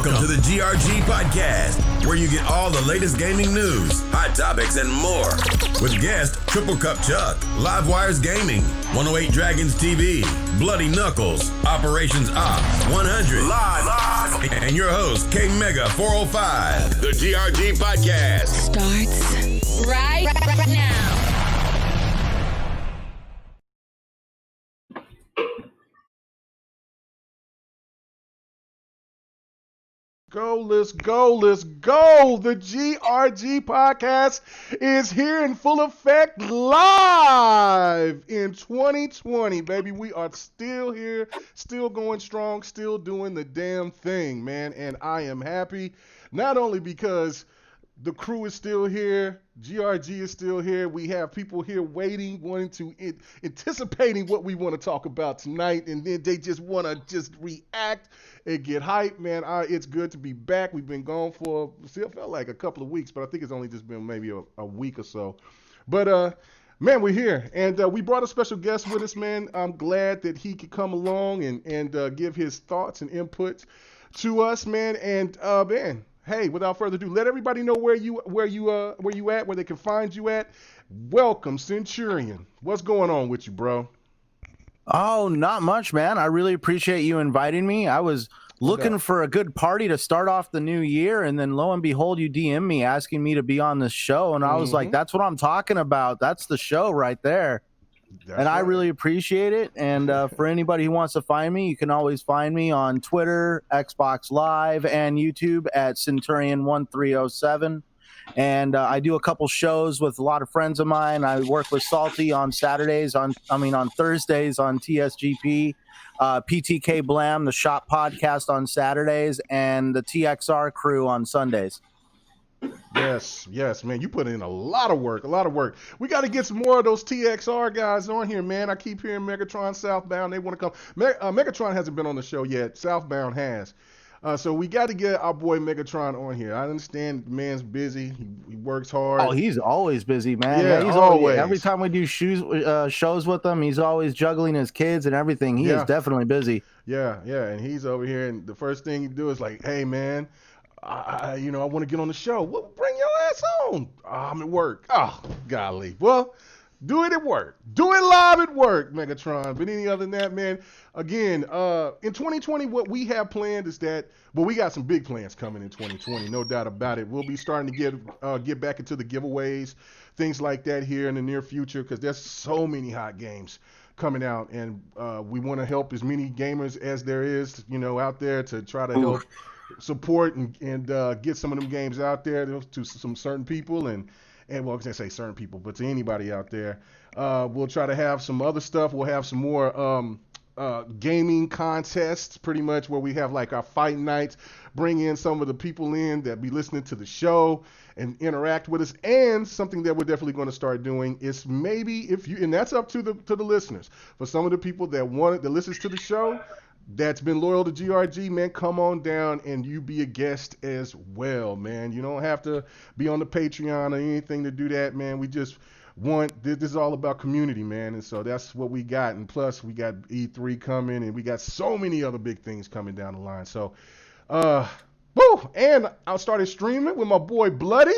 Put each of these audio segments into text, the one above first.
Welcome to the GRG podcast, where you get all the latest gaming news, hot topics, and more. With guest Triple Cup Chuck, Live Wires Gaming, 108 Dragons TV, Bloody Knuckles, Operations Op, 100, live, and your host, K Mega 405. The GRG podcast starts right now. Let's go. The GRG podcast is here in full effect, live in 2020, baby. We are still here, still going strong, still doing the damn thing, man. And I am happy, not only because the crew is still here, GRG is still here. We have people here waiting, anticipating what we want to talk about tonight, and then they just want to react and get hyped, man. It's good to be back. We've been gone for, still felt like a couple of weeks, but I think it's only just been maybe a week or so. But, man, we're here, and we brought a special guest with us, man. I'm glad that he could come along and give his thoughts and input to us, man. And, man, hey, without further ado, let everybody know where you at, where they can find you at. Welcome, Centurion. What's going on with you, bro? Oh, not much, man. I really appreciate you inviting me. I was looking for a good party to start off the new year, and then lo and behold, you DM me asking me to be on this show, and I was like, that's what I'm talking about. That's the show right there. I really appreciate it. And for anybody who wants to find me, you can always find me on Twitter, Xbox Live, and YouTube at Centurion1307. And I do a couple shows with a lot of friends of mine. I work with Salty on Thursdays on TSGP, PTK Blam, the Shop podcast on Saturdays, and the TXR crew on Sundays. Yes, man. You put in a lot of work. We got to get some more of those TXR guys on here, man. I keep hearing Megatron Southbound. They want to come. Megatron hasn't been on the show yet. Southbound has. So we got to get our boy Megatron on here. I understand the man's busy. He works hard. Oh, he's always busy, man. Yeah, he's always. Every time we do shows with him, he's always juggling his kids and everything. He is definitely busy. Yeah. And he's over here, and the first thing he do is like, hey, man, I want to get on the show. Well, bring your ass on. I'm at work. Oh, golly. Well, do it at work. Do it live at work, Megatron. But any other than that, man, again, in 2020, what we have planned is that, well, we got some big plans coming in 2020, no doubt about it. We'll be starting to get back into the giveaways, things like that here in the near future, because there's so many hot games coming out, and we want to help as many gamers as there is, out there to try to help support and get some of them games out there to some certain people and well, I was gonna say certain people, but to anybody out there. We'll try to have some other stuff. We'll have some more gaming contests, pretty much, where we have like our fight nights, bring in some of the people in that be listening to the show and interact with us. And something that we're definitely going to start doing is maybe and that's up to the listeners. For some of the people that listens to the show, that's been loyal to GRG, man, come on down and you be a guest as well, man. You don't have to be on the Patreon or anything to do that, man. We just this is all about community, man. And so that's what we got. And plus we got E3 coming, and we got so many other big things coming down the line. So, and I started streaming with my boy Bloody.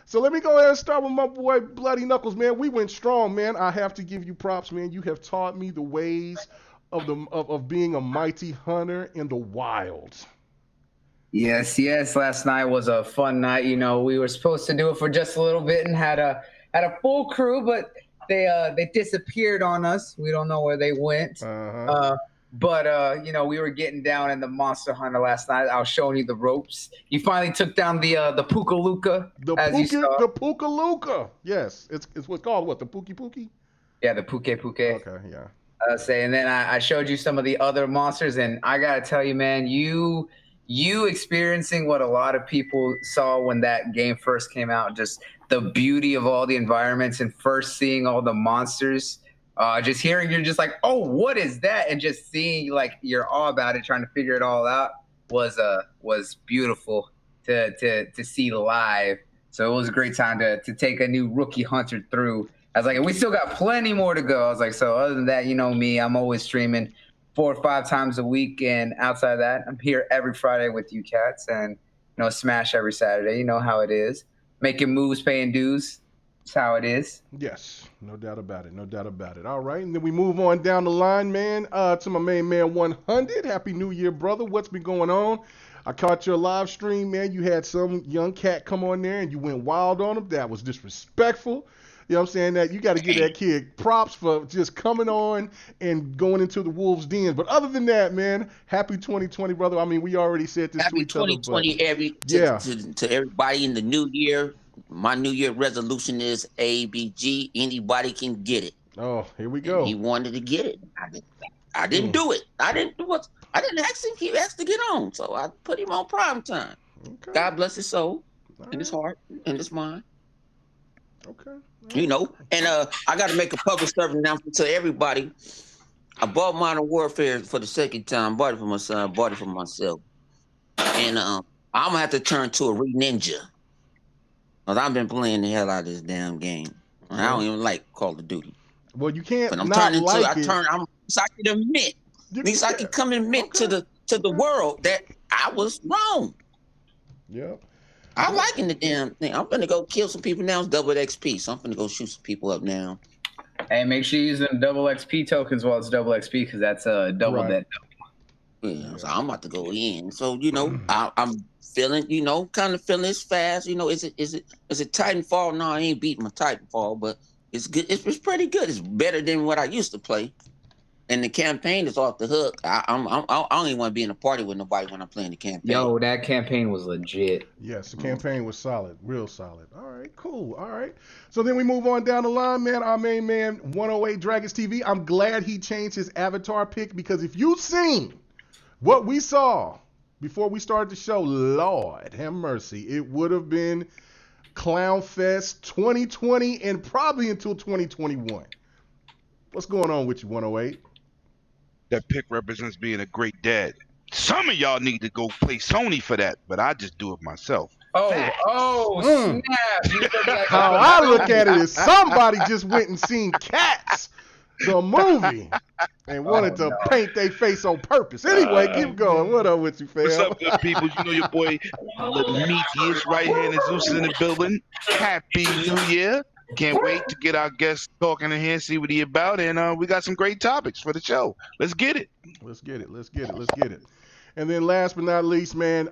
So let me go ahead and start with my boy Bloody Knuckles, man. We went strong, man. I have to give you props, man. You have taught me the ways of being a mighty hunter in the wild. Yes. Last night was a fun night. We were supposed to do it for just a little bit and had a full crew, but they disappeared on us. We don't know where they went. But we were getting down in the Monster Hunter last night. I was showing you the ropes. You finally took down the Puka-Luka. The Puka-Luka. Yes, it's what's called what? The Puki-Puki? Yeah, the Puke-Puke. Okay, yeah. And then I showed you some of the other monsters, and I gotta tell you, man, you experiencing what a lot of people saw when that game first came out, just the beauty of all the environments and first seeing all the monsters, just hearing you're just like, oh, what is that? And just seeing like you're all about it, trying to figure it all out was beautiful to see live. So it was a great time to take a new rookie hunter through. I was like, we still got plenty more to go. I was like, so other than that, me, I'm always streaming 4 or 5 times a week, and outside of that, I'm here every Friday with you cats, and Smash every Saturday. You know how it is. Making moves, paying dues. That's how it is. Yes, no doubt about it. No doubt about it. All right, and then we move on down the line, man, to my main man 100. Happy New Year, brother. What's been going on? I caught your live stream, man. You had some young cat come on there and you went wild on him. That was disrespectful. You know what I'm saying? That you got to give that kid props for just coming on and going into the Wolves' den. But other than that, man, happy 2020, brother. I mean, we already said this to each other. Happy 2020 to everybody in the new year. My New Year resolution is ABG. Anybody can get it. Oh, here we go. And he wanted to get it. I didn't do it. I didn't do what. I didn't ask him. He asked to get on, so I put him on prime time. Okay. God bless his soul, and his heart, and his mind. Okay. And I got to make a public service announcement to everybody. I bought Modern Warfare for the second time. Bought it for my son. Bought it for myself. And I'm gonna have to turn to a re-ninja. Cause I've been playing the hell out of this damn game. I don't even like Call of Duty. Well, you can't. But I'm not turning like to. it. I'm. So I can admit. At least I can come and admit to the world that I was wrong. Yep. I'm liking the damn thing. I'm gonna go kill some people now. It's double XP, so I'm gonna go shoot some people up now. Hey, make sure you use them double XP tokens while it's double XP, because that's double that. Yeah, so I'm about to go in. So I'm feeling, kind of feeling this fast. Is it Titanfall? No, I ain't beating my Titanfall, but it's good. It's pretty good. It's better than what I used to play. And the campaign is off the hook. I don't even want to be in a party with nobody when I'm playing the campaign. Yo, that campaign was legit. Yes, the campaign was solid, real solid. All right, cool. All right. So then we move on down the line, man. Our main man, 108 Dragons TV. I'm glad he changed his avatar pic, because if you've seen what we saw before we started the show, Lord have mercy, it would have been Clown Fest 2020 and probably until 2021. What's going on with you, 108? That pick represents being a great dad. Some of y'all need to go play Sony for that, but I just do it myself. Snap. How I look at it is somebody just went and seen Cats, the movie, and wanted to paint their face on purpose. Anyway, keep going. What up with you, fam? What's up, good people? You know your boy, Meteus, right hand is Zeus in the building. Happy New Year. Can't wait to get our guests talking in here, see what he about, and we got some great topics for the show. Let's get it. Let's get it. And then last but not least, man,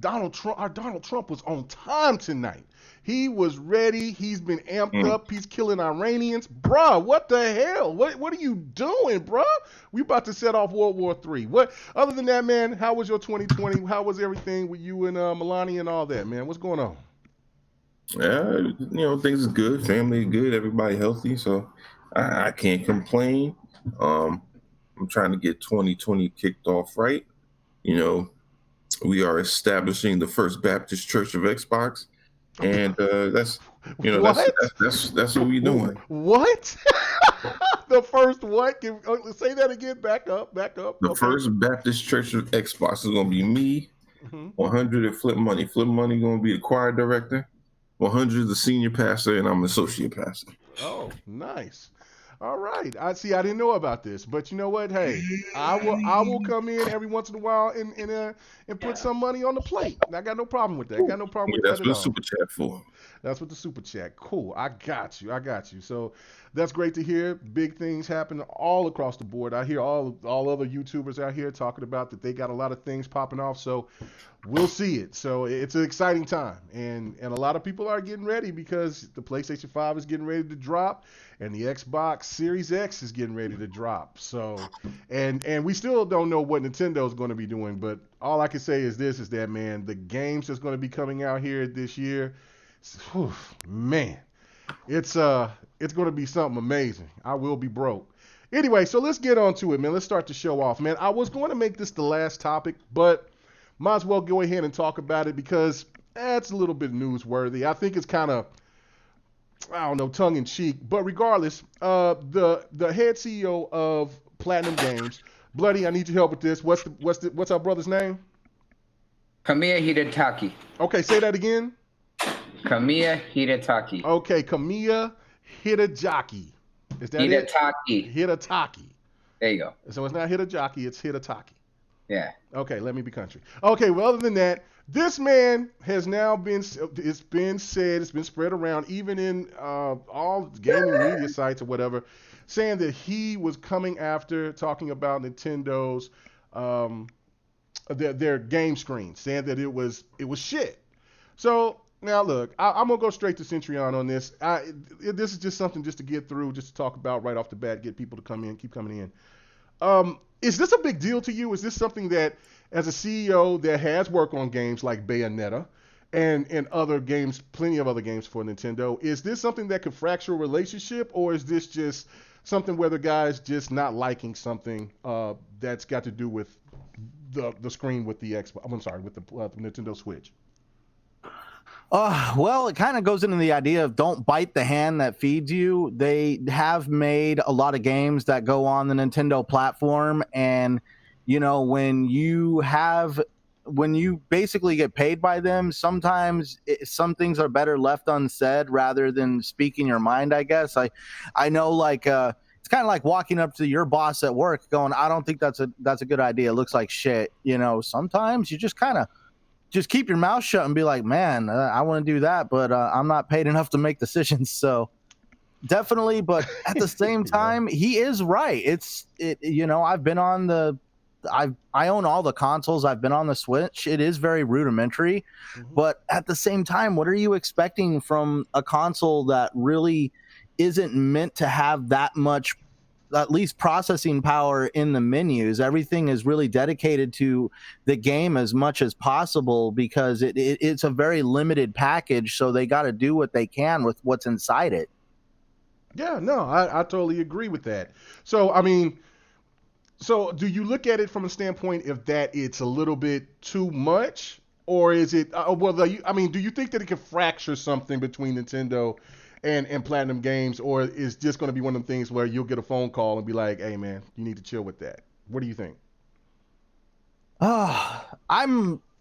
Donald Trump was on time tonight. He was ready. He's been amped up. He's killing Iranians. Bruh, what the hell? What are you doing, bruh? We about to set off World War III. What? Other than that, man, how was your 2020? How was everything with you and Melania and all that, man? What's going on? Yeah, things is good. Family good. Everybody healthy. So I can't complain. I'm trying to get 2020 kicked off right. We are establishing the First Baptist Church of Xbox, and that's what we're doing. What? The first what? Say that again. Back up. The First Baptist Church of Xbox is gonna be me. 100 at Flip Money. Flip Money gonna be the choir director. 100 is the senior pastor, and I'm an associate pastor. Oh, nice. All right. I didn't know about this, but you know what? Hey, I will come in every once in a while and put some money on the plate. I got no problem with that. I got no problem with that at all. That's what the super chat for. That's what the super chat. Cool. I got you. So that's great to hear. Big things happen all across the board. I hear all other YouTubers out here talking about that they got a lot of things popping off. So we'll see it. So it's an exciting time, and a lot of people are getting ready because the PlayStation 5 is getting ready to drop, and the Xbox Series X is getting ready to drop. So, and we still don't know what Nintendo is going to be doing, but all I can say is that, man, the games that's going to be coming out here this year, man, it's going to be something amazing. I will be broke. Anyway, so let's get on to it, man. Let's start the show off, man. I was going to make this the last topic, but might as well go ahead and talk about it because it's a little bit newsworthy. I think it's kind of, tongue in cheek. But regardless, the head CEO of Platinum Games, Bloody, I need your help with this. What's our brother's name? Kamiya Hidetaki. Okay, say that again. Kamiya Hidetaki. Okay, Kamiya Hidetaki. Is that Hidetaki. Hidetaki. There you go. So it's not Hitajoki, it's Hitataki. Yeah. Okay, let me be country. Okay, well, other than that, this man has now it's been said, it's been spread around, even in all gaming media sites or whatever, saying that he was coming after, talking about Nintendo's their game screen, saying that it was shit. So now look, I'm gonna go straight to Centurion on this. This is just something just to get through, just to talk about right off the bat, get people to come in, keep coming in. Is this a big deal to you? Is this something that, as a CEO that has worked on games like Bayonetta and other games, plenty of other games for Nintendo, is this something that could fracture a relationship, or is this just something where the guy's just not liking something that's got to do with the screen with the Xbox? I'm sorry, with the Nintendo Switch. Well, it kind of goes into the idea of don't bite the hand that feeds you. They have made a lot of games that go on the Nintendo platform, and when you basically get paid by them, sometimes some things are better left unsaid rather than speaking your mind, I guess. I know, like, it's kind of like walking up to your boss at work going, I don't think that's a good idea. It looks like shit. Sometimes you just kind of just keep your mouth shut and be like, man, I want to do that, but I'm not paid enough to make decisions. So definitely. But at the same time, he is right. I've been on I own all the consoles. I've been on the Switch. It is very rudimentary, but at the same time, what are you expecting from a console that really isn't meant to have that much, at least, processing power in the menus? Everything is really dedicated to the game as much as possible because it's a very limited package. So they got to do what they can with what's inside it. Yeah, no, I totally agree with that. So, so do you look at it from a standpoint of that it's a little bit too much, or is it, do you think that it can fracture something between Nintendo and Platinum Games, or is just going to be one of them things where you'll get a phone call and be like, hey man, you need to chill with that? What do you think?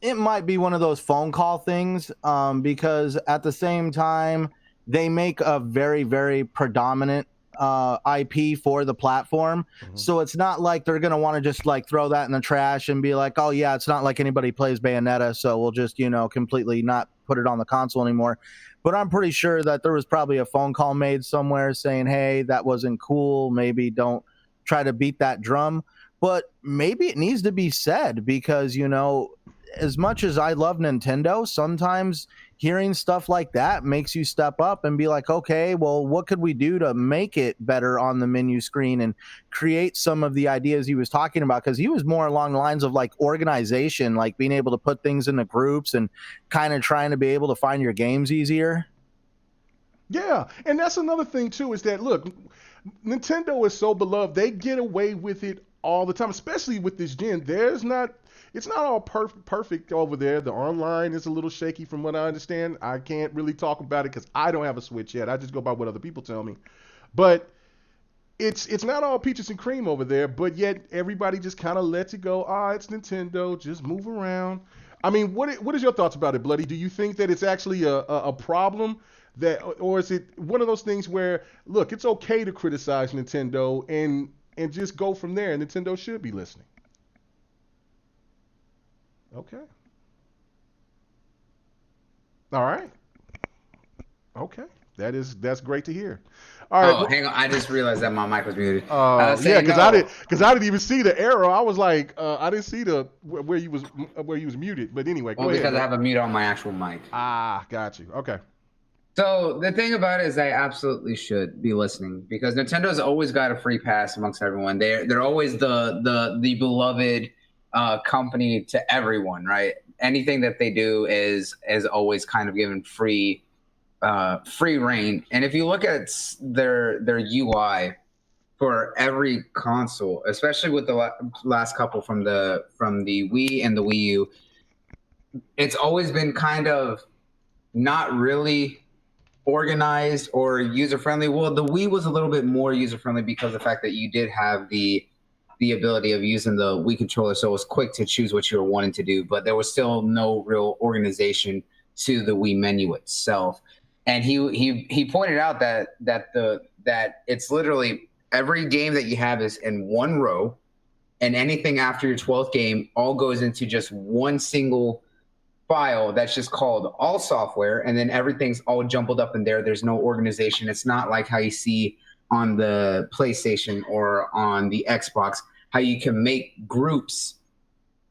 It might be one of those phone call things, because at the same time, they make a very, very predominant IP for the platform. So it's not like they're going to want to just like throw that in the trash and be like, oh yeah, it's not like anybody plays Bayonetta, so we'll just, completely not put it on the console anymore. But I'm pretty sure that there was probably a phone call made somewhere saying, hey, that wasn't cool. Maybe don't try to beat that drum. But maybe it needs to be said because, as much as I love Nintendo, sometimes hearing stuff like that makes you step up and be like, okay, well, what could we do to make it better on the menu screen and create some of the ideas he was talking about? Because he was more along the lines of like organization, like being able to put things into groups and kind of trying to be able to find your games easier. Yeah, and that's another thing too, is that, look, Nintendo is so beloved. They get away with it all the time, especially with this gen. It's not all perfect over there. The online is a little shaky from what I understand. I can't really talk about it because I don't have a Switch yet. I just go by what other people tell me. But it's not all peaches and cream over there, but yet everybody just kind of lets it go. It's Nintendo. Just move around. What is your thoughts about it, Bloody? Do you think that it's actually a problem, or is it one of those things where, look, it's okay to criticize Nintendo and just go from there? Nintendo should be listening. Okay. All right. Okay. That's great to hear. All right. Hang on. I just realized that my mic was muted. Yeah, because I didn't even see the arrow. I was like, I didn't see where you was muted. But anyway, go ahead. Because I have a mute on my actual mic. Got you. Okay. So the thing about it is they absolutely should be listening because Nintendo's always got a free pass amongst everyone. They're always the beloved company to everyone, right? Anything that they do is always kind of given free reign. And if you look at their UI for every console, especially with the last couple from the Wii and the Wii U, it's always been kind of not really organized or user-friendly. Well, the Wii was a little bit more user-friendly because of the fact that you did have the ability of using the Wii controller, so it was quick to choose what you were wanting to do, but there was still no real organization to the Wii menu itself. And he pointed out that it's literally every game that you have is in one row, and anything after your 12th game all goes into just one single file that's just called all software, and then everything's all jumbled up in there. There's no organization. It's not like how you see on the PlayStation or on the Xbox, how you can make groups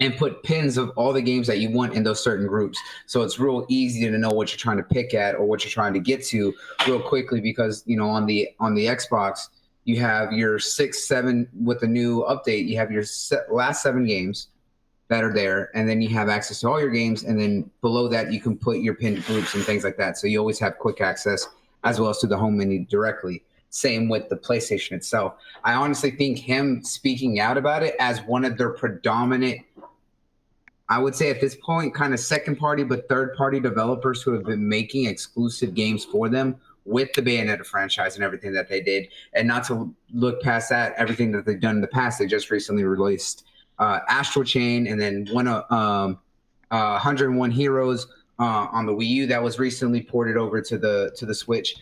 and put pins of all the games that you want in those certain groups. So it's real easy to know what you're trying to pick at or what you're trying to get to real quickly, because, you know, on the Xbox, you have your 6, 7 with the new update, you have your last 7 games that are there, and then you have access to all your games, and then below that you can put your pinned groups and things like that. So you always have quick access as well as to the home menu directly. Same with the PlayStation itself. I honestly think him speaking out about it as one of their predominant, I would say at this point, kind of second party but third party developers who have been making exclusive games for them with the Bayonetta franchise and everything that they did. And not to look past that, everything that they've done in the past, they just recently released Astral Chain, and then 101 Heroes on the Wii U that was recently ported over to the Switch.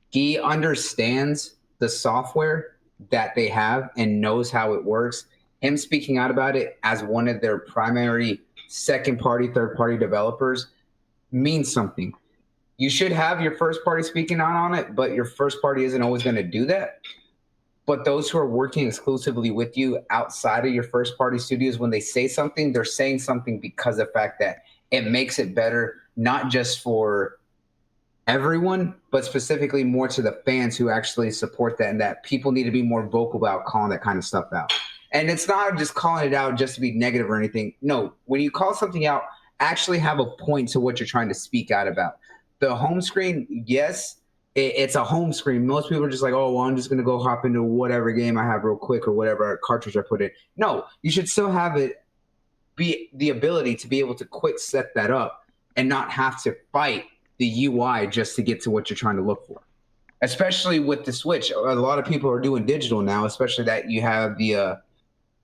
He understands the software that they have and knows how it works. Him speaking out about it as one of their primary second party, third party developers means something. You should have your first party speaking out on it, but your first party isn't always going to do that. But those who are working exclusively with you outside of your first party studios, when they say something, they're saying something because of the fact that it makes it better, not just for everyone, but specifically more to the fans who actually support that, and that people need to be more vocal about calling that kind of stuff out. And it's not just calling it out just to be negative or anything. No, when you call something out, actually have a point to what you're trying to speak out about. The home screen, yes, it's a home screen. Most people are just like, oh, well, I'm just going to go hop into whatever game I have real quick or whatever cartridge I put in. No, you should still have it be the ability to be able to quick set that up and not have to fight the UI just to get to what you're trying to look for. Especially with the Switch. A lot of people are doing digital now, especially that you have the, a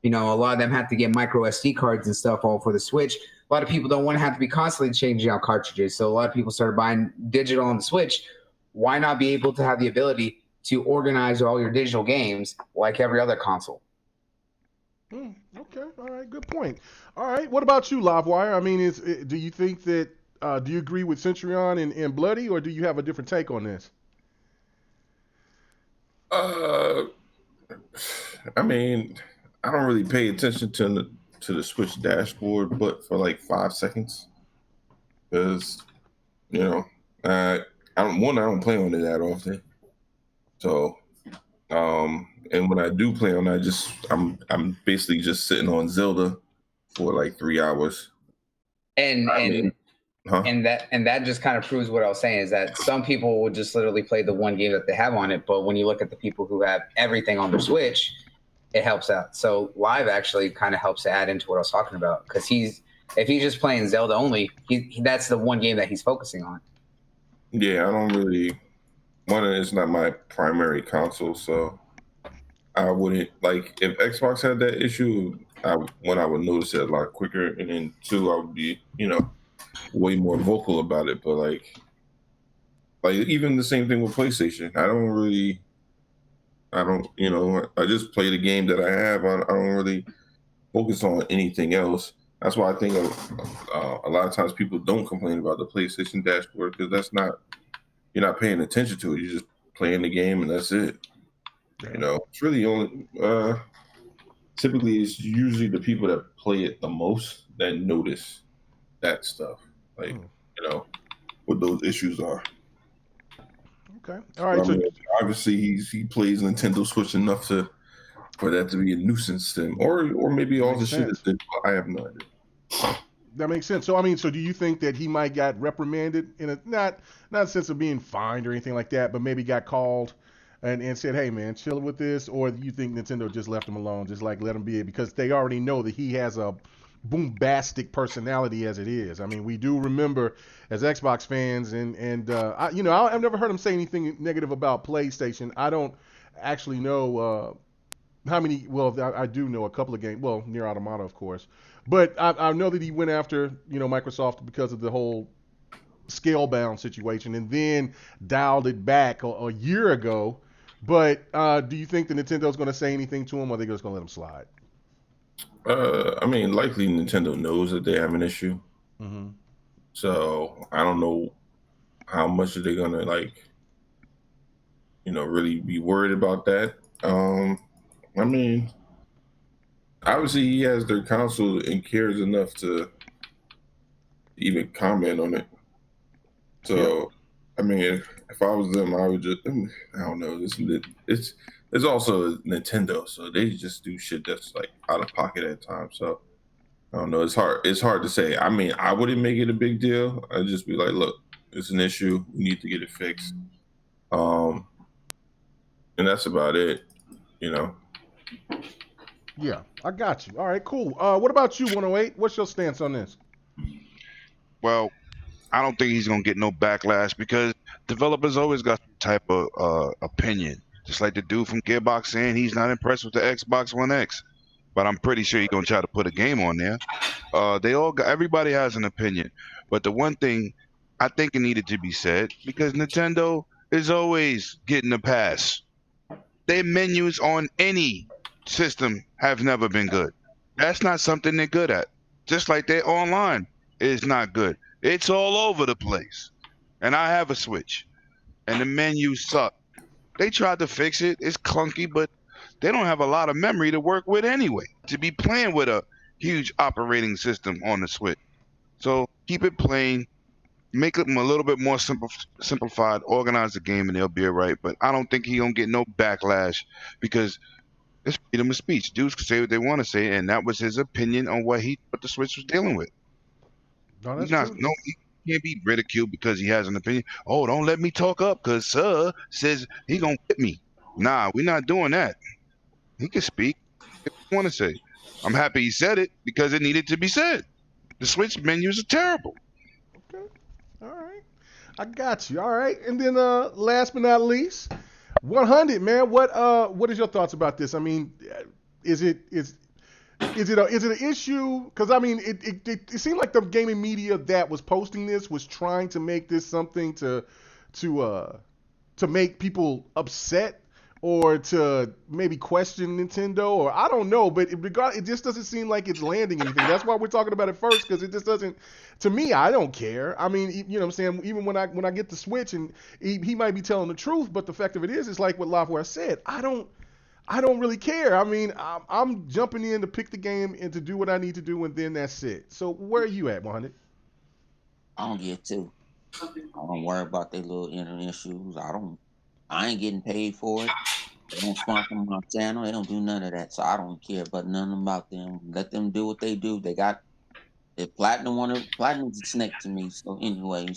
lot of them have to get micro SD cards and stuff all for the Switch. A lot of people don't want to have to be constantly changing out cartridges. So a lot of people started buying digital on the Switch. Why not be able to have the ability to organize all your digital games like every other console? Okay, all right, good point. All right, what about you, Livewire? I mean, do you think that, do you agree with Centurion and Bloody, or do you have a different take on this? I mean, I don't really pay attention to the Switch dashboard, but for like 5 seconds, because I don't play on it that often. So, and when I do play on it, I'm basically just sitting on Zelda for like 3 hours. And that just kind of proves what I was saying, is that some people will just literally play the one game that they have on it, but when you look at the people who have everything on their Switch, it helps out. So Live actually kind of helps to add into what I was talking about, because if he's just playing Zelda only, that's the one game that he's focusing on. Yeah, I don't really. It's not my primary console, so I wouldn't like if Xbox had that issue. I would notice it a lot quicker, and then 2, I would be way more vocal about it. But like even the same thing with PlayStation. I just play the game that I have. I don't really focus on anything else. That's why I think a lot of times people don't complain about the PlayStation dashboard, because you're not paying attention to it. You're just playing the game and that's it. It's really only typically it's usually the people that play it the most that notice that stuff. What those issues are. Okay. All right. Obviously he plays Nintendo Switch enough for that to be a nuisance to him, or maybe all the shit is digital. I have no idea. That makes sense. So do you think that he might got reprimanded in a not a sense of being fined or anything like that, but maybe got called and said, hey man, chill with this? Or you think Nintendo just left him alone, just like let him be, because they already know that he has a bombastic personality as it is? I mean, we do remember as Xbox fans, I've never heard him say anything negative about PlayStation. I don't actually know how many. Well, I do know a couple of games. Well, Nier Automata, of course, but I know that he went after Microsoft because of the whole Scalebound situation, and then dialed it back a year ago But do you think the Nintendo's going to say anything to him, or are they just going to let him slide? I mean, likely Nintendo knows that they have an issue. Mm-hmm. So I don't know how much are they gonna really be worried about that. I mean, obviously he has their console and cares enough to even comment on it. So, I mean, if I was them, I would just, I don't know. It's also Nintendo, so they just do shit that's like out of pocket at times. So I don't know. It's hard to say. I mean, I wouldn't make it a big deal. I'd just be like, look, it's an issue. We need to get it fixed. And that's about it. Yeah, I got you. All right, cool. What about you, 108? What's your stance on this? Well, I don't think he's gonna get no backlash because developers always got some type of opinion. Just like the dude from Gearbox saying he's not impressed with the Xbox One X, but I'm pretty sure he's gonna try to put a game on there. Everybody has an opinion, but the one thing I think it needed to be said because Nintendo is always getting a pass. Their menus on any system have never been good. That's not something they're good at. Just like their online is not good. It's all over the place. And I have a Switch, and the menus suck. They tried to fix it. It's clunky, but they don't have a lot of memory to work with anyway, to be playing with a huge operating system on the Switch. So keep it plain, make them a little bit more simplified, organize the game, and they'll be all right. But I don't think he gonna get no backlash because it's freedom of speech. Dudes can say what they want to say, and that was his opinion on what the Switch was dealing with. No, that's true. He can't be ridiculed because he has an opinion. Oh, don't let me talk up because sir says he gonna hit me. Nah, we're not doing that. He can speak if he want to say. I'm happy he said it because it needed to be said. The Switch menus are terrible. Okay. All right. I got you. All right. And then last but not least, 100, man. What is your thoughts about this? I mean, is it an issue? Because I mean, it seemed like the gaming media that was posting this was trying to make this something to make people upset or to maybe question Nintendo, or I don't know, but it just doesn't seem like it's landing anything. That's why we're talking about it first, because it just doesn't. To me, I don't care. I mean, you know what I'm saying? Even when I get the Switch, and he might be telling the truth, but the fact of it is, it's like what Lafware said. I don't really care. I mean, I'm jumping in to pick the game and to do what I need to do, and then that's it. So where are you at, 100? I don't get to. I don't worry about their little internet issues. I ain't getting paid for it. They don't sponsor my channel. They don't do none of that. So I don't care about none about them. Let them do what they do. They got the Platinum's a snake to me. So anyway,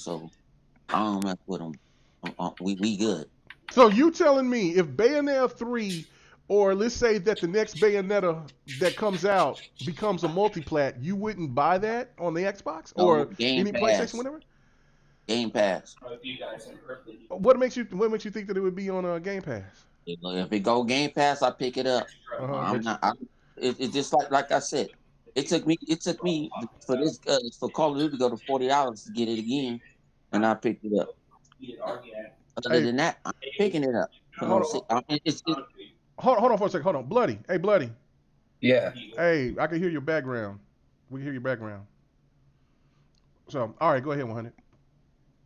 I don't mess with them. We good. So you telling me if Bayonetta 3, or let's say that the next Bayonetta that comes out becomes a multiplat, you wouldn't buy that on the Xbox or Game any Pass. PlayStation, whatever? Game Pass. What makes you think that it would be on Game Pass? If it go Game Pass, I pick it up. It's just like I said. It took me for this for Call of Duty to go to $40 to get it again, and I picked it up. Other than that, I'm picking it up. Hold on for a second. Hold on, Bloody. Hey, Bloody. Yeah. Hey, I can hear your background. We can hear your background. So, all right, go ahead, 100.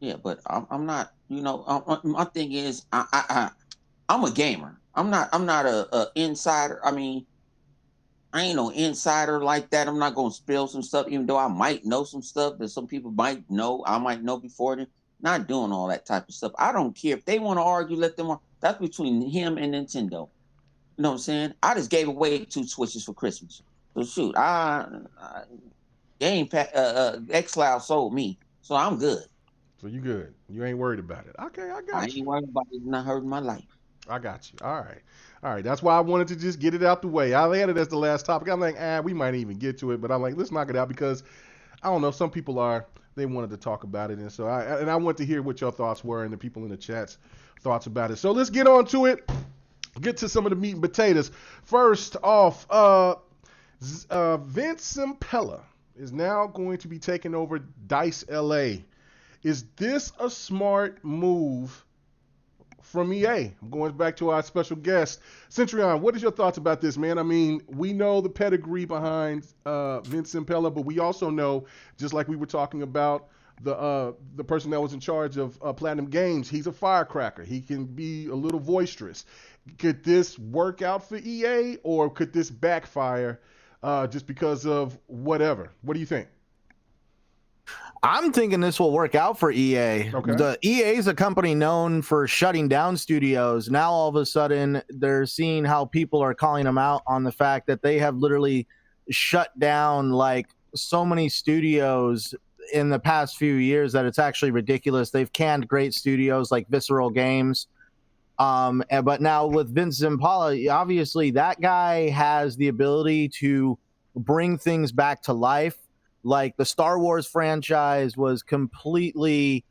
Yeah, but I'm not. My thing is, I'm a gamer. I'm not a insider. I mean, I ain't no insider like that. I'm not gonna spill some stuff, even though I might know some stuff that some people might know. I might know before them. Not doing all that type of stuff. I don't care if they want to argue. Let them. That's between him and Nintendo. You know what I'm saying? I just gave away 2 Switches for Christmas. So shoot, Game Pass, xCloud sold me, so I'm good. So you good? You ain't worried about it? Okay, I got you. I ain't worried about it not hurting my life. I got you. All right. That's why I wanted to just get it out the way. I had it as the last topic. I'm like, we might even get to it, but I'm like, let's knock it out because I don't know. Some people they wanted to talk about it, and so I want to hear what your thoughts were and the people in the chat's thoughts about it. So let's get on to it. Get to some of the meat and potatoes. First off, Vince Zampella is now going to be taking over DICE LA. Is this a smart move from EA. I'm going back to our special guest. Centurion, what is your thoughts about this, man? I mean, we know the pedigree behind Vince Zampella, but we also know, just like we were talking about, the person that was in charge of Platinum Games, he's a firecracker. He can be a little boisterous. Could this work out for EA, or could this backfire just because of whatever? What do you think? I'm thinking this will work out for EA. Okay. The EA is a company known for shutting down studios. Now all of a sudden they're seeing how people are calling them out on the fact that they have literally shut down like so many studios in the past few years that it's actually ridiculous. They've canned great studios like Visceral Games. But now with Vince Zampella, obviously that guy has the ability to bring things back to life. Like the Star Wars franchise was completely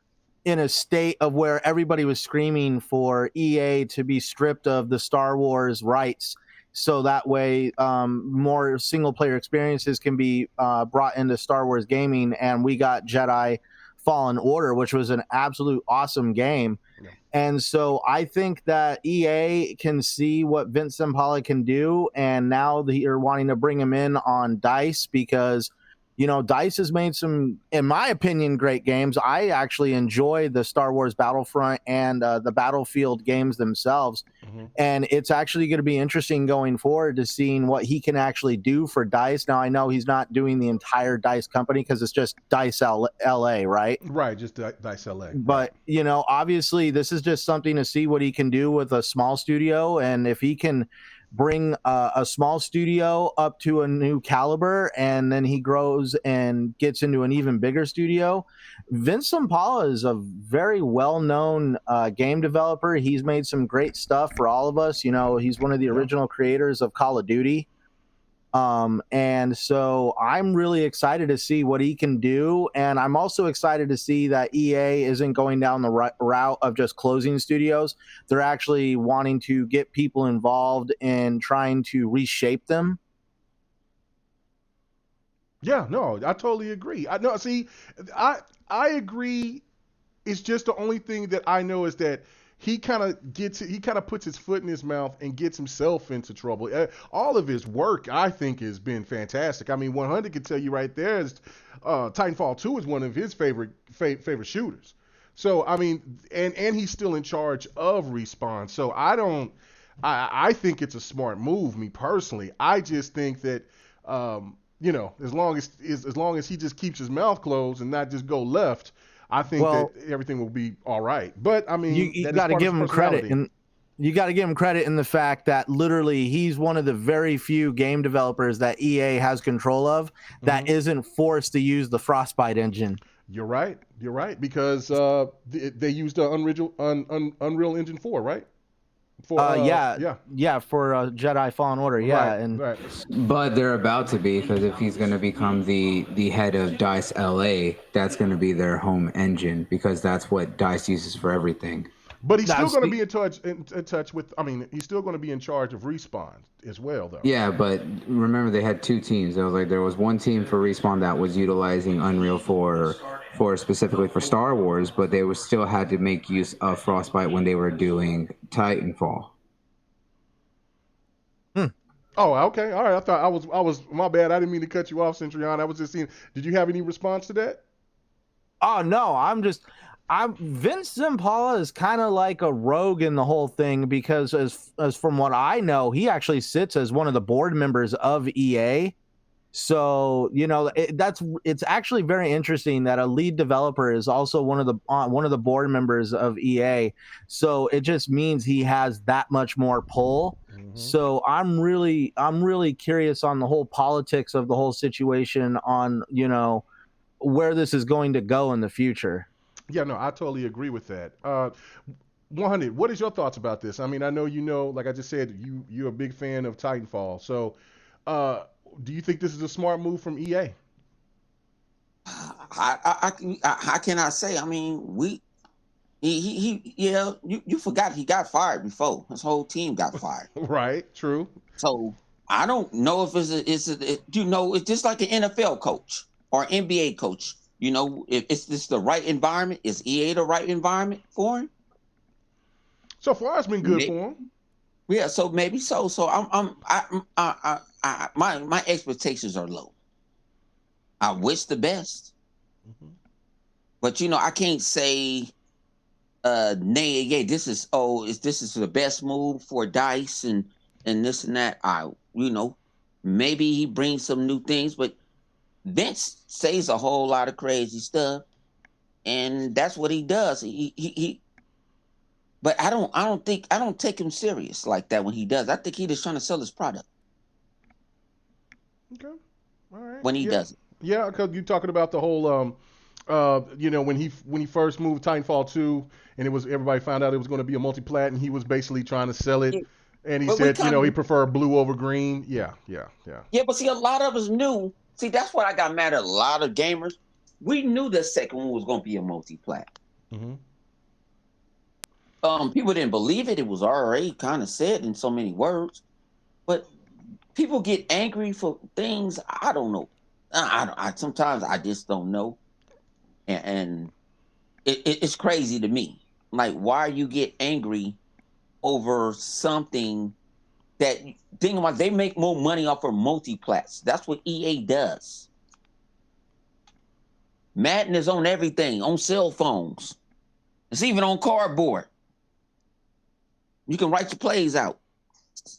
in a state of where everybody was screaming for EA to be stripped of the Star Wars rights. So that way more single player experiences can be brought into Star Wars gaming. And we got Jedi Fallen Order, which was an absolute awesome game. Yeah. And so I think that EA can see what Vince Zampella can do. And now they're wanting to bring him in on DICE because, you know, DICE has made some, in my opinion, great games. I actually enjoy the Star Wars Battlefront and the Battlefield games themselves. Mm-hmm. And it's actually going to be interesting going forward to seeing what he can actually do for DICE. Now, I know he's not doing the entire DICE company because it's just DICE LA, right? Right, just DICE LA. But, you know, obviously this is just something to see what he can do with a small studio. And if he can bring a small studio up to a new caliber and then he grows and gets into an even bigger studio. Vince Zampella is a very well-known game developer. He's made some great stuff for all of us. You know, he's one of the original creators of Call of Duty. And so I'm really excited to see what he can do. And I'm also excited to see that EA isn't going down the route of just closing studios. They're actually wanting to get people involved in trying to reshape them. Yeah, no, I totally agree. I agree. It's just the only thing that I know is that he kind of puts his foot in his mouth and gets himself into trouble. All of his work, I think, has been fantastic. I mean, 100 can tell you right there is Titanfall 2 is one of his favorite shooters. So, I mean, and he's still in charge of Respawn. So I think it's a smart move, me personally. I just think that, you know, as long as he just keeps his mouth closed and not just go left, I think that everything will be all right. But I mean, you got to give him credit, and you got to give him credit in the fact that literally he's one of the very few game developers that EA has control of that isn't forced to use the Frostbite engine. You're right, because they used Unreal Engine 4, right? For for Jedi Fallen Order, right. But they're about to be, because if he's going to become the head of DICE LA, that's going to be their home engine, because that's what DICE uses for everything. But he's still going to be in touch with. I mean, he's still going to be in charge of Respawn as well, though. Yeah, but remember they had two teams. There was one team for Respawn that was utilizing Unreal for specifically for Star Wars, but they still had to make use of Frostbite when they were doing Titanfall. Oh, okay, all right. I thought I was my bad. I didn't mean to cut you off, Centurion. I was just seeing. Did you have any response to that? Oh no, Vince Zampella is kind of like a rogue in the whole thing, because as from what I know, he actually sits as one of the board members of EA. So, you know, it's actually very interesting that a lead developer is also one of the board members of EA. So it just means he has that much more pull. Mm-hmm. So I'm really curious on the whole politics of the whole situation, on, you know, where this is going to go in the future. Yeah, no, I totally agree with that. 100, what is your thoughts about this? I mean, I know, you know, like I just said, you're a big fan of Titanfall. So, do you think this is a smart move from EA? How can I say? I mean, you forgot he got fired before. His whole team got fired. Right, true. So I don't know if it's just like an NFL coach or NBA coach. You know, if it's just the right environment, is EA the right environment for him? So far, it's been good for him. Yeah, so maybe so. So my expectations are low. I wish the best, but I can't say, nay, yeah, this is the best move for Dice and this and that. Maybe he brings some new things, but Vince says a whole lot of crazy stuff, and that's what he does. But I don't take him serious like that when he does. I think he's just trying to sell his product. Okay, all right. When he does it. Yeah, because you're talking about the whole, when he first moved Titanfall 2, and everybody found out it was going to be a multi-plat, and he was basically trying to sell it, and he said, he preferred blue over green. Yeah. Yeah, but see, a lot of us knew. See, that's what I got mad at a lot of gamers. We knew the second one was going to be a multi-plat. Mm-hmm. People didn't believe it. It was already kind of said in so many words, but people get angry for things. I don't know. I sometimes I just don't know, and it's crazy to me. Like, why you get angry over something that think about? They make more money off of multiplats. That's what EA does. Madden is on everything, on cell phones. It's even on cardboard. You can write your plays out.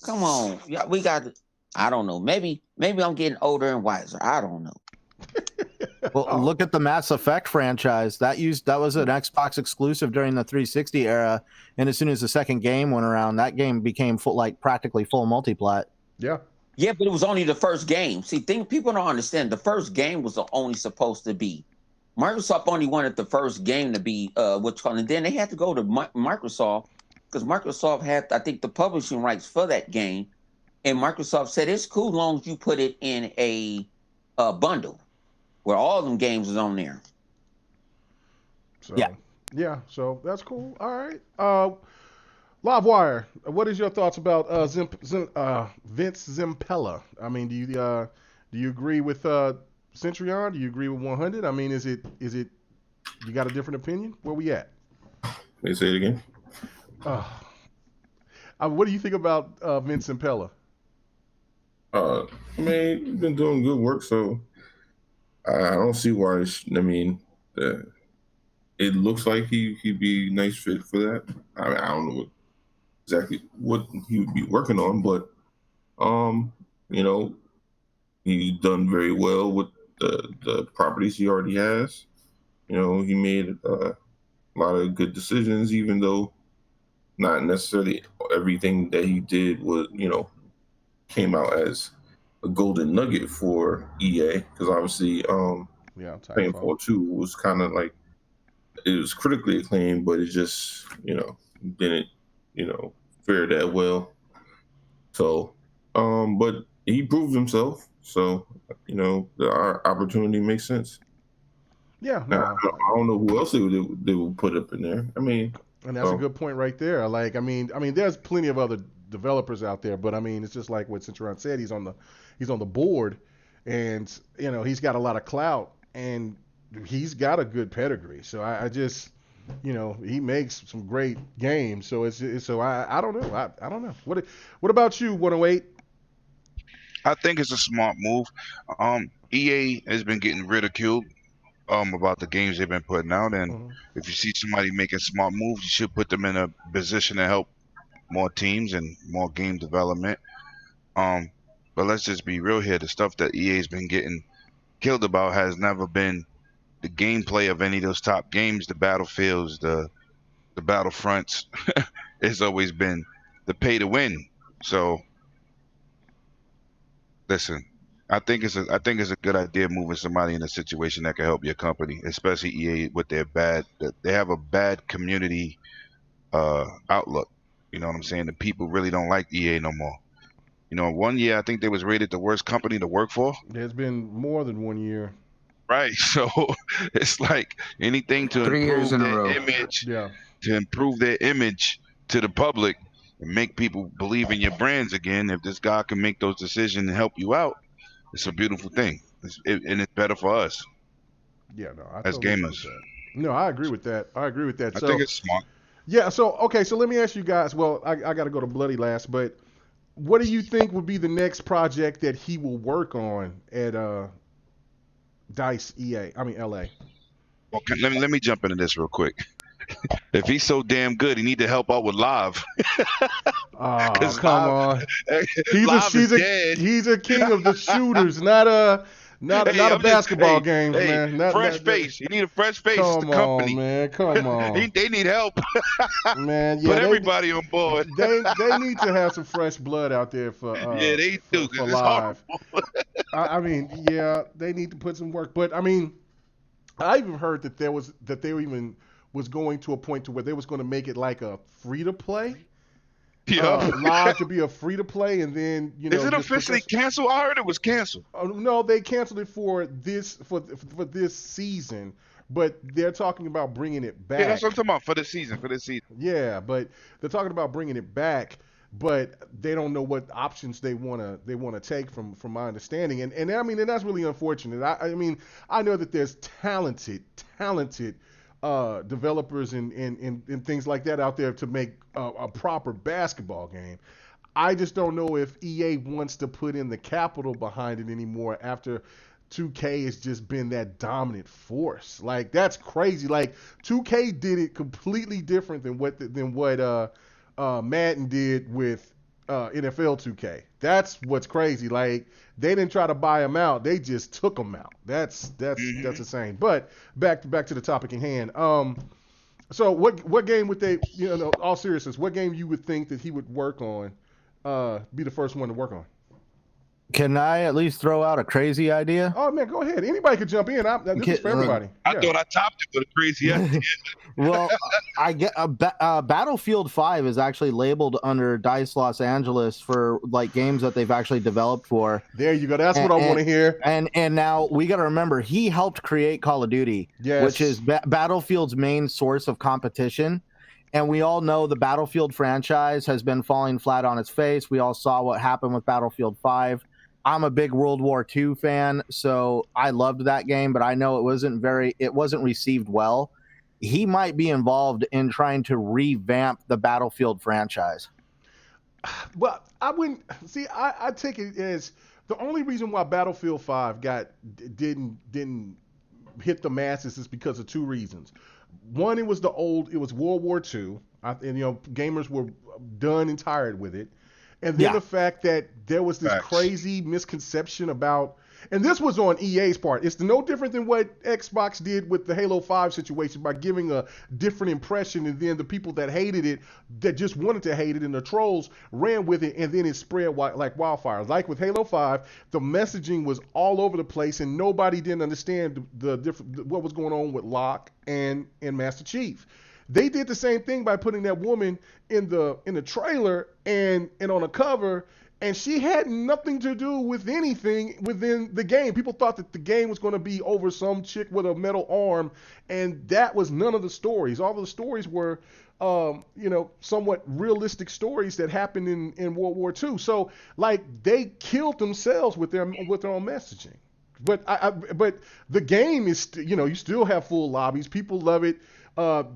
Come on, we got. I don't know. Maybe I'm getting older and wiser. I don't know. Well, look at the Mass Effect franchise. That was an Xbox exclusive during the 360 era, and as soon as the second game went around, that game became practically full multiplat. Yeah. Yeah, but it was only the first game. See, people don't understand. The first game was only supposed to be. Microsoft only wanted the first game to be and then they had to go to Microsoft because Microsoft had, I think, the publishing rights for that game, and Microsoft said it's cool as long as you put it in a bundle where all them games is on there. So, yeah, so that's cool. All right. Livewire, what is your thoughts about Vince Zampella? I mean, do you agree with Centurion? Do you agree with 100? I mean, is it you got a different opinion? Where we at? May say it again. What do you think about Vince Zampella? I mean, he's been doing good work, so I don't see why. It looks like he'd be a nice fit for that. I mean, I don't know exactly what he would be working on, but he's done very well with the properties he already has. He made a lot of good decisions, even though not necessarily everything that he did was, came out as a golden nugget for EA, because obviously Titanfall 2 was kind of like, it was critically acclaimed, but it just didn't fare that well. So but he proved himself, so our opportunity makes sense. Yeah, I don't know who else they would put up in there. I mean, and that's a good point right there. Like, I mean, there's plenty of other developers out there, but I mean, it's just like what Centurion said. He's on the board, and he's got a lot of clout, and he's got a good pedigree. So I just, he makes some great games. So I don't know. I don't know. What about you, 108? I think it's a smart move. EA has been getting ridiculed about the games they've been putting out, and if you see somebody making smart moves, you should put them in a position to help more teams and more game development. But let's just be real here. The stuff that EA's been getting killed about has never been the gameplay of any of those top games, the Battlefields, the Battlefronts. It's always been the pay to win. So listen, I think it's a good idea moving somebody in a situation that can help your company, especially EA with they have a bad community outlook. You know what I'm saying? The people really don't like EA no more. 1 year I think they was rated the worst company to work for. There's been more than 1 year. Right. So it's like anything to 3 years in a improve row. their image, Yeah. to improve their image to the public and make people believe in your brands again. If this guy can make those decisions and help you out, it's a beautiful thing. And it's better for us. Yeah, no, as totally agree gamers. with that. No, I agree with that. I think it's smart. Yeah. So okay. So let me ask you guys. Well, I got to go to Bloody last, but what do you think would be the next project that he will work on at Dice EA? I mean LA. Okay, let me jump into this real quick. If he's so damn good, he need to help out with live. Oh, Cause come live, on. live is dead. He's a king of the shooters, not Hey, a I'm just basketball hey games, hey man. fresh face. You need a fresh face. It's the Come on, company. man. Come on. They need help. Man, Put yeah, everybody on board. they need to have some fresh blood out there Yeah, they do for because it's horrible. live. I mean, yeah, they need to put some work. But I mean, I even heard that they even was going to a point to where they was going to make it like a free to play. Yeah. Live to be a free to play, and then Is it officially canceled? I heard it was canceled. No, they canceled it for this this season, but they're talking about bringing it back. Yeah, that's what I'm talking about for this season. Yeah, but they're talking about bringing it back, but they don't know what options they wanna take from my understanding, and I mean, and that's really unfortunate. I mean, I know that there's talented developers and things like that out there to make a proper basketball game. I just don't know if EA wants to put in the capital behind it anymore after 2K has just been that dominant force. Like, that's crazy. Like, 2K did it completely different than what Madden did with NFL 2K. That's what's crazy. Like, they didn't try to buy them out; they just took them out. That's insane. But back to the topic in hand. So what game would they? All seriousness, what game you would think that he would work on? Be the first one to work on. Can I at least throw out a crazy idea? Oh man, go ahead. Anybody could jump in. This is for everybody. I thought I topped it with a crazy idea. Well, I get Battlefield 5 is actually labeled under Dice Los Angeles for like games that they've actually developed for. There you go. That's what I want to hear. And now we got to remember he helped create Call of Duty, which is Battlefield's main source of competition. And we all know the Battlefield franchise has been falling flat on its face. We all saw what happened with Battlefield 5. I'm a big World War II fan, so I loved that game, but I know it wasn't received well. He might be involved in trying to revamp the Battlefield franchise. Well, I wouldn't see. I take it as the only reason why Battlefield 5 didn't hit the masses is because of two reasons. One, it was World War II, and gamers were done and tired with it. And then the fact that there was this crazy misconception about, and this was on EA's part. It's no different than what Xbox did with the Halo 5 situation by giving a different impression, and then the people that hated it, that just wanted to hate it, and the trolls ran with it, and then it spread like wildfire. Like with Halo 5, the messaging was all over the place, and nobody didn't understand what was going on with Locke and Master Chief. They did the same thing by putting that woman in the trailer and on a cover, and she had nothing to do with anything within the game. People thought that the game was going to be over some chick with a metal arm, and that was none of the stories. All of the stories were, somewhat realistic stories that happened in World War II. So, like, they killed themselves with their own messaging. But but the game is, you still have full lobbies. People love it.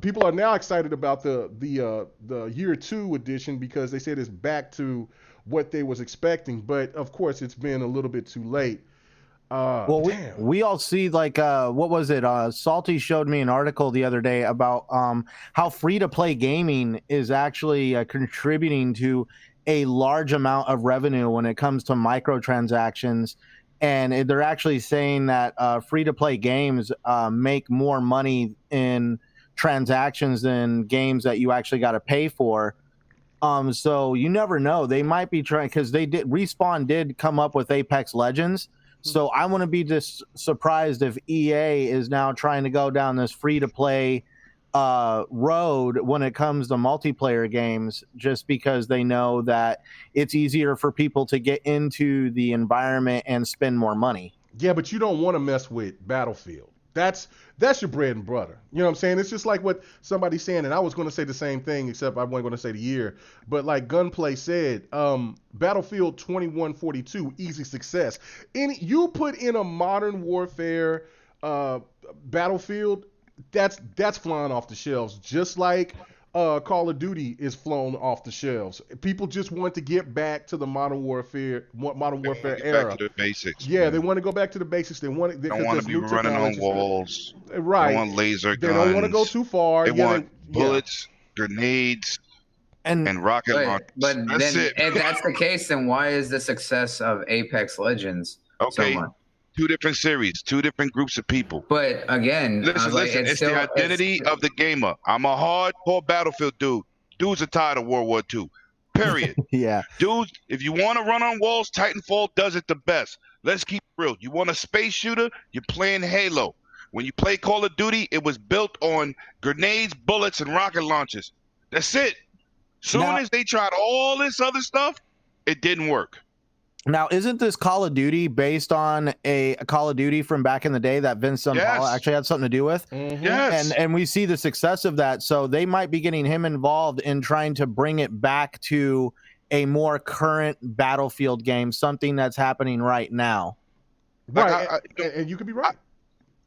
People are now excited about the year 2 edition because they said it's back to what they was expecting. But of course, it's been a little bit too late. We all see, like, what was it? Salty showed me an article the other day about how free-to-play gaming is actually contributing to a large amount of revenue when it comes to microtransactions. And they're actually saying that free-to-play games make more money in transactions than games that you actually got to pay for. So you never know. They might be trying, because Respawn did come up with Apex Legends. So I wouldn't be just surprised if EA is now trying to go down this free-to-play road when it comes to multiplayer games, just because they know that it's easier for people to get into the environment and spend more money. Yeah, but you don't want to mess with Battlefield. That's your bread and butter. You know what I'm saying? It's just like what somebody's saying, and I was going to say the same thing, except I wasn't going to say the year. But like Gunplay said, Battlefield 2142, easy success. You put in a modern warfare Battlefield, that's flying off the shelves, just like Call of Duty is flown off the shelves. People just want to get back to the Modern Warfare Get era. back to the basics. Yeah, man. they want to go back to the basics. They want it Don't because want there's to be new running on technology. walls. Right. They want laser They guns. don't want to go too far. They Yeah, want bullets, grenades, and rocket launchers. But That's then, it. if that's the case, then why is the success of Apex Legends Okay, so much? 2 different series, 2 different groups of people. But again, I was Listen, it's the identity of the gamer. I'm a hardcore Battlefield dude. Dudes are tired of World War II. Period. Yeah. Dudes, if you want to run on walls, Titanfall does it the best. Let's keep it real. You want a space shooter? You're playing Halo. When you play Call of Duty, it was built on grenades, bullets, and rocket launchers. That's it. Soon Now- as they tried all this other stuff, it didn't work. Now, isn't this Call of Duty based on a Call of Duty from back in the day that Vince Zampella Yes. actually had something to do with? Yes. And we see the success of that. So they might be getting him involved in trying to bring it back to a more current Battlefield game, something that's happening right now. Right, and you could be right.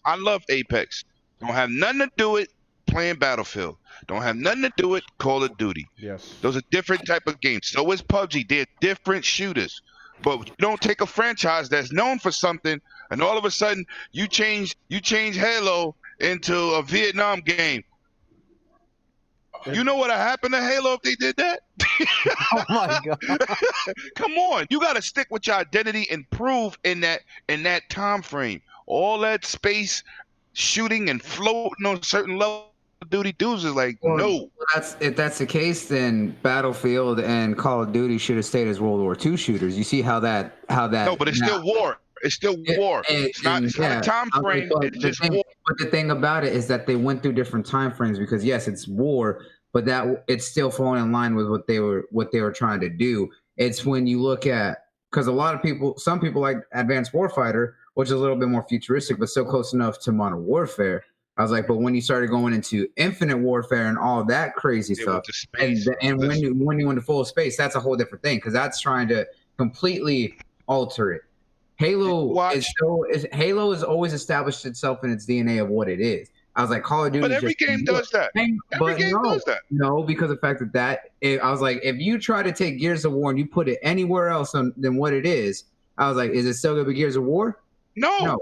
I love Apex. Don't have nothing to do with playing Battlefield. Don't have nothing to do with Call of Duty. Yes. Those are different type of games. So is PUBG. They're different shooters. But you don't take a franchise that's known for something, and all of a sudden you change Halo into a Vietnam game. You know what would happen to Halo if they did that? Oh my god! Come on, you got to stick with your identity and prove in that time frame. All that space shooting and floating on certain level of duty dudes is like no. If that's the case, then Battlefield and Call of Duty should have stayed as World War II shooters. You see how that No, but it's still war. It's still war. It's not a time frame. It's just war. But the thing about it is that they went through different time frames because yes, it's war, but that it's still falling in line with what they were trying to do. It's when you look at because some people like Advanced Warfighter, which is a little bit more futuristic, but still close enough to Modern Warfare. I was like, but when you started going into Infinite Warfare and all that crazy stuff, and when you went into full space, that's a whole different thing because that's trying to completely alter it. Halo has always established itself in its DNA of what it is. I was like, Call of Duty. But every game does that. Every game does that. No, because of the fact I was like, if you try to take Gears of War and you put it anywhere else than what it is, I was like, is it still gonna be Gears of War? No.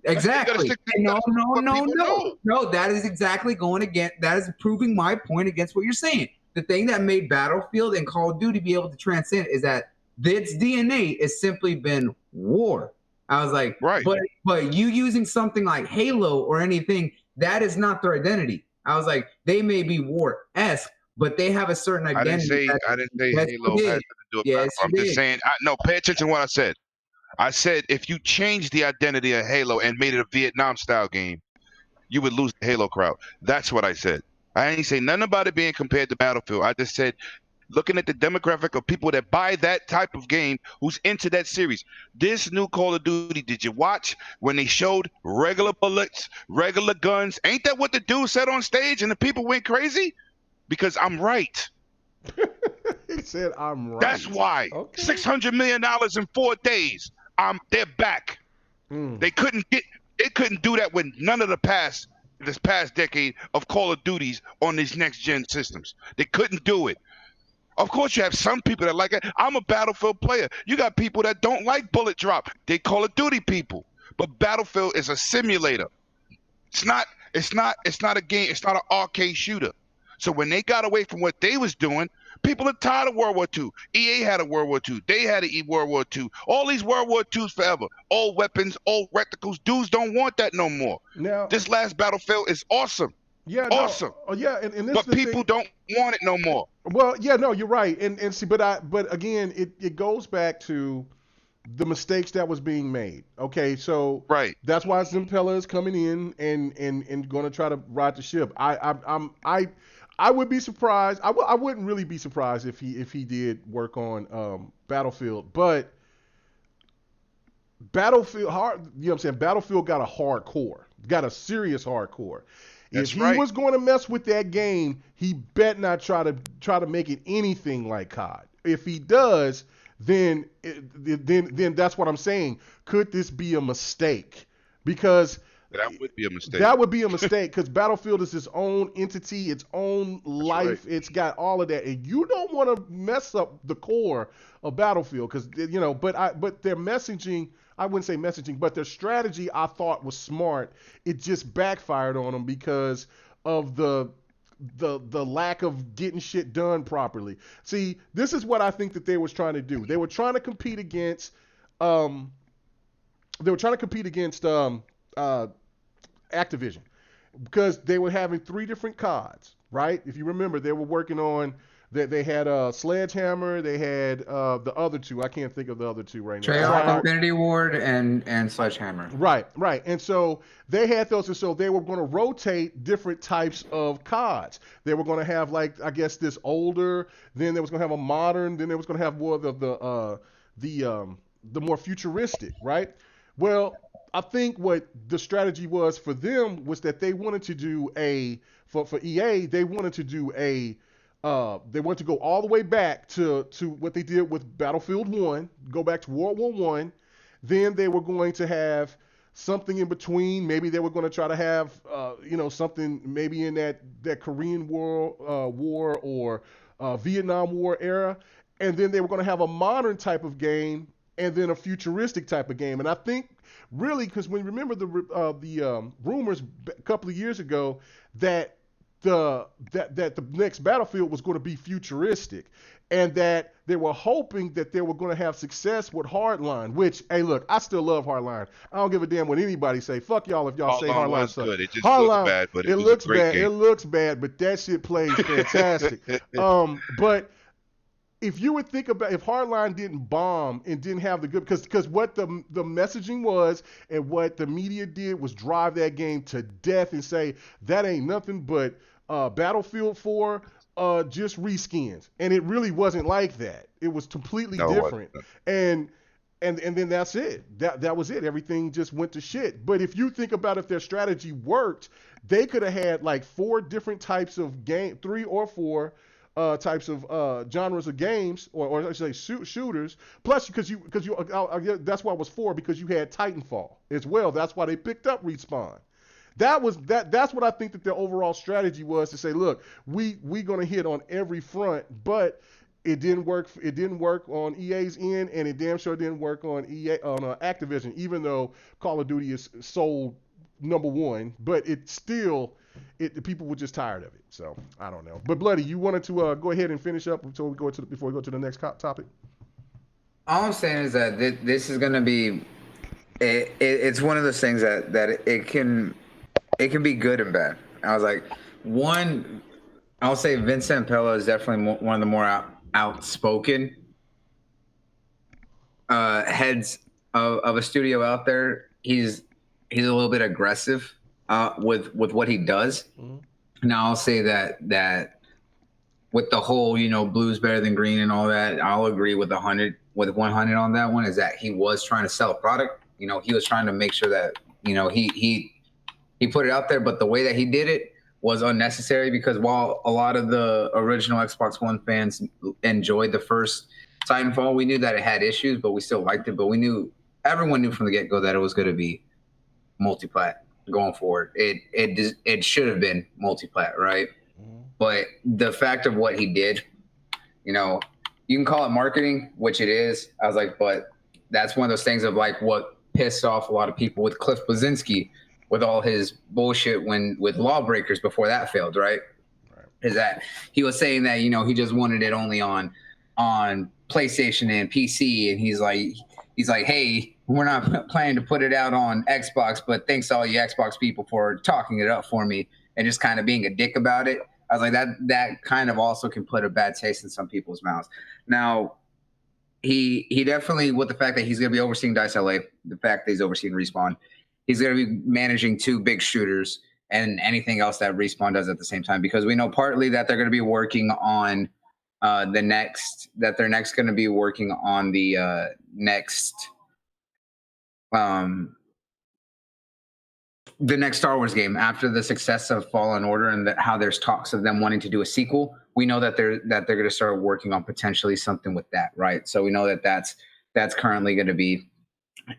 Exactly. No. That is exactly going against. That is proving my point against what you're saying. The thing that made Battlefield and Call of Duty be able to transcend is that its DNA has simply been war. I was like, right. But you using something like Halo or anything, that is not their identity. I was like, they may be war-esque, but they have a certain identity. I didn't say Halo has to do with Battlefield. I'm just saying. No, pay attention to what I said. I said if you changed the identity of Halo and made it a Vietnam-style game, you would lose the Halo crowd. That's what I said. I ain't say nothing about it being compared to Battlefield. I just said looking at the demographic of people that buy that type of game who's into that series. This new Call of Duty, did you watch when they showed regular bullets, regular guns? Ain't that what the dude said on stage and the people went crazy? Because I'm right. He said I'm right. That's why. Okay. $600 million in 4 days. They're back. They couldn't do that with none of this past decade of Call of Duties on these next gen systems. They couldn't do it. Of course, you have some people that like it. I'm a Battlefield player. You got people that don't like bullet drop. They Call of Duty people. But Battlefield is a simulator. It's not a game. It's not an arcade shooter. So when they got away from what they was doing, people are tired of World War II. EA had a World War II. They had a World War II. All these World War IIs forever. Old weapons, old reticles. Dudes don't want that no more. Now, this last Battlefield is awesome. Yeah, awesome. No, yeah, and this but people don't want it no more. Well, yeah, no, you're right. And see, but again, it goes back to the mistakes that was being made. Okay, so right. That's why Zampella is coming in and going to try to ride the ship. I would be surprised. I wouldn't really be surprised if he did work on Battlefield, but Battlefield hard. You know what I'm saying? Battlefield got a hardcore, got a serious hardcore. That's if he was going to mess with that game, he bet not try to make it anything like COD. If he does, then that's what I'm saying. Could this be a mistake? Because That would be a mistake. That would be a mistake because Battlefield is its own entity, its own life. Right. It's got all of that, and you don't want to mess up the core of Battlefield because But their messaging, I wouldn't say messaging, but their strategy, I thought was smart. It just backfired on them because of the lack of getting shit done properly. See, this is what I think that they was trying to do. They were trying to compete against. Activision because they were having 3 different CODs, right? If you remember, they were working on that. They had Sledgehammer, they had the other 2. I can't think of the other 2 right now. Treyarch, Infinity Ward, and Sledgehammer. Right. And so they had those, and so they were going to rotate different types of CODs. They were going to have this older, then they was going to have a modern, then they was going to have more of the more futuristic, right? Well, I think what the strategy was for them was that they wanted to do for EA, they wanted to do they wanted to go all the way back to what they did with Battlefield 1, go back to World War 1. Then they were going to have something in between. Maybe they were going to try to have something maybe in that Korean War or Vietnam War era. And then they were going to have a modern type of game and then a futuristic type of game. And I think really, because when you remember the rumors a couple of years ago that the next Battlefield was going to be futuristic, and that they were hoping that they were going to have success with Hardline. Which, hey, look, I still love Hardline. I don't give a damn what anybody say. Fuck y'all if y'all say Hardline sucks. Good. It just Hardline, looks bad, but it looks bad. Game. It looks bad, but that shit plays fantastic. But if you would think about if Hardline didn't bomb and didn't have the good, because what the messaging was and what the media did was drive that game to death and say that ain't nothing but Battlefield 4 just reskins, and it really wasn't like that. It was completely different, and then that's it. That was it. Everything just went to shit. But if you think about if their strategy worked, they could have had 4 different types of game, 3 or 4. Types of genres of games, or I should say shooters. Plus, because you that's why it was 4, because you had Titanfall as well. That's why they picked up Respawn. That's what I think that their overall strategy was, to say, look, we gonna hit on every front, but it didn't work. It didn't work on EA's end, and it damn sure didn't work on Activision. Even though Call of Duty is sold #1, but it still. The people were just tired of it, so I don't know. But Bloody, you wanted to go ahead and finish up before we go to the next topic. All I'm saying is that this is going to be. It's one of those things that it can be good and bad. I was like, I'll say Vince Zampella is definitely one of the more outspoken heads of a studio out there. He's a little bit aggressive. With what he does. Mm-hmm. Now I'll say that with the whole, blue's better than green and all that, I'll agree with 100 on that one, is that he was trying to sell a product. He was trying to make sure that, he put it out there, but the way that he did it was unnecessary, because while a lot of the original Xbox One fans enjoyed the first Titanfall, we knew that it had issues, but we still liked it. But everyone knew from the get-go that it was going to be multi-plat. Going forward, it should have been multi-plat, right? Mm-hmm. But the fact of what he did, you can call it marketing, which it is. I was like, but that's one of those things of what pissed off a lot of people with Cliff Bleszinski with all his bullshit with Lawbreakers before that failed, right? Is that he was saying that he just wanted it only on PlayStation and PC, and he's like, hey, we're not planning to put it out on Xbox, but thanks to all you Xbox people for talking it up for me and just kind of being a dick about it. I was like, that kind of also can put a bad taste in some people's mouths. Now, he definitely, with the fact that he's going to be overseeing DICE LA, the fact that he's overseeing Respawn, he's going to be managing 2 big shooters and anything else that Respawn does at the same time, because we know partly that they're going to be working on they're next going to be working on the next Star Wars game after the success of Fallen Order, and how there's talks of them wanting to do a sequel. We know that they're going to start working on potentially something with that, right? So we know that that's currently going to be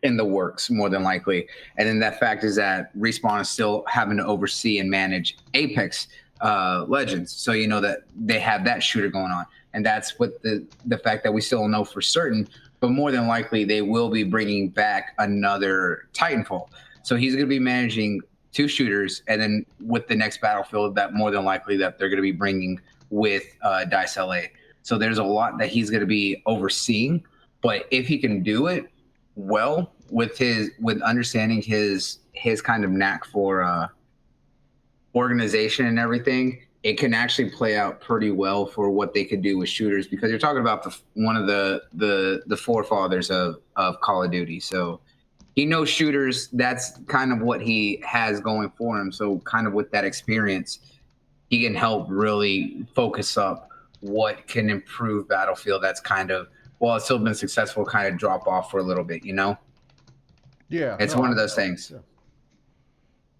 in the works, more than likely. And then that fact is that Respawn is still having to oversee and manage Apex Legends. So you know that they have that shooter going on. And that's what the fact that we still don't know for certain, but more than likely they will be bringing back another Titanfall. So he's going to be managing 2 shooters, and then with the next Battlefield, that more than likely that they're going to be bringing with DICE LA. So there's a lot that he's going to be overseeing, but if he can do it well with understanding his kind of knack for organization and everything, it can actually play out pretty well for what they could do with shooters, because you're talking about one of the forefathers of Call of Duty. So he knows shooters. That's kind of what he has going for him. So kind of with that experience, he can help really focus up what can improve Battlefield. That's kind of, well, it's still been successful, kind of drop off for a little bit, you know? Yeah. It's one of those things.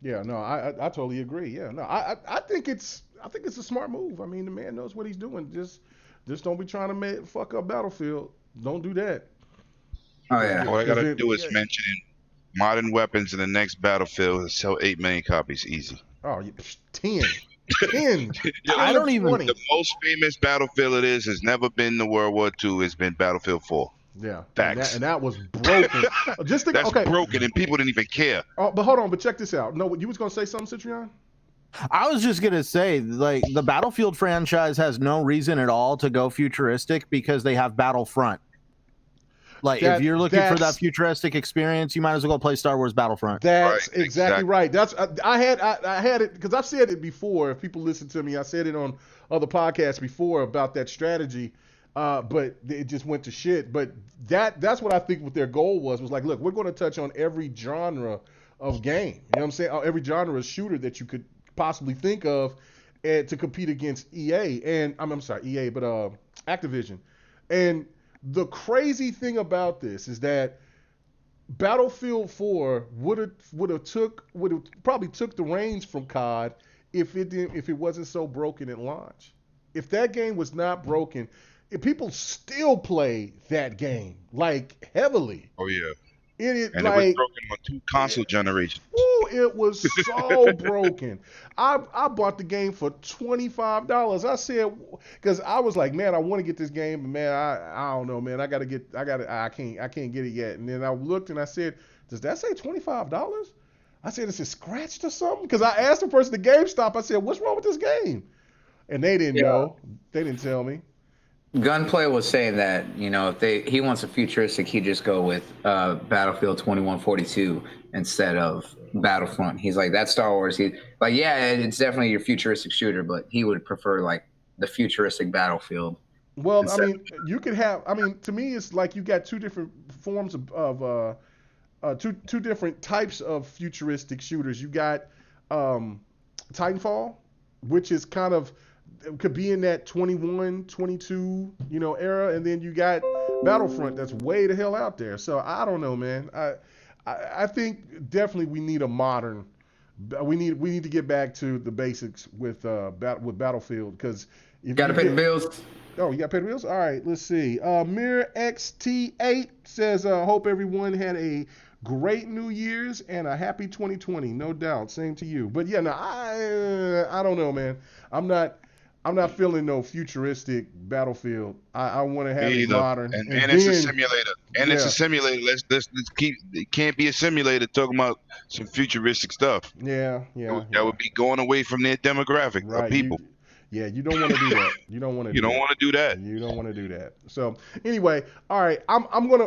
Yeah, no, I totally agree. Yeah, no, I think it's a smart move. I mean, the man knows what he's doing. Just don't be trying to fuck up Battlefield. Don't do that. Oh yeah. All I gotta do is mention modern weapons in the next Battlefield and sell 8 million copies easy. Oh, 10. 10. I don't even. 20. The most famous Battlefield has never been the World War II. It's been Battlefield 4. Yeah, facts. And that was broken. Just think, that's broken, and people didn't even care. Oh, but hold on, but check this out. No, you was gonna say something, Citrion? I was just gonna say, like, the Battlefield franchise has no reason at all to go futuristic because they have Battlefront. Like, if you're looking for that futuristic experience, you might as well go play Star Wars Battlefront. That's exactly right. That's I had it because I've said it before. If people listen to me, I said it on other podcasts before about that strategy. But it just went to shit. But that's what I think what their goal was like, look, we're going to touch on every genre of game. You know what I'm saying? Every genre of shooter that you could possibly think of to compete against EA. And I'm sorry, EA, but Activision. And the crazy thing about this is that Battlefield 4 would have probably took the reins from COD if it wasn't so broken at launch. If that game was not broken, people still play that game like heavily. Oh yeah. It was broken on 2 console generations. Ooh, it was so broken. I bought the game for $25. I said, because I was like, man, I want to get this game, but man, I don't know, man. I can't get it yet. And then I looked and I said, does that say $25? I said, is it scratched or something? Because I asked the person at GameStop, I said, what's wrong with this game? And they didn't know. They didn't tell me. Gunplay was saying that, you know, if he wants a futuristic, he'd just go with Battlefield 2142 instead of Battlefront. He's like, that's Star Wars. It's definitely your futuristic shooter, but he would prefer like the futuristic Battlefield. Well, I mean, you could have. I mean, to me, it's like you got 2 different forms of two different types of futuristic shooters. You got Titanfall, which is kind of could be in that 21, 22, era, and then you got Battlefront that's way the hell out there. So I don't know, man. I think definitely we need a modern. We need to get back to the basics with Battlefield, because you got to pay the bills. Oh, you got to pay the bills? All right, let's see. Mirror XT8 says, hope everyone had a great New Year's and a happy 2020. No doubt. Same to you. But yeah, no, I don't know, man. I'm not feeling no futuristic Battlefield. I want to have it modern. And it's a simulator. And it's a simulator. Let's keep. It can't be a simulator talking about some futuristic stuff. Yeah. That would be going away from their demographic of people. You don't want to do that. You don't want to. You don't want to do that. You don't want to do that. So anyway, all right.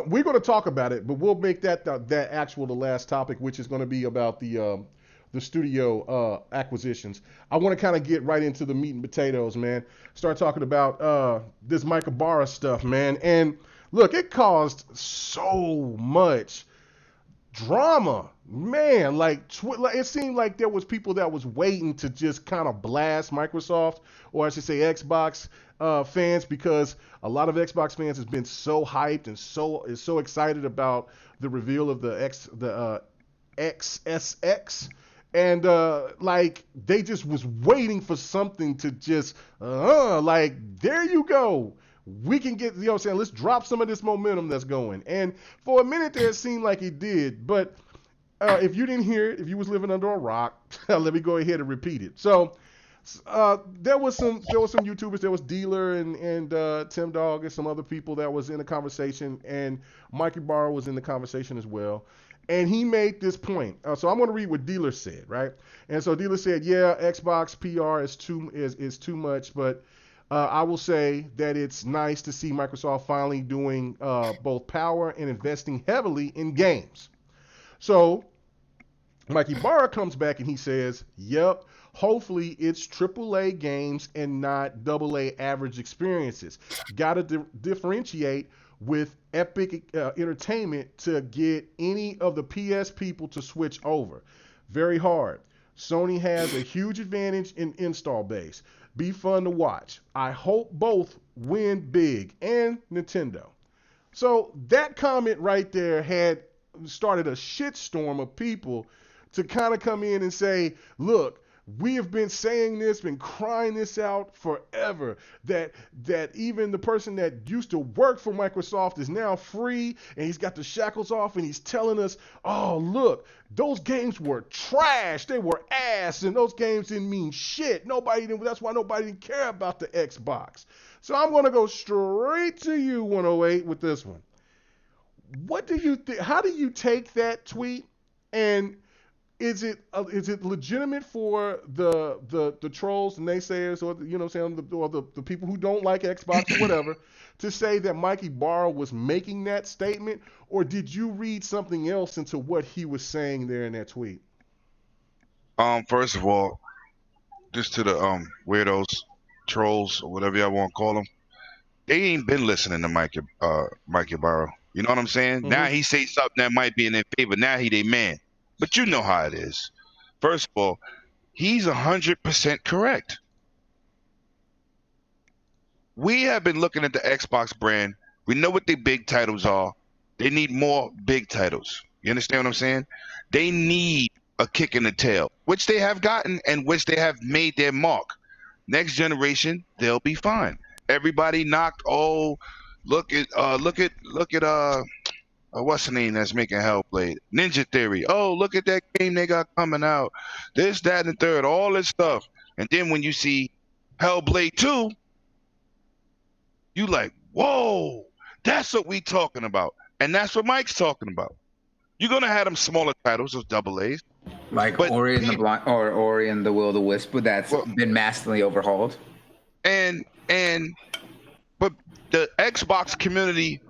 We're gonna talk about it, but we'll make that the last topic, which is gonna be about the studio acquisitions. I want to kind of get right into the meat and potatoes, man. Start talking about this Ybarra stuff, man. And look, it caused so much drama, man. Like it seemed like there was people that was waiting to just kind of blast Microsoft, or I should say Xbox fans, because a lot of Xbox fans has been so hyped and so excited about the reveal of the XSX. And like they just was waiting for something to just like, there you go. we can get, you know what I'm saying, let's drop some of this momentum that's going. And for a minute there, it seemed like he did. But if you didn't hear it, if you was living under a rock, let me go ahead and repeat it. So there was some YouTubers. There was Dealer and Tim Dog and some other people that was in the conversation, and Mike Ybarra was in the conversation as well. And he made this point. So I'm going to read what Dealer said, right? And so Dealer said, yeah, Xbox PR is too much, but I will say that it's nice to see Microsoft finally doing both power and investing heavily in games. So Mike Ybarra comes back and he says, yep, hopefully it's AAA games and not AA average experiences. Got to differentiate with Epic Entertainment to get any of the PS people to switch over. Very hard. Sony has a huge advantage in install base. Be fun to watch. I hope both win big, and Nintendo. So that comment right there had started a shitstorm of people to kind of come in and say, look, we have been saying this, been crying this out forever, that even the person that used to work for Microsoft is now free and he's got the shackles off and he's telling us, oh, look, those games were trash. They were ass and those games didn't mean shit. That's why nobody didn't care about the Xbox. So I'm going to go straight to you, 108, with this one. What do you think? How do you take that tweet, and is it legitimate for the trolls and naysayers, or the people who don't like Xbox or whatever, to say that Mike Ybarra was making that statement, or did you read something else into what he was saying there in that tweet? First of all, just to the weirdos, trolls, or whatever y'all want to call them, they ain't been listening to Mike Ybarra. You know what I'm saying? Mm-hmm. Now he say something that might be in their favor. Now he they man. But you know how it is. First of all, he's 100% correct. We have been looking at the Xbox brand. We know what their big titles are. They need more big titles. You understand what I'm saying? They need a kick in the tail, which they have gotten and which they have made their mark. Next generation, they'll be fine. Everybody knocked. Oh, look at what's the name that's making Hellblade? Ninja Theory. Oh, look at that game they got coming out. This, that, and the third, all this stuff. And then when you see Hellblade 2, you like, whoa, that's what we talking about. And that's what Mike's talking about. You're going to have them smaller titles, those double A's. Like Ori and the Blind, or Ori and the Will of the Wisp, but that's been massively overhauled. But the Xbox community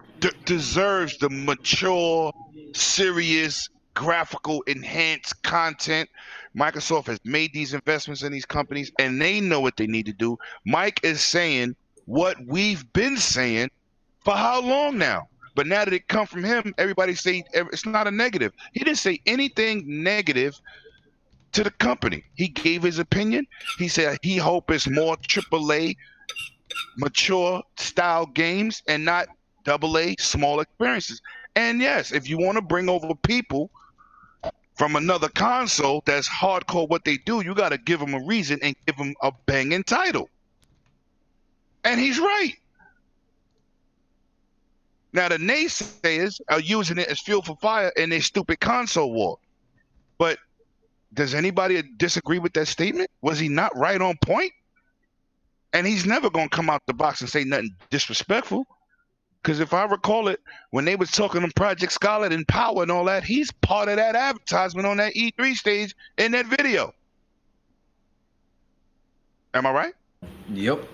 deserves the mature, serious, graphical, enhanced content. Microsoft has made these investments in these companies, and they know what they need to do. Mike is saying what we've been saying for how long now? But now that it come from him, everybody say it's not a negative. He didn't say anything negative to the company. He gave his opinion. He said he hope it's more AAA, mature style games and not AA small experiences. And yes, if you want to bring over people from another console that's hardcore what they do, you got to give them a reason and give them a banging title. And he's right. Now the naysayers are using it as fuel for fire in their stupid console war. But does anybody disagree with that statement? Was he not right on point? And he's never going to come out the box and say nothing disrespectful. Because if I recall it, when they was talking on Project Scarlet and Power and all that, he's part of that advertisement on that E3 stage in that video. Am I right? Yep.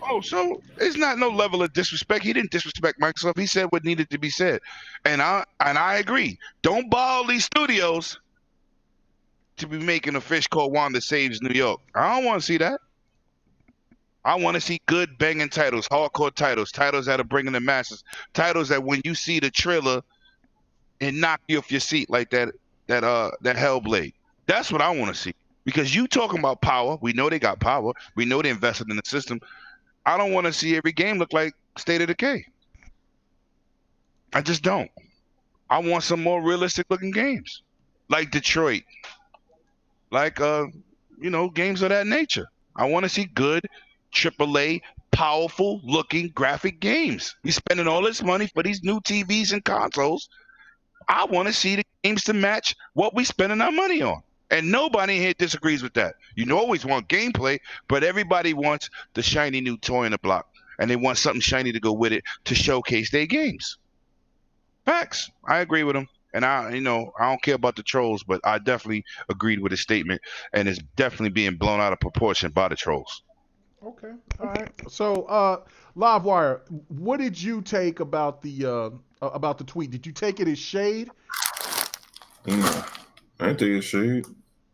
Oh, so it's not no level of disrespect. He didn't disrespect Microsoft. He said what needed to be said. And I agree. Don't borrow these studios to be making a fish called Wanda Saves New York. I don't want to see that. I want to see good banging titles, hardcore titles, titles that are bringing the masses, titles that when you see the trailer, it knock you off your seat like that Hellblade. That's what I want to see. Because you talking about power, we know they got power, we know they invested in the system. I don't want to see every game look like State of Decay. I just don't. I want some more realistic looking games, like Detroit, like games of that nature. I want to see good AAA powerful looking graphic games. We're spending all this money for these new TVs and consoles. I want to see the games to match what we spending our money on. And nobody here disagrees with that. You always want gameplay, but everybody wants the shiny new toy in the block. And they want something shiny to go with it to showcase their games. Facts. I agree with him. And I don't care about the trolls, but I definitely agreed with his statement. And it's definitely being blown out of proportion by the trolls. Okay. All right. So, Livewire, what did you take about the tweet? Did you take it as shade? No, I didn't take it as shade.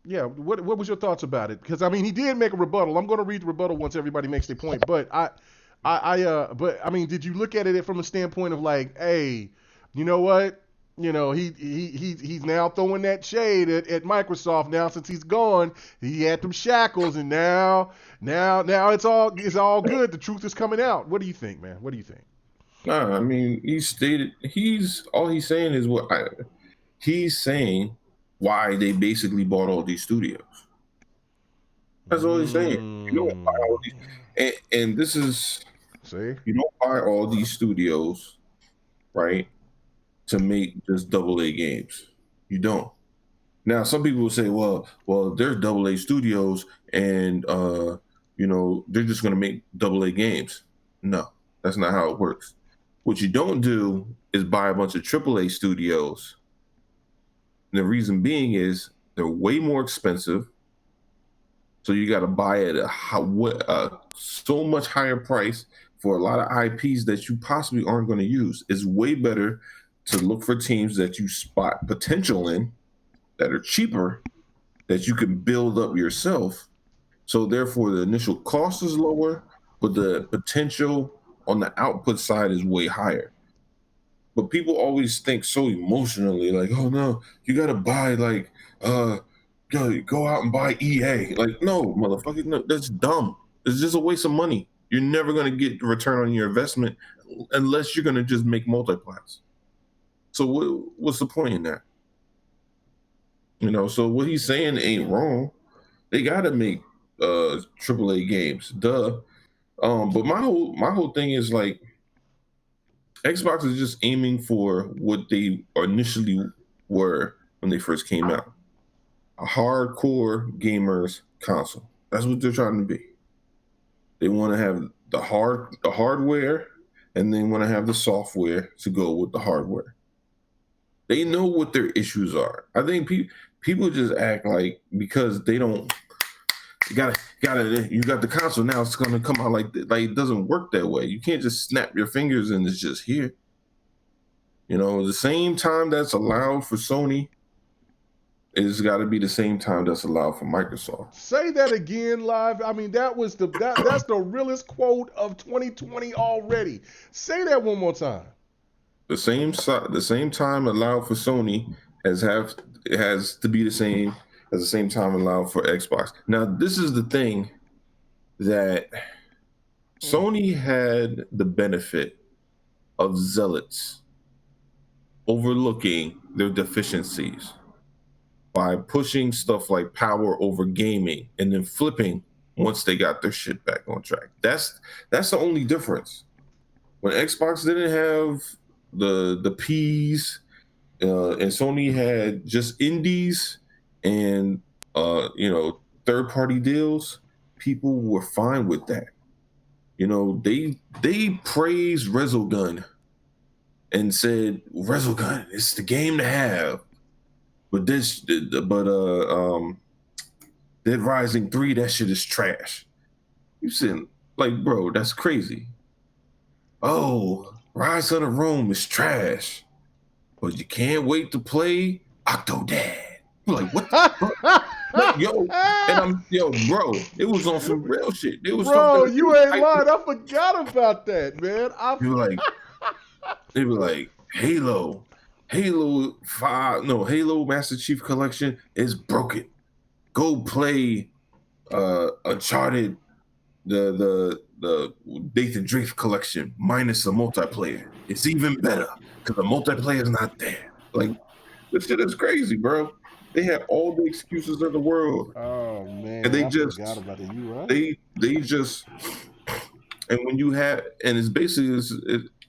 Yeah. What was your thoughts about it? Because I mean, he did make a rebuttal. I'm going to read the rebuttal once everybody makes their point. But but I mean, did you look at it from a standpoint of like, hey, you know what? You know, he's now throwing that shade at Microsoft now since he's gone. He had them shackles, and now it's all good. The truth is coming out. What do you think, man? What do you think? Nah, I mean, he's saying is he's saying why they basically bought all these studios. That's all he's saying. You don't buy all these, and this is you don't buy all these studios, right? To make just AA games. You don't. Now, some people will say, well, there's AA studios and, they're just going to make AA games. No, that's not how it works. What you don't do is buy a bunch of AAA studios. And the reason being is they're way more expensive. So you got to buy at a so much higher price for a lot of IPs that you possibly aren't going to use. It's way better to look for teams that you spot potential in that are cheaper, that you can build up yourself. So therefore the initial cost is lower, but the potential on the output side is way higher. But people always think so emotionally, like, oh no, you gotta buy go out and buy EA. Like, no, motherfucker, no, that's dumb. It's just a waste of money. You're never gonna get the return on your investment unless you're gonna just make multiplats. So what's the point in that? So what he's saying ain't wrong. They gotta make AAA games, duh. But my whole thing is like, Xbox is just aiming for what they initially were when they first came out, a hardcore gamers console. That's what they're trying to be. They want to have the hardware, and they want to have the software to go with the hardware. They know what their issues are. I think people just act like because they don't, you got the console now, it's gonna come out like it doesn't work that way. You can't just snap your fingers and it's just here. The same time that's allowed for Sony, it's got to be the same time that's allowed for Microsoft. Say that again, Live. I mean, that's the realest quote of 2020 already. Say that one more time. The same time allowed for Sony has to be the same as the same time allowed for Xbox. Now, this is the thing that Sony had the benefit of zealots overlooking their deficiencies by pushing stuff like power over gaming and then flipping once they got their shit back on track. That's the only difference. When Xbox didn't have the P's and Sony had just indies and third-party deals, people were fine with that. They praised Resogun and said Resogun, it's the game to have. But Dead Rising 3, that shit is trash. You said, like, bro, that's crazy. Oh, Rise of the Rome is trash, but you can't wait to play Octodad. Like, what the fuck? Bro, it was on some real shit. It was bro, you ain't lying. I forgot about that, man. They were like, Halo 5, no, Halo Master Chief Collection is broken. Go play Uncharted, the Nathan Drake collection minus the multiplayer. It's even better because the multiplayer is not there. Like, this shit is crazy, bro. They had all the excuses in the world. Oh man, and they forgot about it. You right? They just And when you have, and it's basically,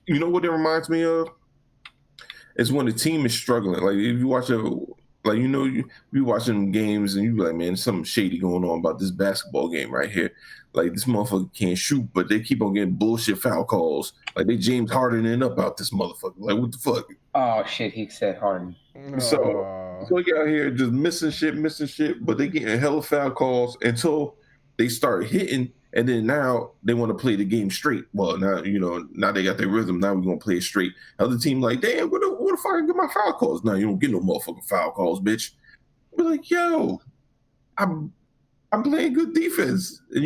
you know what it reminds me of? It's when the team is struggling. Like if you watch you be watching games and you be like, man, there's something shady going on about this basketball game right here. Like this motherfucker can't shoot, but they keep on getting bullshit foul calls. Like they James Hardening up out this motherfucker. Like what the fuck? Oh shit, he said Harden. So you out here just missing shit, but they getting hella foul calls until they start hitting, and then now they want to play the game straight. Well, now they got their rhythm. Now we're gonna play it straight. Other team like, damn, what the fuck I get my foul calls? No, you don't get no motherfucking foul calls, bitch. We're like, yo, I'm playing good defense, and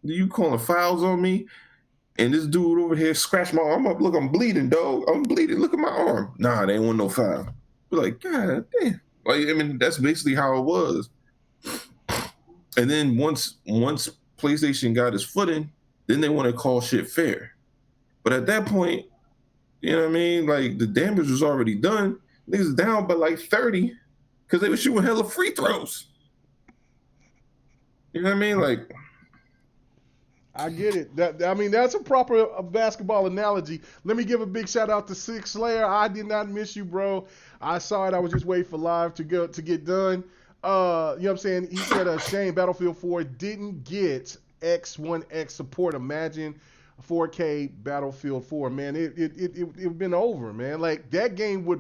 you calling fouls on me, and this dude over here scratched my arm up. Look, I'm bleeding, dog. I'm bleeding. Look at my arm. Nah, they ain't want no foul. We're like, God damn. Like, I mean, that's basically how it was. And then once PlayStation got his footing, then they want to call shit fair. But at that point, you know what I mean? Like, the damage was already done. Niggas down by like 30 because they were shooting hella free throws. You know what I mean? Like, I get it. That's a proper basketball analogy. Let me give a big shout out to Six Slayer. I did not miss you, bro. I saw it. I was just waiting for live to get done. You know what I'm saying? He said, shame Battlefield 4 didn't get X1X support. Imagine 4K Battlefield 4, man. It been over, man. Like that game would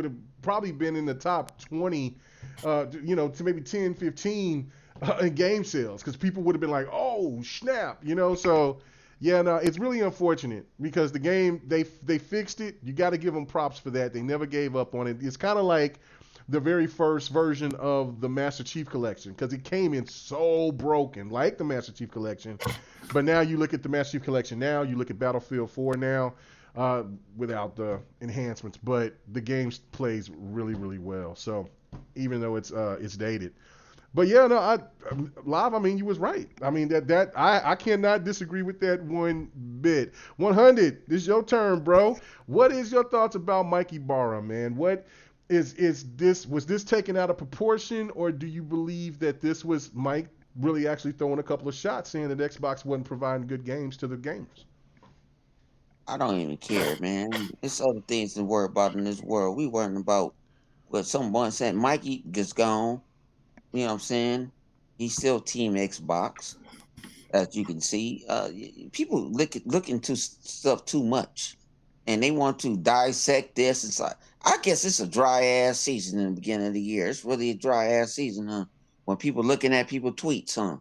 have probably been in the top 20, to maybe 10, 15 in game sales, because people would have been like, oh snap, So yeah, no, it's really unfortunate because the game they fixed it. You got to give them props for that. They never gave up on it. It's kind of like the very first version of the Master Chief Collection, because it came in so broken, like the Master Chief Collection. But now you look at the Master Chief Collection now, you look at Battlefield 4 now, without the enhancements, but the game plays really, really well. So even though it's dated. But yeah, no, Live, I mean, you was right. I mean, I cannot disagree with that one bit. 100, this is your turn, bro. What is your thoughts about Mike Ybarra, man? What was this taken out of proportion, or do you believe that this was Mike really actually throwing a couple of shots, saying that Xbox wasn't providing good games to the gamers? I don't even care, man. There's other things to worry about in this world. We worrying about what someone said. Mikey just gone. You know what I'm saying? He's still Team Xbox, as you can see. People look into stuff too much, and they want to dissect this. It's like, I guess it's a dry-ass season in the beginning of the year. It's really a dry-ass season, huh? When people looking at people tweets, huh?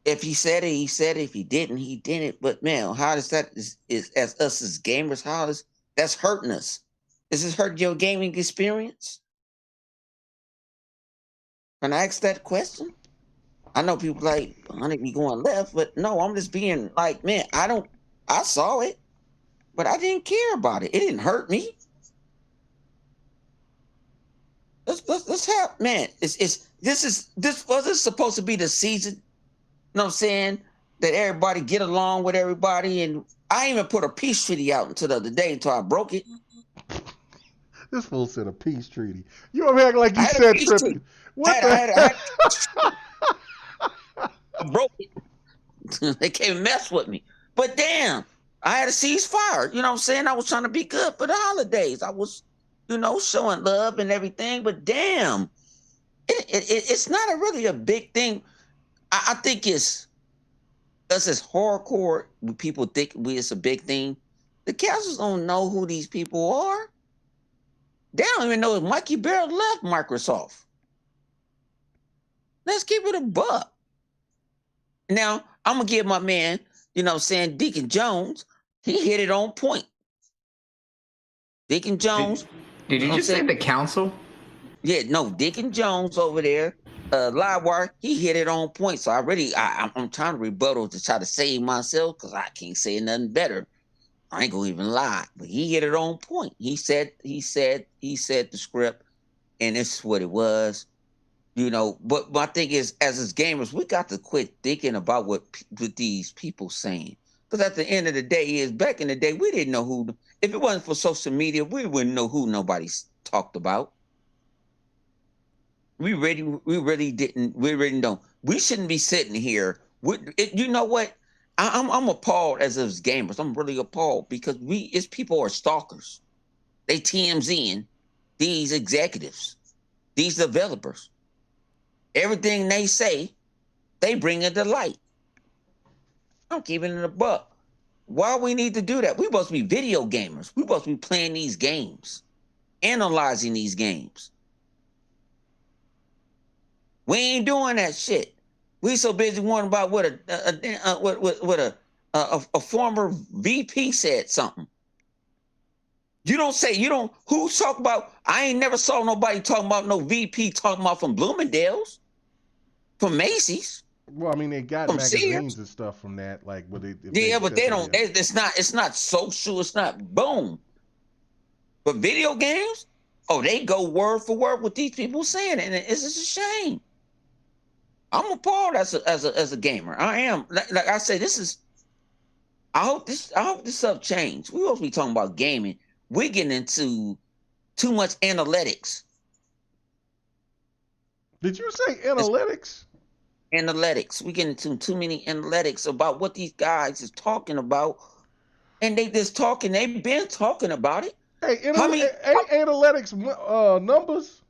If he said it, he said it. If he didn't, he didn't. But, man, how does that, is as us as gamers, that's hurting us? Does this hurt your gaming experience? Can I ask that question? I know people like, honey, we going left, but no, I'm just being like, man, I saw it, but I didn't care about it. It didn't hurt me. Let's have, man, this was this supposed to be the season? You know what I'm saying? That everybody get along with everybody, and I even put a peace treaty out until the other day until I broke it. This fool said a peace treaty. You over act like you said tripping. What I broke it. They came and mess with me. But damn, I had a ceasefire. You know what I'm saying? I was trying to be good for the holidays. I was, showing love and everything. But damn, it's not really a big thing. I think it's us as hardcore people think it's a big thing. The casuals don't know who these people are. They don't even know if Mike Ybarra left Microsoft. Let's keep it a buck. Now, I'm going to give my man, Deacon Jones, he hit it on point. Deacon Jones. Did you just say the council? Yeah, no, Deacon Jones over there, Livewire, he hit it on point. So I'm trying to rebuttal to try to save myself because I can't say nothing better. I ain't gonna even lie, but he hit it on point. He said the script, and this is what it was, But my thing is, as gamers, we got to quit thinking about what these people saying, because at the end of the day, back in the day, we didn't know who. If it wasn't for social media, we wouldn't know who nobody's talked about. We really didn't. We really don't. We shouldn't be sitting here. You know what? I'm appalled as gamers. I'm really appalled because it's people who are stalkers. They TMZing these executives, these developers. Everything they say, they bring it to light. I'm keeping it a buck. Why we need to do that? We supposed to be video gamers. We supposed to be playing these games, analyzing these games. We ain't doing that shit. We so busy worrying about what a former VP said something. Who's talking about? I ain't never saw nobody talking about no VP talking about from Bloomingdale's, from Macy's. Well, I mean, they got From magazines Sears. and stuff from that, like, but But they don't. It's not social. It's not boom. But video games, they go word for word with these people saying it, and it's just a shame. I'm appalled as a gamer. I am. Like I say, I hope this stuff change. We supposed to be talking about gaming. We're getting into too much analytics. Did you say analytics? Analytics. We get into too many analytics about what these guys is talking about, and they just talking. They've been talking about it. Hey, analytics numbers?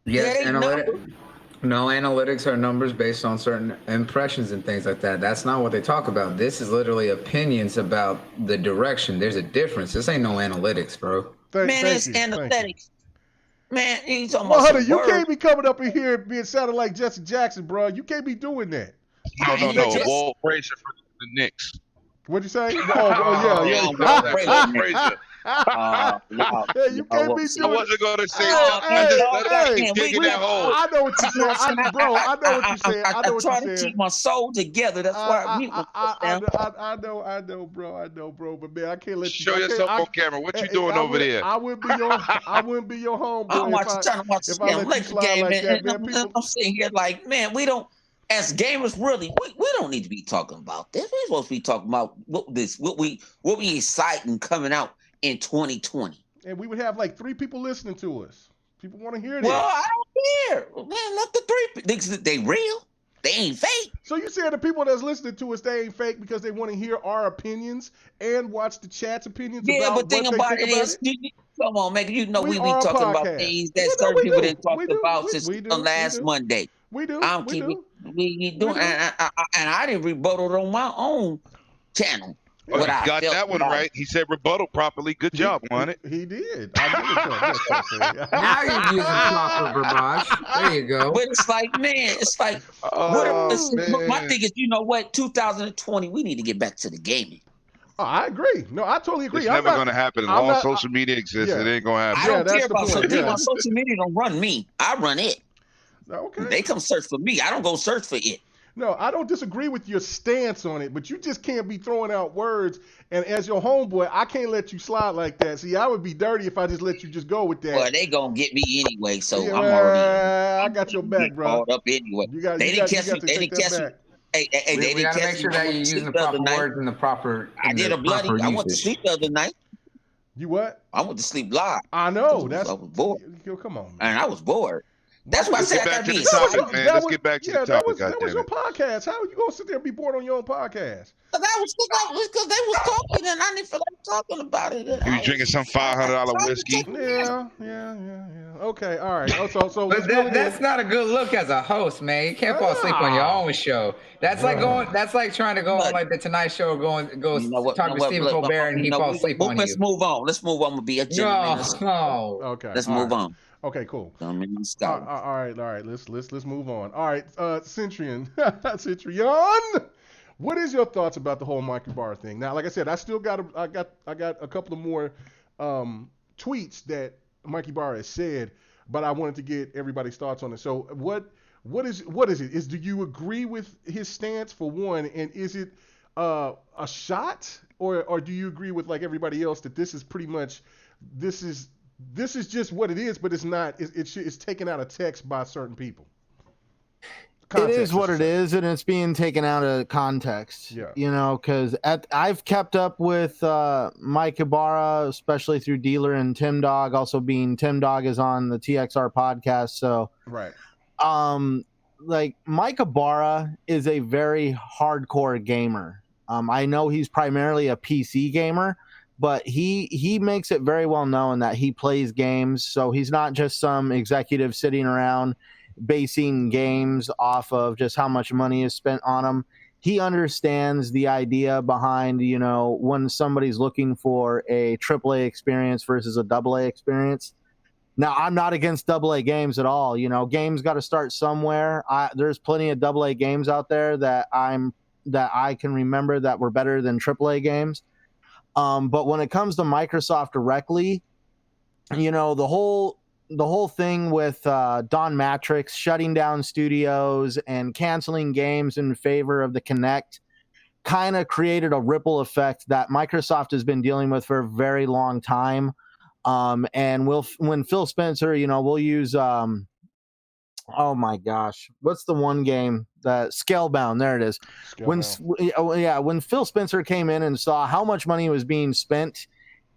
Yes, analytics. No, analytics are numbers based on certain impressions and things like that. That's not what they talk about. This is literally opinions about the direction. There's a difference. This ain't no analytics, bro. It's analytics. Man, you talking about Hunter, you can't be coming up in here being sounding like Jesse Jackson, bro. You can't be doing that. No. Walt Frazier for the Knicks. What'd you say? Yeah. Walt Frazier. Yeah, you can't be doing. I wasn't gonna say. I know what you said, bro. I know what you said. I know what you said. I'm trying to keep my soul together. That's why I mute myself. I know, bro. But man, I can't let you show yourself on camera. What you doing over there? I wouldn't be your homeboy. I'm trying to watch the game, man. I'm sitting here like, man, we don't. As gamers, really, we don't need to be talking about this. We're supposed to be talking about what we exciting coming out in 2020. And we would have like 3 people listening to us. People want to hear this. Well, I don't care. Man, let the 3. They real. They ain't fake. So you said the people that's listening to us, they ain't fake because they want to hear our opinions and watch the chat's opinions about but what thing they about think it about is, it. Come on, man. You know we be talking about things that certain people didn't talk about since last Monday. We do. We doing, and I didn't rebuttal on my own channel. Oh, you got that one right. He said rebuttal properly. Good job, wasn't it? He did. I did now you're using proper verbiage. There you go. But it's like, man, my thing is, you know what? 2020, we need to get back to the gaming. Oh, I agree. No, I totally agree. It's never going to happen. As long as social media exists, it ain't going to happen. I don't care about social media. Social media don't run me. I run it. Okay. They come search for me. I don't go search for it. No, I don't disagree with your stance on it, but you just can't be throwing out words. And as your homeboy, I can't let you slide like that. See, I would be dirty if I just let you just go with that. Well, they gonna get me anyway, so I'm already. I got your back, bro. Called up anyway. They didn't catch me. They didn't catch me. Hey, we gotta make sure that you're using the proper words in the proper. I did a bloody. I went to sleep the other night. You what? I went to sleep live. I know. I was bored. Come on, man. And I was bored. That's why I said I gotta be. Let's get back to the topic. That was your podcast. How are you gonna sit there and be bored on your own podcast? That was because they was talking and I didn't feel like talking about it. You drinking some $500 whiskey? Yeah. Okay, all right. So but that's not a good look as a host, man. You can't fall asleep on your own show. That's like going. That's like trying to go on like the Tonight Show, go talk to Stephen Colbert and he falls asleep on you. Let's move on. I'm gonna be a gentleman. No. Okay. Let's move on. Okay, cool. All right. Let's move on. All right, Centurion, what is your thoughts about the whole Mike Ybarra thing? Now, like I said, I got a couple of more tweets that Mike Ybarra has said, but I wanted to get everybody's thoughts on it. So, what is it? Do you agree with his stance for one, and is it a shot, or do you agree with like everybody else that this is pretty much this is just what it is, but it's not. It's taken out of text by certain people. It is what it is, and it's being taken out of context. Yeah. You know, because I've kept up with Mike Ybarra, especially through Dealer and Tim Dog. Also, being Tim Dog is on the TXR podcast, so right. like Mike Ybarra is a very hardcore gamer. I know he's primarily a PC gamer, but he makes it very well known that he plays games. So he's not just some executive sitting around basing games off of just how much money is spent on them. He understands the idea behind, when somebody's looking for a AAA experience versus a AA experience. Now, I'm not against AA games at all. Games got to start somewhere. There's plenty of AA games out there that I can remember that were better than AAA games. But when it comes to Microsoft directly, the whole thing with Don Matrix shutting down studios and canceling games in favor of the Kinect kind of created a ripple effect that Microsoft has been dealing with for a very long time. And when Phil Spencer, we'll use, oh my gosh, what's the one game that Scalebound? There it is. When Phil Spencer came in and saw how much money was being spent,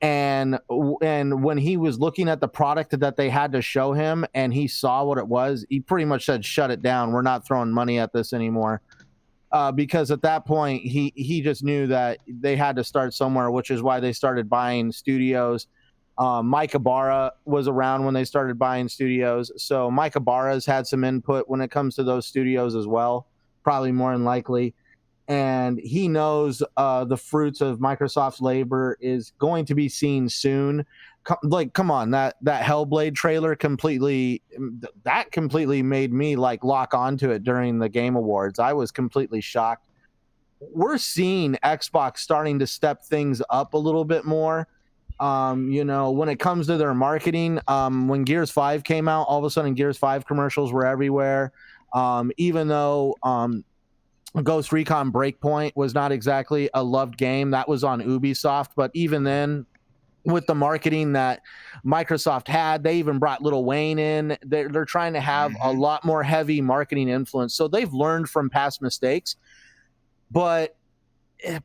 and when he was looking at the product that they had to show him, and he saw what it was, he pretty much said, "Shut it down. We're not throwing money at this anymore." Because at that point, he just knew that they had to start somewhere, which is why they started buying studios. Mike Ybarra was around when they started buying studios. So Mike Ybarra's had some input when it comes to those studios as well, probably more than likely. And he knows the fruits of Microsoft's labor is going to be seen soon. Come on, that Hellblade trailer completely made me lock onto it during the Game Awards. I was completely shocked. We're seeing Xbox starting to step things up a little bit more. When it comes to their marketing, when Gears 5 came out, all of a sudden Gears 5 commercials were everywhere. Even though Ghost Recon Breakpoint was not exactly a loved game, that was on Ubisoft, but even then, with the marketing that Microsoft had, they even brought Lil Wayne in. They're trying to have a lot more heavy marketing influence. So they've learned from past mistakes, but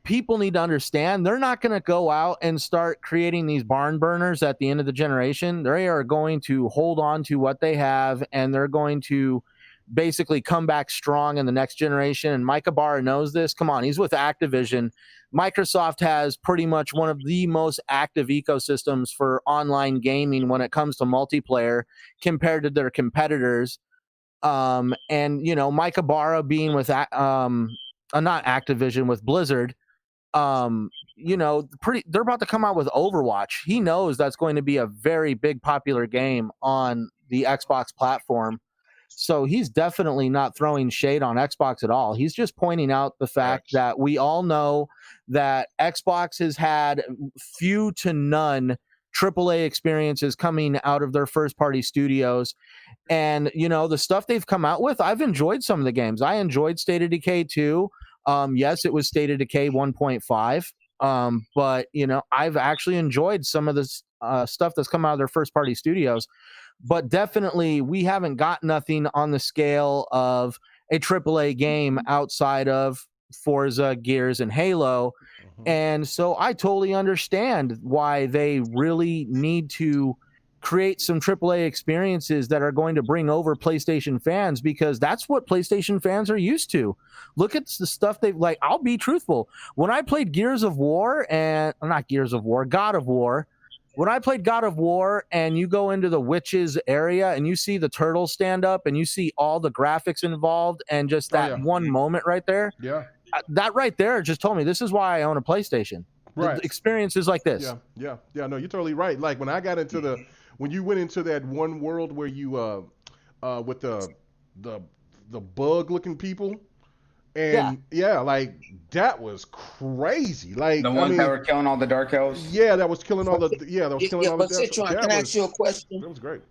people need to understand they're not going to go out and start creating these barn burners at the end of the generation. They are going to hold on to what they have, and they're going to basically come back strong in the next generation. And Mike Ybarra knows this. Come on, he's with Activision. Microsoft has pretty much one of the most active ecosystems for online gaming when it comes to multiplayer compared to their competitors. And Mike Ybarra being with not Activision, with Blizzard, they're about to come out with Overwatch. He knows that's going to be a very big popular game on the Xbox platform. So he's definitely not throwing shade on Xbox at all. He's just pointing out the fact that we all know that Xbox has had few to none AAA experiences coming out of their first-party studios. And, the stuff they've come out with, I've enjoyed some of the games. I enjoyed State of Decay 2. Yes, it was State of Decay 1.5. But, I've actually enjoyed some of this stuff that's come out of their first-party studios. But definitely, we haven't got nothing on the scale of a AAA game outside of Forza, Gears, and Halo. And so I totally understand why they really need to create some AAA experiences that are going to bring over PlayStation fans, because that's what PlayStation fans are used to. Look at the stuff they've I'll be truthful. When I played God of War, when I played God of War and you go into the witches area and you see the turtle stand up and you see all the graphics involved and just that one moment right there. Yeah. That right there just told me this is why I own a PlayStation. Right. The experiences like this. Yeah. No, you're totally right. Like when I got into when you went into that one world where you with the bug looking people. And that was crazy. Like the ones that were killing all the dark elves. Yeah, that was killing all the all the. But Citron, can I ask you a question? That was great.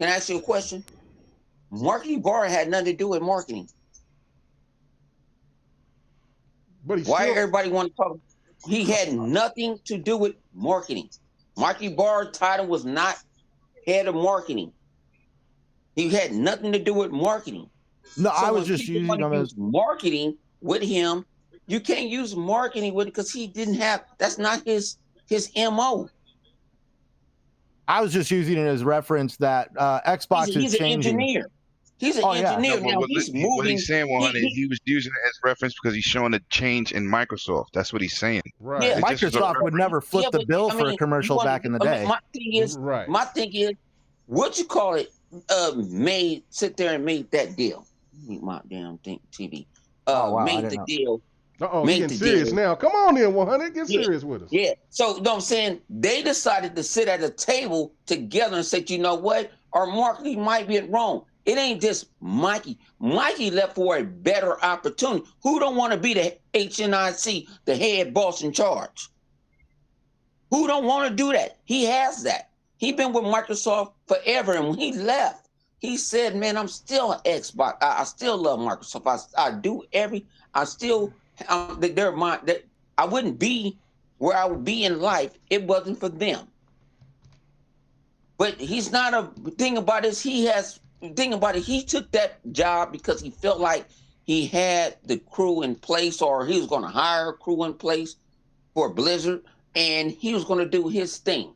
Can I ask you a question? Mark Ybarra had nothing to do with marketing. But why everybody want to talk? He had nothing to do with marketing. Mark Ybarra's title was not head of marketing. He had nothing to do with marketing. No, I was just using him as marketing with him. You can't use marketing with it because he didn't have. That's not his MO. I was just using it as reference that Xbox is changing. An engineer. He's an engineer now. He's moving. What he's saying, 100, he was using it as reference because he's showing a change in Microsoft. That's what he's saying. Right. Yeah. Microsoft would never flip the bill for a commercial back in the day. My thing is, what you call it? Sit there and made that deal. My damn TV. Made the deal. He's getting serious now. Come on in, 100. Get serious with us. Yeah. So, you know what I'm saying? They decided to sit at a table together and say, you know what? Our marketing might be wrong. It ain't just Mikey. Mikey left for a better opportunity. Who don't want to be the HNIC, the head boss in charge? Who don't want to do that? He has that. He been with Microsoft forever, and when he left, he said, man, I'm still an Xbox. I still love Microsoft. I do I still, that I wouldn't be where I would be in life. It wasn't for them. But he's not thing about it. He took that job because he felt like he had the crew in place, or he was going to hire a crew in place for Blizzard, and he was going to do his thing.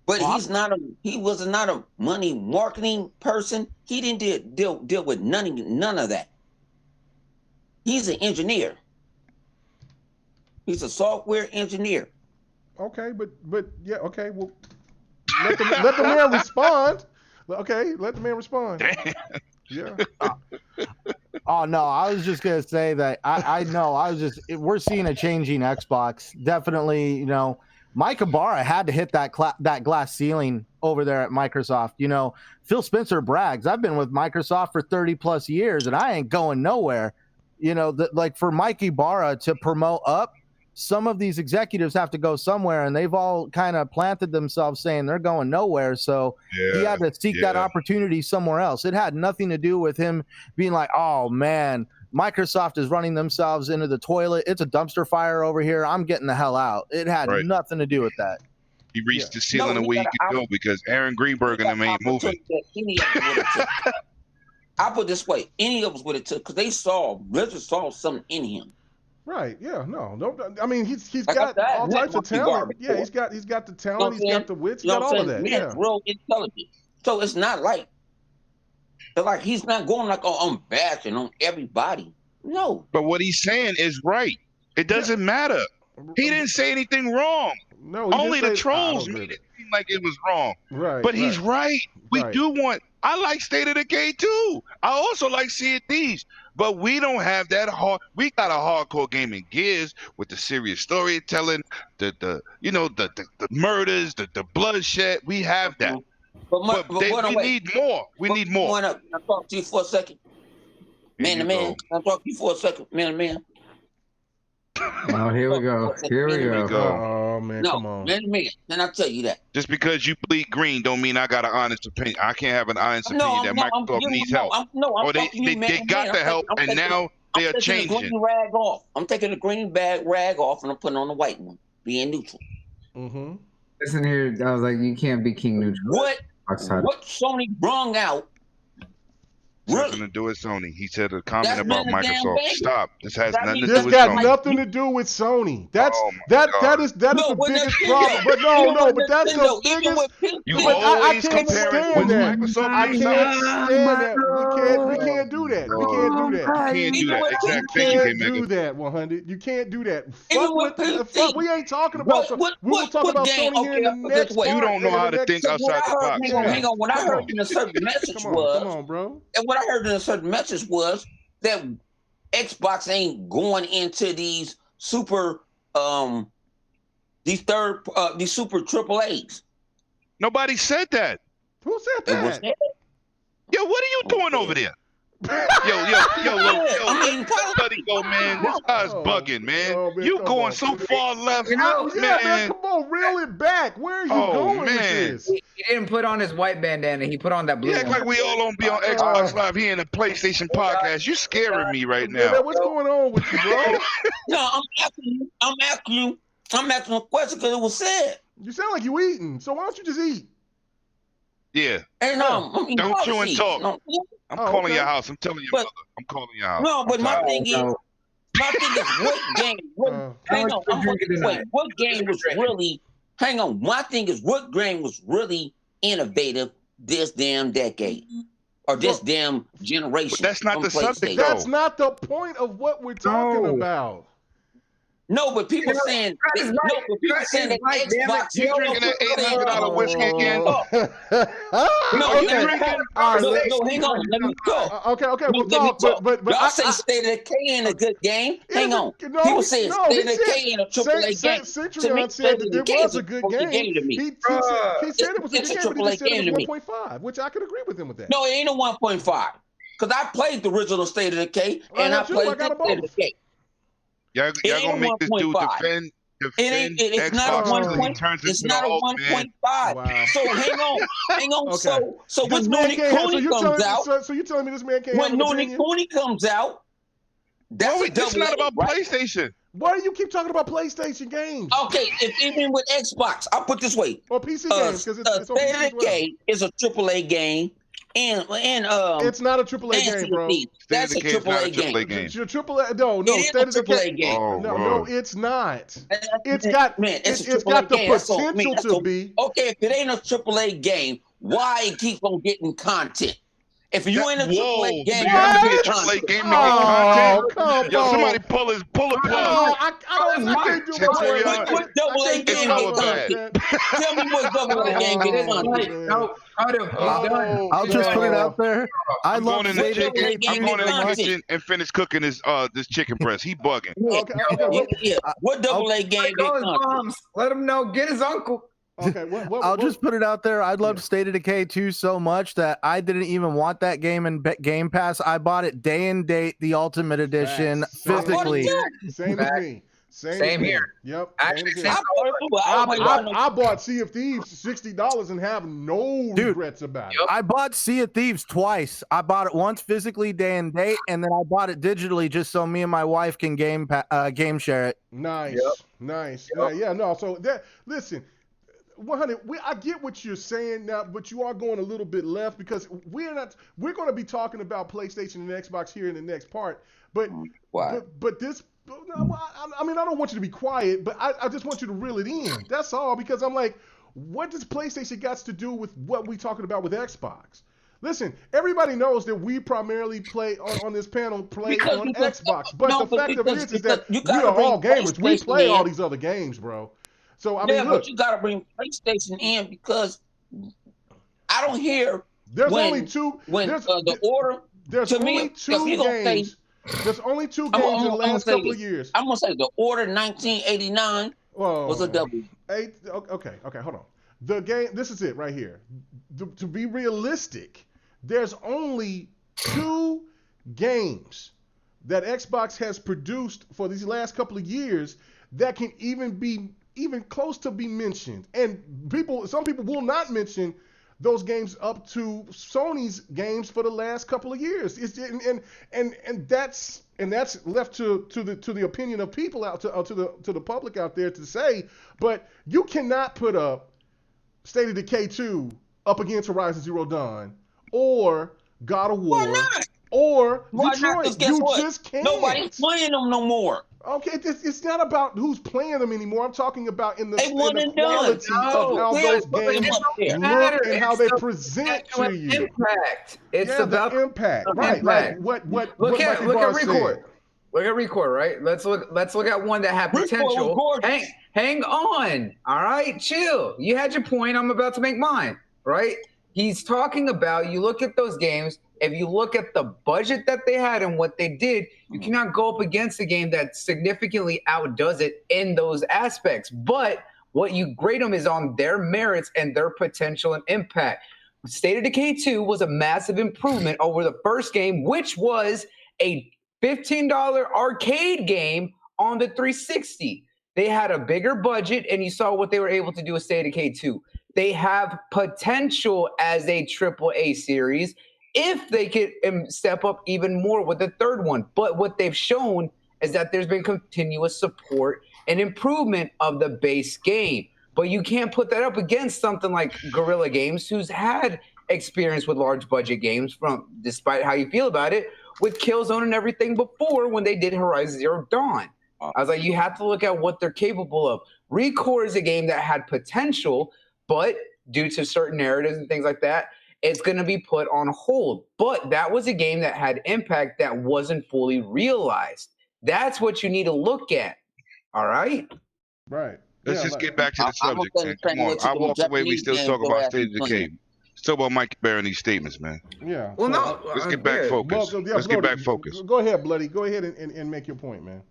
But he was not a money marketing person. He didn't deal with none of that. He's an engineer. He's a software engineer. Okay, but yeah, okay. Well, let the man respond. Okay, let the man respond. Yeah. Oh no, I was just gonna say that I know. We're seeing a changing Xbox. Definitely, you know, Mike Ybarra had to hit that glass ceiling over there at Microsoft. You know, Phil Spencer brags, I've been with Microsoft for 30 plus years and I ain't going nowhere. You know, like for Mike Ybarra to promote up, some of these executives have to go somewhere, and they've all kind of planted themselves saying they're going nowhere. So he had to seek that opportunity somewhere else. It had nothing to do with him being like, oh man, Microsoft is running themselves into the toilet. It's a dumpster fire over here. I'm getting the hell out. It had nothing to do with that. He reached the ceiling of where he could go because Aaron Greenberg and them ain't moving. I'll put it this way: any of us would have took, because Blizzard saw something in him. Right? Yeah. No. I mean, he's got all types of talent. Yeah, he's got the talent. He's got the wits. He's got all of that. Yeah, real intelligent. So it's not like he's not going like, oh, I'm bashing on everybody. No. But what he's saying is right. It doesn't matter. He didn't say anything wrong. No. Only the trolls made it seem like it was wrong. Right. But he's right. We do want. I like State of Decay too. I also like Sea of Thieves. But we don't have that hard. We got a hardcore game in Gears with the serious storytelling, the murders, the bloodshed. We have that. But we need more. We need more. Can I talk to you for a second? Man to man. Can I talk to you for a second? Man to man. Oh, here we go. Here we go. Oh man, come on. Man to man. Can I tell you that? Just because you bleed green don't mean I got an honest opinion. I can't have an honest opinion that Microsoft needs help. They got the help, and now they are changing. I'm taking the green rag off, and I'm putting on the white one, being neutral. Mm-hmm. Listen here, I was like, you can't be king neutral. What Sony brung out? Nothing to do with Sony. He said a comment about Microsoft. Stop. This has nothing to do with Sony. This got nothing to do with Sony. That is the biggest problem. But but that's the biggest. You I always can't compare it stand with that. Microsoft. I can't stand that. We can't do that. We can't do that. You can't do that. Exact thing. You can't do that, 100. You can't do that. Fuck, we ain't talking about. We will talk about Sony here in the next. You don't know how to think outside the box. Hang on. What I heard in a certain message was. Come on, bro. And what I heard in a certain message was that Xbox ain't going into these super these super AAAs. Nobody said that. Who said that? Yo, what are you doing over there? Yo, buddy, go, man. This guy's bugging, man. You going so far left, man. Come on, reel it back. Where are you going with this? He didn't put on his white bandana. He put on that blue. Yeah, like we all don't be on Xbox Live here in the PlayStation podcast. You scaring me right now. What's going on with you, bro? No, I'm asking a question because it was said. You sound like you eating, so why don't you just eat? Yeah. Hey, don't chew and talk. No. I'm calling your house. I'm telling your mother. I'm calling your house. No, but my thing is, what game? What game was really? Hang on. My thing is, what game was really innovative this damn decade or this damn generation. But that's not from the subject, PlayStation. though. That's not the point of what we're talking about. No, but people saying that Xbox. You drinking that $800 whiskey again? No, Okay. you drinking? All right, No, hang on. Let me talk. Okay, we'll Let me talk. talk. But Y'all I say State of Decay ain't a good game. Hang on. No, People say no, State he of Decay ain't a AAA game. Centurion said that it was a good game. To me. He said it was a It's good a game, but he AAA just said game it to me. was 1.5, which I could agree with him with that. No, it ain't a 1.5. Because I played the original State of Decay, and I played the State of Decay. Y'all gonna make this dude defend It's not Xbox a 1 until he point. turns It's into not the a Hulk, man. 1.5. Wow. So hang on. Okay. So This when man Noonie can't. Cooney comes out, So you telling me this man can't have when an Noonie opinion? Cooney comes out, that's a It's not about PlayStation. Why do you keep talking about PlayStation games? Okay, if even with Xbox, I'll put it this way. Or PC games, because it's on State PC of as well. Decay is a AAA game, and It's not a AAA game, bro. That's a AAA game. It's your AAA. No, It is State a of Decay. AAA game. No, it's not. It's got It's got the game. potential to be. Okay, if it ain't a AAA game, why it keeps on getting content? If you ain't a AAA game, you have to be a AAA game to get content. Come Yo, on. somebody pull a plug. I can't do my boy. What double A game hella get bad. content? Tell me what double A game get content. No, I'll just put it out there. I I'm love going in the State of kitchen. Decay game I'm going in the content. kitchen and finish cooking this chicken breast. He bugging. What double A game get content? Let him know. Get his uncle. Okay, I'll just put it out there. I loved State of Decay 2 so much that I didn't even want that game in Game Pass. I bought it day and date, the Ultimate Edition, physically. Same as me. Same here. Yep. Actually, same as me. I bought Sea of Thieves $60 and have no regrets about it. I bought Sea of Thieves twice. I bought it once physically day and date, and then I bought it digitally just so me and my wife can game share it. Nice. Yeah, no. So listen. 100. I get what you're saying now, but you are going a little bit left because we're going to be talking about PlayStation and Xbox here in the next part. But this. I mean, I don't want you to be quiet, but I just want you to reel it in. That's all, because I'm like, what does PlayStation got to do with what we talking about with Xbox? Listen, everybody knows that we primarily play on this panel on Xbox, but the fact of it is that we are all gamers. We play all these other games, bro. So I mean, look, but you got to bring PlayStation in because I don't hear. There's only two. The order. There's only two games. There's only two games in the last couple of years. I'm gonna say the order 1989 was a double. Okay, hold on. The game. This is it right here. To be realistic, there's only two games that Xbox has produced for these last couple of years that can even close to be mentioned. And some people will not mention those games up to Sony's games for the last couple of years. And that's left to the opinion of people out to the public out there to say. But you cannot put up State of Decay 2 up against Horizon Zero Dawn or God of War. Why not? Or Why Detroit. not? Guess You what? just can't. Nobody's playing them no more. Okay, it's not about who's playing them anymore. I'm talking about in the quality of how those games look and how they present to you. Impact. It's about the impact, right? Impact. Like what Look at Record. Said. Look at Record, right? Let's look at one that had potential. Hang on. All right, chill. You had your point. I'm about to make mine, right? He's talking about, you look at those games, if you look at the budget that they had and what they did, you cannot go up against a game that significantly outdoes it in those aspects. But what you grade them is on their merits and their potential and impact. State of Decay 2 was a massive improvement over the first game, which was a $15 arcade game on the 360. They had a bigger budget, and you saw what they were able to do with State of Decay 2. They have potential as a AAA series if they could step up even more with the third one. But what they've shown is that there's been continuous support and improvement of the base game. But you can't put that up against something like Guerrilla Games, who's had experience with large budget games, from despite how you feel about it, with Killzone and everything before when they did Horizon Zero Dawn. I was like, you have to look at what they're capable of. Recore is a game that had potential, but due to certain narratives and things like that, it's going to be put on hold. But that was a game that had impact that wasn't fully realized. That's what you need to look at. All right? Right. Let's just get back to the I don't subject, man. Come on. I walked away. We still talk about State of Decay. Still about Mike Ybarra and these statements, man. Yeah. Well, so, no. Let's get back focused. Let's get back focused. Go ahead, Bloody. Go ahead and make your point, man.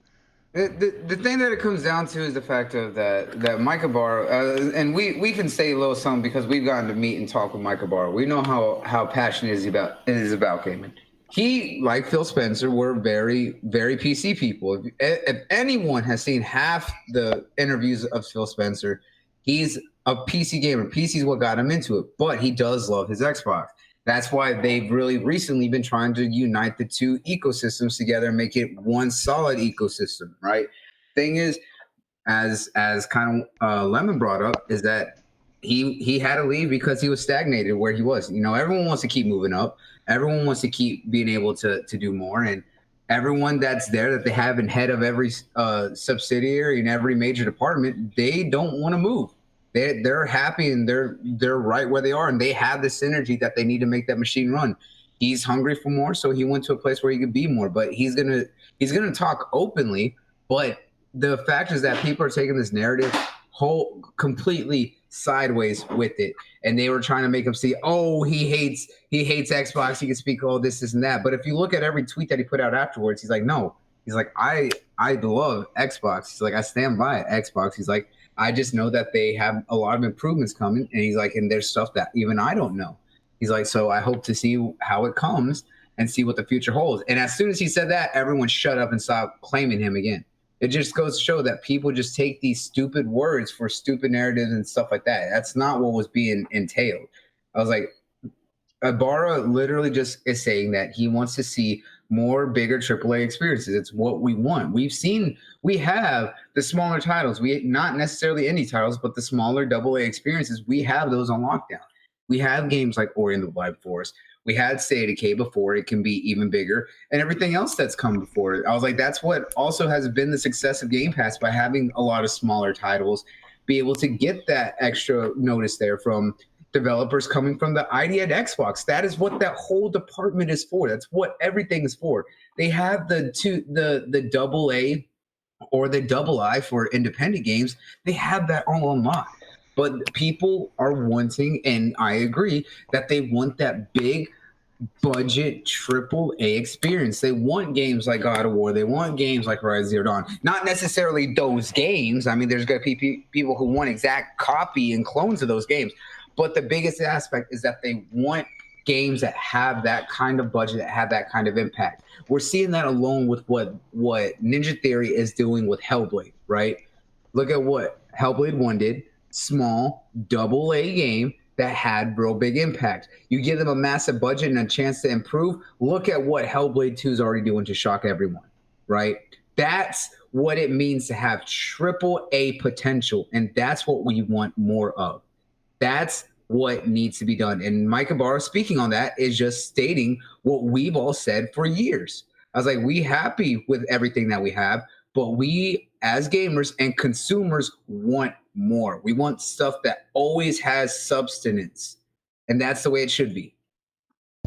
The thing that it comes down to is the fact of that Mike Ybarra, and we can say a little something because we've gotten to meet and talk with Mike Ybarra. We know how passionate it is about gaming. He, like Phil Spencer, were very, very PC people. If anyone has seen half the interviews of Phil Spencer, he's a PC gamer. PC is what got him into it, but he does love his Xbox. That's why they've really recently been trying to unite the two ecosystems together and make it one solid ecosystem, right? Thing is, as kind of Lemon brought up, is that he had to leave because he was stagnated where he was. You know, everyone wants to keep moving up. Everyone wants to keep being able to do more. And everyone that's there that they have in head of every subsidiary in every major department, they don't want to move. They're happy and they're right where they are, and they have the synergy that they need to make that machine run. He's hungry for more, so he went to a place where he could be more. But he's gonna talk openly. But the fact is that people are taking this narrative completely sideways with it, and they were trying to make him see, oh, he hates Xbox. He can speak all this and that. But if you look at every tweet that he put out afterwards, he's like, no. He's like, I love Xbox. He's like, I stand by Xbox. He's like, I just know that they have a lot of improvements coming. And he's like, and there's stuff that even I don't know. He's like, so I hope to see how it comes and see what the future holds. And as soon as he said that, everyone shut up and stopped claiming him again. It just goes to show that people just take these stupid words for stupid narratives and stuff like that. That's not what was being entailed. I was like, Ybarra literally just is saying that he wants to see more bigger AAA experiences. It's what we want. We have the smaller titles. Not necessarily indie titles, but the smaller AA experiences. We have those on lockdown. We have games like Ori and the Blind Forest. We had State of Decay before it can be even bigger, and everything else that's come before it. I was like, that's what also has been the success of Game Pass, by having a lot of smaller titles be able to get that extra notice there from developers coming from the ID at Xbox. That is what that whole department is for. That's what everything is for. They have the AA or the II for independent games. They have that all unlocked. But people are wanting, and I agree, that they want that big budget AAA experience. They want games like God of War. They want games like Horizon Zero Dawn. Not necessarily those games. I mean, there's going to be people who want exact copy and clones of those games. But the biggest aspect is that they want games that have that kind of budget, that have that kind of impact. We're seeing that alone with what Ninja Theory is doing with Hellblade, right? Look at what Hellblade 1 did. Small, AA game that had real big impact. You give them a massive budget and a chance to improve. Look at what Hellblade 2 is already doing to shock everyone, right? That's what it means to have AAA potential, and that's what we want more of. That's what needs to be done. And Mike Ybarra, speaking on that, is just stating what we've all said for years. I was like, we happy with everything that we have, but we as gamers and consumers want more. We want stuff that always has substance, and that's the way it should be.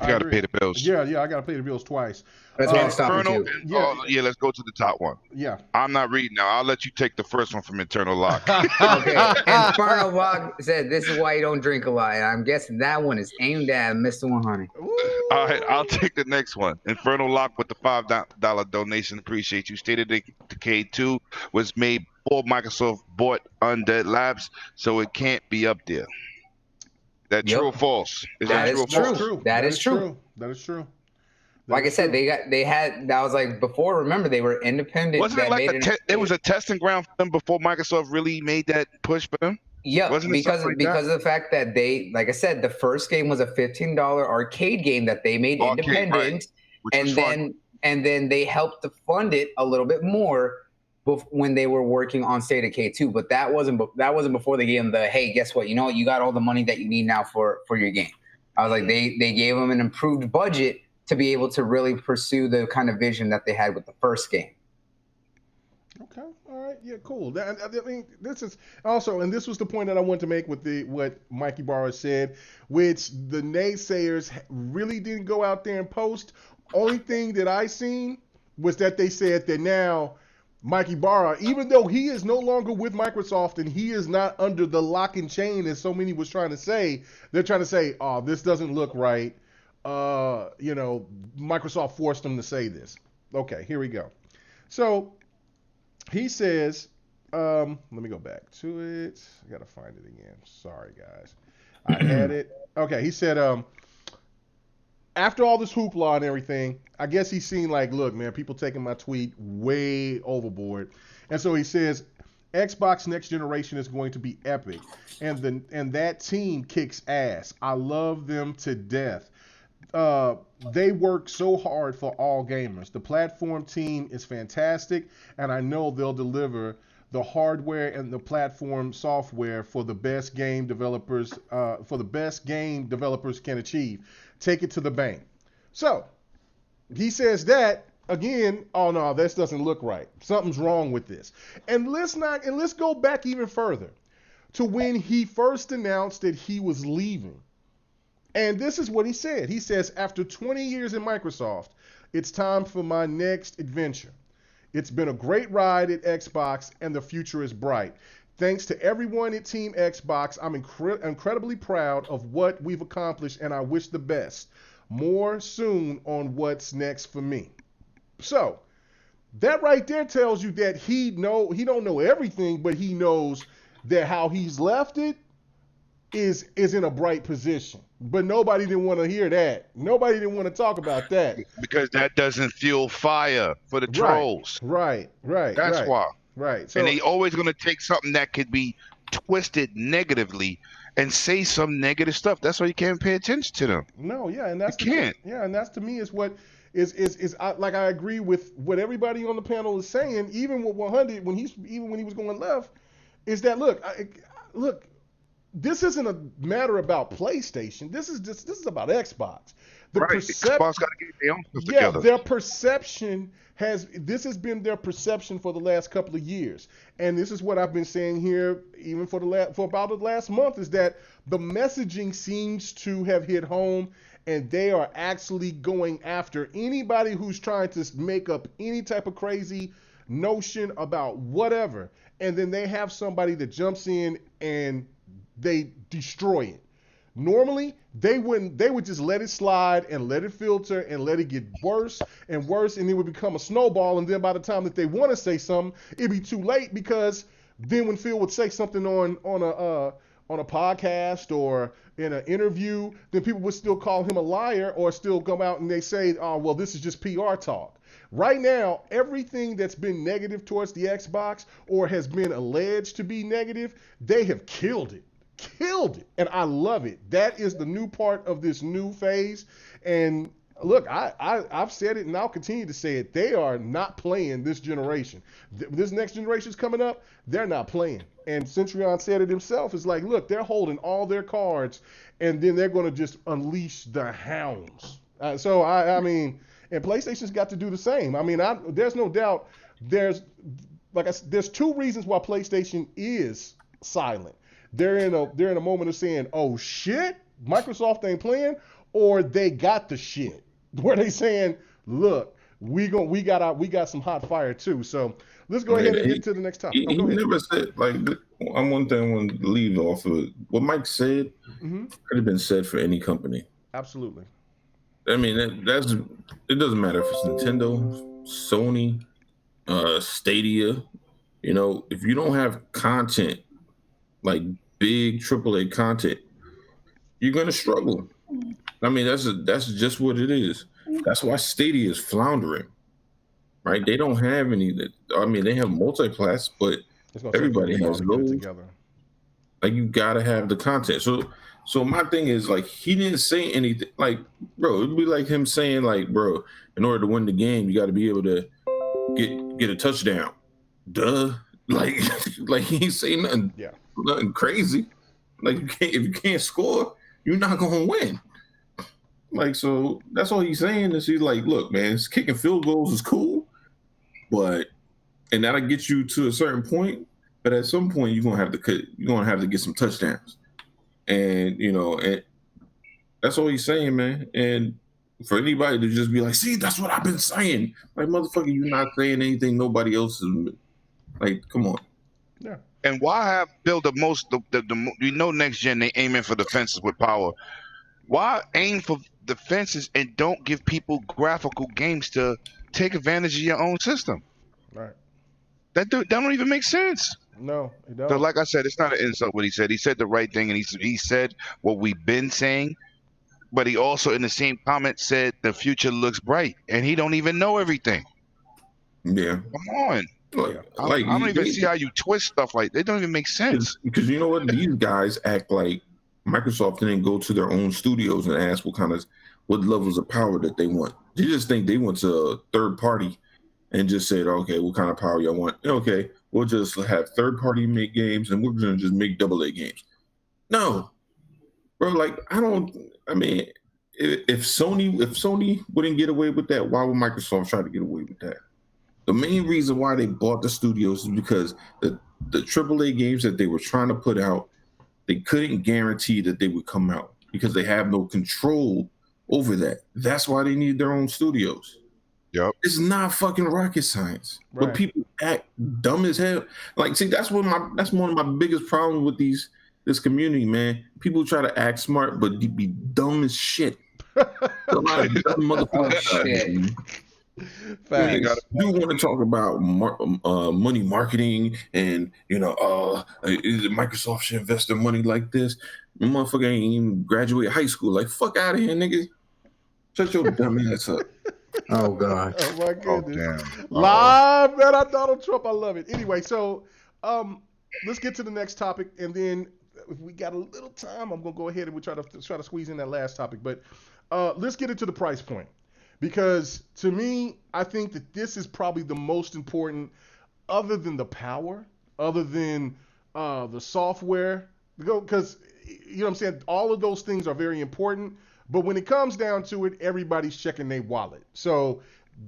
You got to pay the bills. Yeah, I got to pay the bills twice. That's why I'm stopping too. Yeah, let's go to the top one. Yeah. I'm not reading now. I'll let you take the first one from Internal Lock. Okay. Infernal Lock said this is why you don't drink a lot. And I'm guessing that one is aimed at Mr. 100. All right, I'll take the next one. Infernal Lock with the $5 donation. Appreciate you. State of Decay 2 was made before Microsoft bought Undead Labs, so it can't be up there. That true or false? That is true. That is true. That is true. Like I said, they had. That was like before. Remember, they were independent. Wasn't it like it was a testing ground for them before Microsoft really made that push for them? Yeah, because of the fact that they, like I said, the first game was a $15 arcade game that they made independent, right. and then they helped to fund it a little bit more when they were working on State of Decay 2. But that wasn't before they gave them the, hey, guess what? You know what? You got all the money that you need now for your game. I was like, they gave them an improved budget to be able to really pursue the kind of vision that they had with the first game. Okay. All right. Yeah. Cool. I mean, this is also, and this was the point that I wanted to make with what Mike Ybarra said, which the naysayers really didn't go out there and post. Only thing that I seen was that they said that now Mike Ybarra, even though he is no longer with Microsoft and he is not under the lock and chain as so many was trying to say, they're trying to say, oh, this doesn't look right. Microsoft forced them to say this. Okay, here we go. So he says, let me go back to it. I gotta find it again. Sorry, guys. I had it. Okay, he said, after all this hoopla and everything, I guess he's seen like, look, man, people taking my tweet way overboard. And so he says, Xbox next generation is going to be epic. And that team kicks ass. I love them to death. They work so hard for all gamers. The platform team is fantastic, and I know they'll deliver the hardware and the platform software for the best game developers can achieve. Take it to the bank. So he says that again. Oh no, this doesn't look right. Something's wrong with this. And let's go back even further to when he first announced that he was leaving. And this is what he said. He says, after 20 years in Microsoft, it's time for my next adventure. It's been a great ride at Xbox, and the future is bright. Thanks to everyone at Team Xbox, I'm incredibly proud of what we've accomplished, and I wish the best. More soon on what's next for me. So, that right there tells you that he don't know everything, but he knows that how he's left it is in a bright position. But nobody didn't want to hear that. Nobody didn't want to talk about that. Because that doesn't fuel fire for the trolls. Right. That's why. Right. So, and they always going to take something that could be twisted negatively and say some negative stuff. That's why you can't pay attention to them. No, yeah, and that's you can't. Yeah, and that's to me is what is like I agree with what everybody on the panel is saying. Even with 100, when he was going left, is that look. This isn't a matter about PlayStation. This is about Xbox. Xbox got to get their own stuff together. Their perception has been their perception for the last couple of years, and this is what I've been saying here, even for about the last month, is that the messaging seems to have hit home, and they are actually going after anybody who's trying to make up any type of crazy notion about whatever, and then they have somebody that jumps in and they destroy it. Normally, they would just let it slide and let it filter and let it get worse and worse, and it would become a snowball. And then by the time that they want to say something, it'd be too late, because then when Phil would say something on a podcast or in an interview, then people would still call him a liar or still come out and they say, oh, well, this is just PR talk. Right now, everything that's been negative towards the Xbox or has been alleged to be negative, they have killed it. And I love it. That is the new part of this new phase. And look, I've said it and I'll continue to say it. They are not playing this generation. This next generation's coming up. They're not playing. And Centurion said it himself. It's like, look, they're holding all their cards, and then they're going to just unleash the hounds. So I mean, and PlayStation's got to do the same. I mean, there's no doubt. There's two reasons why PlayStation is silent. They're in a moment of saying, "Oh shit, Microsoft ain't playing," or they got the shit where they saying, "Look, we got some hot fire too." So let's go ahead and get to the next topic. He never said, like, one thing I want to leave off of what Mike said. Could have been said for any company. Absolutely. I mean, it doesn't matter if it's Nintendo, Sony, Stadia. You know, if you don't have content, like big AAA content, you're gonna struggle. I mean, that's just what it is. That's why Stadia is floundering, right? They don't have any. I mean, they have multi-class, but everybody has those together. Like, you gotta have the content. So my thing is, like, he didn't say anything. Like, bro, it'd be like him saying, like, bro, in order to win the game, you got to be able to get a touchdown. Duh. Like he ain't saying nothing. Yeah. Nothing crazy. Like, if you can't score, you're not gonna win. Like, so that's all he's saying is he's like, look, man, kicking field goals is cool, but and that'll get you to a certain point. But at some point, you're gonna have to get some touchdowns, and and that's all he's saying, man. And for anybody to just be like, "See, that's what I've been saying," like, motherfucker, you're not saying anything nobody else is. Like, come on. Yeah. And why build the most? Next gen they aiming for defenses with power. Why aim for defenses and don't give people graphical games to take advantage of your own system? Right. That don't even make sense. No, it don't. So like I said, it's not an insult what he said. He said the right thing, and he said what we've been saying. But he also, in the same comment, said the future looks bright, and he don't even know everything. Yeah. Come on. I don't even see how you twist stuff like that. It don't even make sense. Because you know what? These guys act like Microsoft didn't go to their own studios and ask what levels of power that they want. They just think they went to a third party and just said, okay, what kind of power y'all want? Okay, we'll just have third party make games and we're going to just make AA games. No, bro. Like, if Sony wouldn't get away with that, why would Microsoft try to get away with that? The main reason why they bought the studios is because the AAA games that they were trying to put out, they couldn't guarantee that they would come out because they have no control over that. That's why they need their own studios. Yep. It's not fucking rocket science. Right. But people act dumb as hell. Like, see, that's one of my biggest problems with this community, man. People try to act smart, but be dumb as shit. A lot of dumb motherfuckers. You want to talk about money marketing and Microsoft should invest their money like this. The motherfucker ain't even graduate high school. Like, fuck out of here, nigga. Shut your dumb ass up. Oh god. Oh my goodness. Damn. Live man on Donald Trump. I love it. Anyway, so let's get to the next topic, and then if we got a little time, I'm gonna go ahead and we try to squeeze in that last topic. But let's get into the price point. Because to me, I think that this is probably the most important, other than the power, other than the software. Because, you know what I'm saying, all of those things are very important. But when it comes down to it, everybody's checking their wallet. So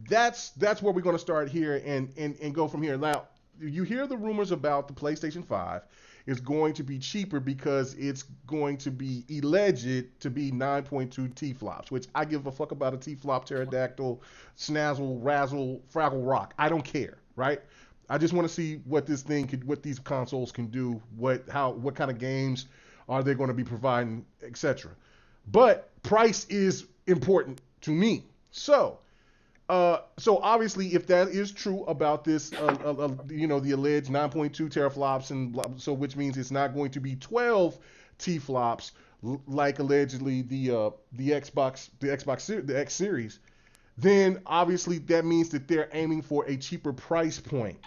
that's where we're going to start here and go from here. Now, you hear the rumors about the PlayStation 5 is going to be cheaper because it's going to be alleged to be 9.2 T-flops, which I give a fuck about a T-flop, pterodactyl, snazzle, razzle, fraggle rock. I don't care, right? I just want to see what this thing what these consoles can do, what kind of games are they going to be providing, etc. But price is important to me. So obviously, if that is true about this, the alleged 9.2 teraflops, and so which means it's not going to be 12 T-flops like allegedly the X series, then obviously that means that they're aiming for a cheaper price point,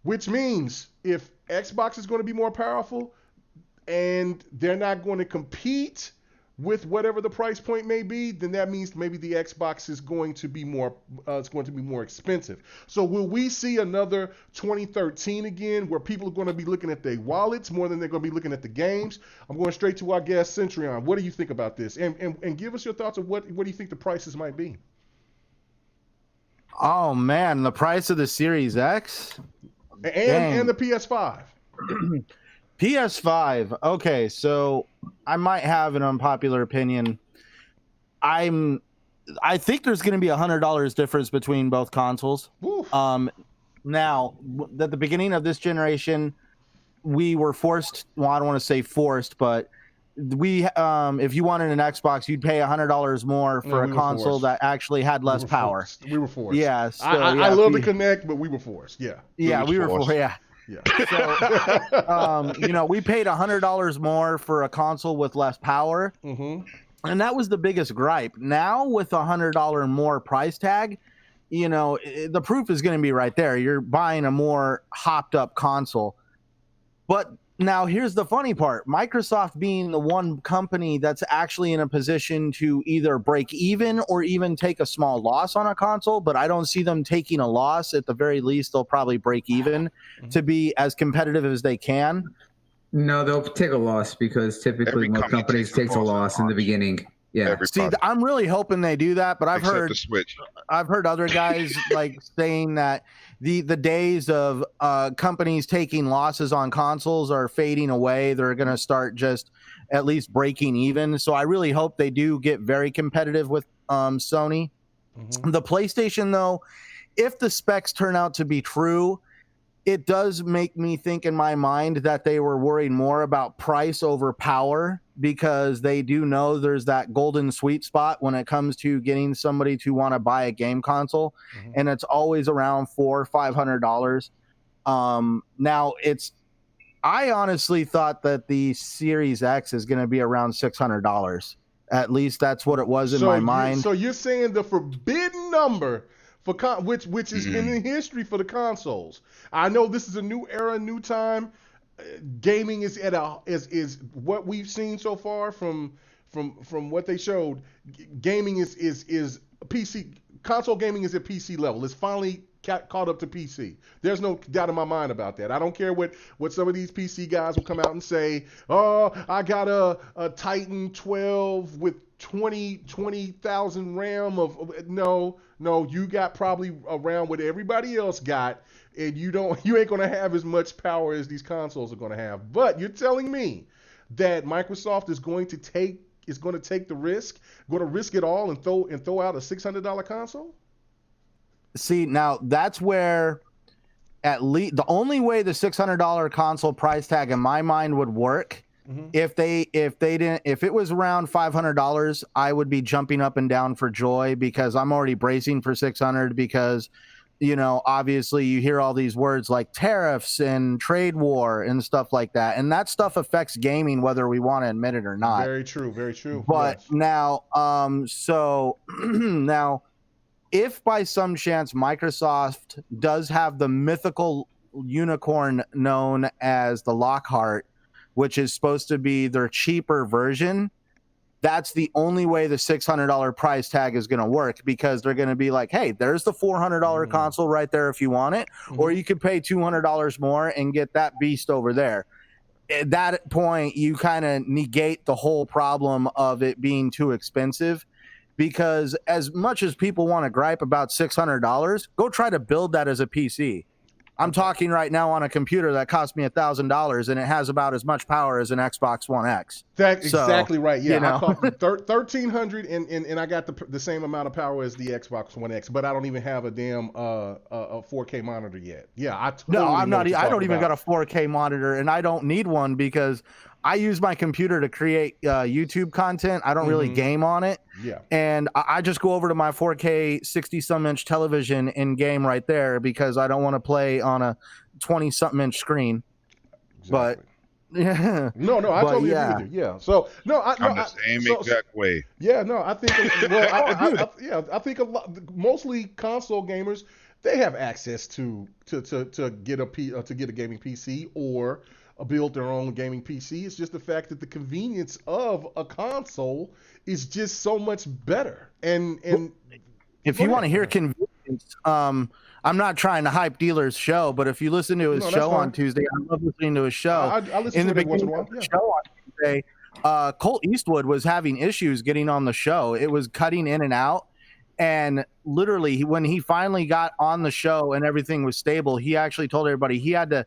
which means if Xbox is going to be more powerful and they're not going to compete with whatever the price point may be, then that means maybe the Xbox is going to be more expensive. So will we see another 2013 again where people are going to be looking at their wallets more than they're going to be looking at the games? I'm going straight to our guest, Centurion. What do you think about this? And give us your thoughts of what do you think the prices might be? Oh man, the price of the Series X and the PS5. PS5. Okay, so I might have an unpopular opinion. I think there's going to be $100 difference between both consoles. Oof. Now, at the beginning of this generation, we were forced. Well, I don't want to say forced, but if you wanted an Xbox, you'd pay $100 more for a console that actually had less power. We were forced. Yeah. So, I love the Connect, but we were forced. Yeah. Yeah, we were forced. Yeah. Yeah. So, we paid $100 more for a console with less power. Mm-hmm. And that was the biggest gripe. Now with a $100 more price tag, the proof is going to be right there. You're buying a more hopped up console. But now here's the funny part. Microsoft being the one company that's actually in a position to either break even or even take a small loss on a console, but I don't see them taking a loss. At the very least, they'll probably break even to be as competitive as they can. No, they'll take a loss because typically most companies takes a loss in the beginning. Yeah. See, I'm really hoping they do that, but I've Except heard the Switch. I've heard other guys like saying that the days of companies taking losses on consoles are fading away. They're going to start just at least breaking even. So I really hope they do get very competitive with Sony. The PlayStation, though, if the specs turn out to be true, it does make me think in my mind that they were worried more about price over power, because they do know there's that golden sweet spot when it comes to getting somebody to want to buy a game console, and it's always around $400-500. Now I honestly thought that the Series X is going to be around $600. At least that's what it was in my mind. So you're saying the forbidden number for which is in the history for the consoles. I know this is a new era, new time. Gaming is is what we've seen so far from what they showed. Gaming is PC. Console gaming is at PC level. It's finally caught up to PC. There's no doubt in my mind about that. I don't care what some of these PC guys will come out and say. Oh, I got a Titan 12 with 20,000 RAM of no. You got probably around what everybody else got, and you ain't gonna have as much power as these consoles are gonna have. But you're telling me that Microsoft is going to take the risk, going to risk it all and throw out a $600 console? See, now that's where at least the only way the $600 console price tag in my mind would work. If it was around $500, I would be jumping up and down for joy, because I'm already bracing for 600, because obviously you hear all these words like tariffs and trade war and stuff like that, and that stuff affects gaming whether we want to admit it or not. Very true. But yes. now so now if by some chance Microsoft does have the mythical unicorn known as the Lockhart, which is supposed to be their cheaper version, that's the only way the $600 price tag is going to work, because they're going to be like, hey, there's the $400 console right there if you want it, or you could pay $200 more and get that beast over there. At that point, you kind of negate the whole problem of it being too expensive, because as much as people want to gripe about $600, go try to build that as a PC. I'm talking right now on a computer that cost me $1,000, and it has about as much power as an Xbox One X. That's exactly right. Yeah, I cost $1,300, and I got the same amount of power as the Xbox One X, but I don't even have a damn a 4K monitor yet. Yeah, I don't even got a 4K monitor, and I don't need one because I use my computer to create YouTube content. I don't really game on it. Yeah. And I just go over to my 4K 60-some inch television and game right there, because I don't want to play on a 20-something inch screen. Exactly. But yeah. No, I totally agree with you. Yeah. So I'm the same exact way. Yeah. No, I think. I think a lot, mostly console gamers, they have access to get a gaming PC or build their own gaming PC. It's just the fact that the convenience of a console is just so much better. And if you want to hear convenience, I'm not trying to hype Dealer's show, but if you listen to his show on Tuesday, I love listening to his show. I listen to it once in a while. Yeah. Show on Tuesday, Colt Eastwood was having issues getting on the show. It was cutting in and out. And literally, when he finally got on the show and everything was stable, he actually told everybody he had to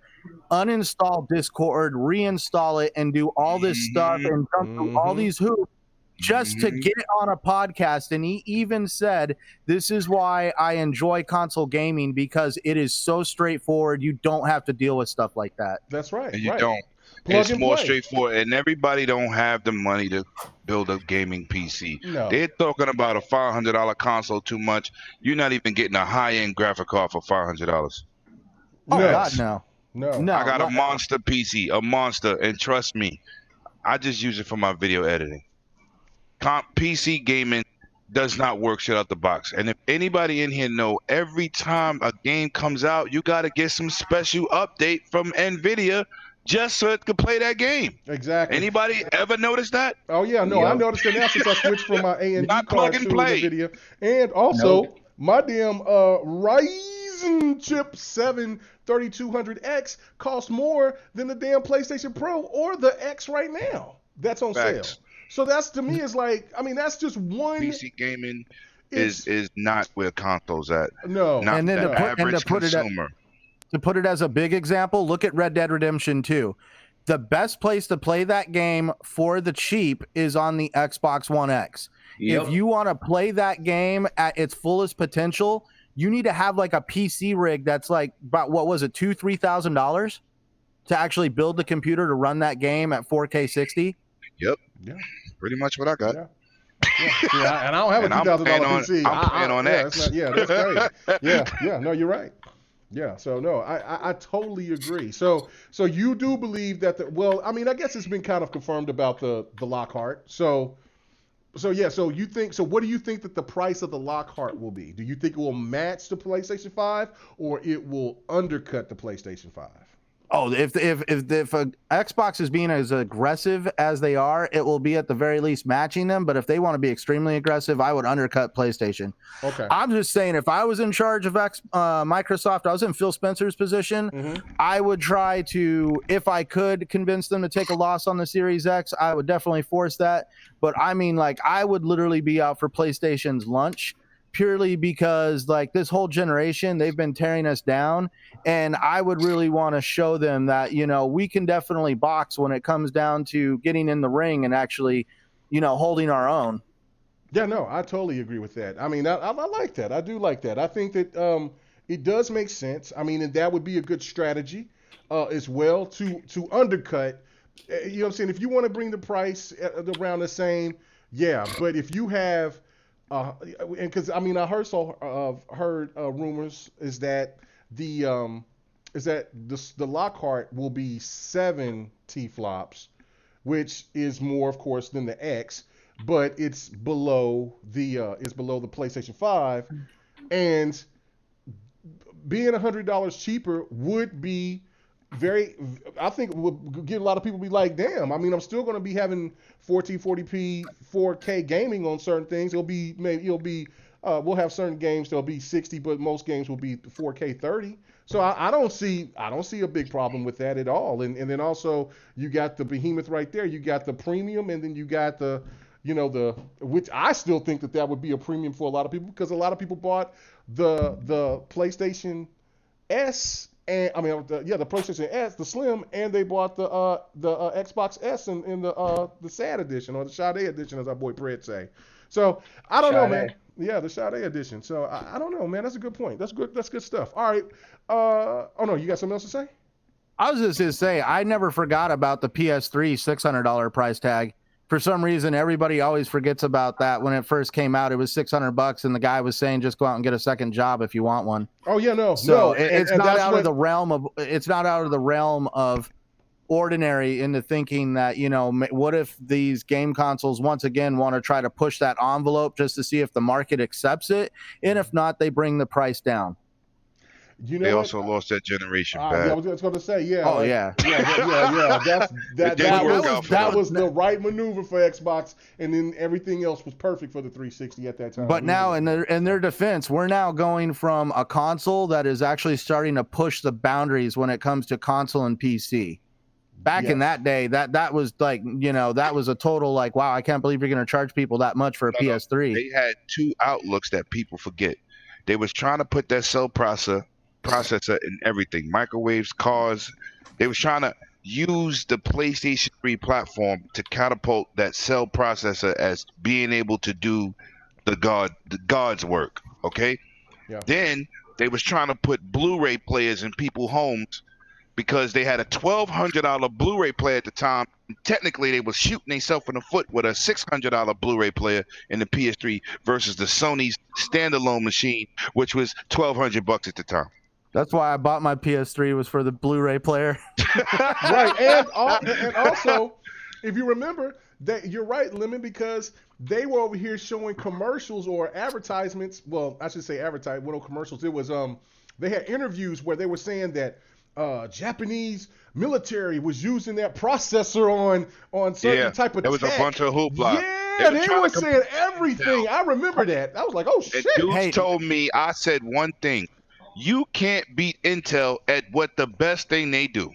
uninstall Discord, reinstall it, and do all this stuff and jump through all these hoops just to get on a podcast. And he even said, this is why I enjoy console gaming, because it is so straightforward. You don't have to deal with stuff like that. That's right. And you don't. It's more straightforward, and everybody don't have the money to build a gaming PC. No. They're talking about a $500 console too much. You're not even getting a high-end graphic card for $500. Oh, God, no. I got a monster PC, a monster, and trust me, I just use it for my video editing. PC gaming does not work shit out the box. And if anybody in here know, every time a game comes out, you got to get some special update from NVIDIA just so it could play that game. Exactly. Anybody ever noticed that? Oh, yeah. No, I noticed it now since I switched from my AMD card to NVIDIA. And also, my damn Ryzen chip 7 3200X costs more than the damn PlayStation Pro or the X right now. That's on sale. So that's to me is like, I mean, that's just one. PC gaming is not where consoles at. No, Not and then the to put, average and to put consumer. to put it as a big example, look at Red Dead Redemption 2. The best place to play that game for the cheap is on the Xbox One X. Yep. If you want to play that game at its fullest potential, you need to have like a PC rig that's like about, what was it, $2,000-$3,000 to actually build the computer to run that game at 4K 60. Yep. Yeah. Pretty much what I got. Yeah. Yeah, and I don't have a $2,000 PC. I'm playing on X. That's crazy. Yeah. No, you're right. Yeah. So no, I totally agree. So you do believe that I mean, I guess it's been kind of confirmed about the Lockhart. So yeah. So you think? So what do you think that the price of the Lockhart will be? Do you think it will match the PlayStation 5 or it will undercut the PlayStation 5? Oh, if Xbox is being as aggressive as they are, it will be at the very least matching them. But if they want to be extremely aggressive, I would undercut PlayStation. Okay. I'm just saying, if I was in charge of Microsoft, I was in Phil Spencer's position, I would try to, if I could convince them to take a loss on the Series X, I would definitely force that. But I mean, like, I would literally be out for PlayStation's lunch, purely because like this whole generation, they've been tearing us down. And I would really want to show them that, you know, we can definitely box when it comes down to getting in the ring and actually, you know, holding our own. Yeah, no, I totally agree with that. I mean, I like that. I do like that. I think that it does make sense. I mean, and that would be a good strategy as well to undercut. You know what I'm saying? If you want to bring the price around the same, yeah. But if you have, and because I mean, I heard rumors is that the Lockhart will be 7 T-flops, which is more, of course, than the X, but it's below the PlayStation 5, and being $100 cheaper would be I think would get a lot of people be like, damn, I mean, I'm still going to be having 1440p 4K gaming on certain things. We'll have certain games that'll be 60, but most games will be 4K 30. So I don't see a big problem with that at all. And then also you got the behemoth right there. You got the premium, and then you got the which I still think that would be a premium for a lot of people, because a lot of people bought the PlayStation S. And I mean, the PlayStation S, the Slim, and they bought the Xbox S in the Sad Edition, or the Sade Edition, as our boy Pred say. So I don't know, man. Yeah, the Sade Edition. So I don't know, man. That's a good point. That's good. That's good stuff. All right. Oh no, you got something else to say? I was just gonna say, I never forgot about the PS3 $600 price tag. For some reason, everybody always forgets about that. When it first came out, it was $600, and the guy was saying, "Just go out and get a second job if you want one." Oh yeah, no. It's not out of the realm of. It's not out of the realm of ordinary into thinking that, you know, what if these game consoles once again want to try to push that envelope just to see if the market accepts it, and if not, they bring the price down. You know, they also lost that generation back. Yeah, I was just going to say, yeah. Oh, yeah. Yeah. That was the right maneuver for Xbox, and then everything else was perfect for the 360 at that time. But now, in their defense, we're now going from a console that is actually starting to push the boundaries when it comes to console and PC. Back in that day, that was like, you know, that was a total like, wow, I can't believe you're going to charge people that much for a PS3. They had two outlooks that people forget. They was trying to put that cell processor in everything, microwaves, cars. They was trying to use the PlayStation 3 platform to catapult that cell processor as being able to do the God's work. Okay. Yeah. Then they was trying to put Blu-ray players in people's homes, because they had a $1,200 Blu-ray player at the time. Technically, they was shooting themselves in the foot with a $600 Blu-ray player in the PS3 versus the Sony's standalone machine, which was $1,200 at the time. That's why I bought my PS3, was for the Blu-ray player. Right, and also, if you remember, that you're right, Lemon, because they were over here showing commercials or advertisements. Well, I should say no commercials. It was they had interviews where they were saying that Japanese military was using that processor on certain type of tech. There was a bunch of hoopla. Yeah, they were saying everything. I remember that. I was like, oh shit. And dudes told me, I said one thing: you can't beat Intel at what the best thing they do.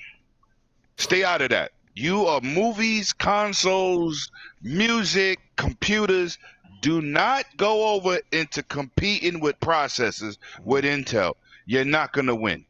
Stay out of that. You are movies, consoles, music, computers. Do not go over into competing with processors with Intel. You're not gonna win.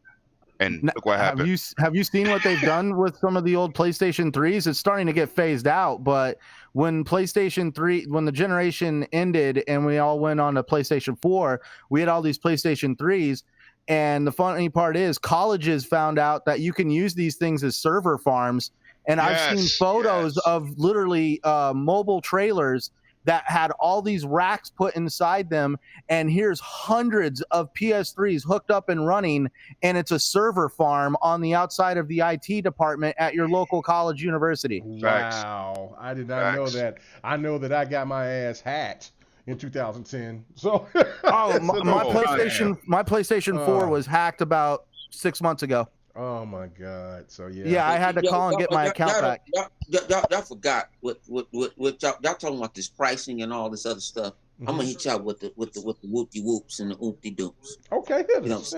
And look what happened. Have you seen what they've done with some of the old PlayStation 3s? It's starting to get phased out, but when PlayStation 3, when the generation ended and we all went on to PlayStation 4, we had all these PlayStation 3s. And the funny part is colleges found out that you can use these things as server farms. And I've seen photos of literally mobile trailers that had all these racks put inside them, and here's hundreds of PS3s hooked up and running, and it's a server farm on the outside of the IT department at your local college university. Wow, I did not know that. I know that I got my ass hacked in 2010. So my PlayStation 4 was hacked about 6 months ago. Oh my God! So yeah, I had to call and get my account back. Y'all forgot what y'all talking about, this pricing and all this other stuff. Mm-hmm. I'm gonna hit y'all with the whoopty whoops and the oopty doops. Okay, hit us.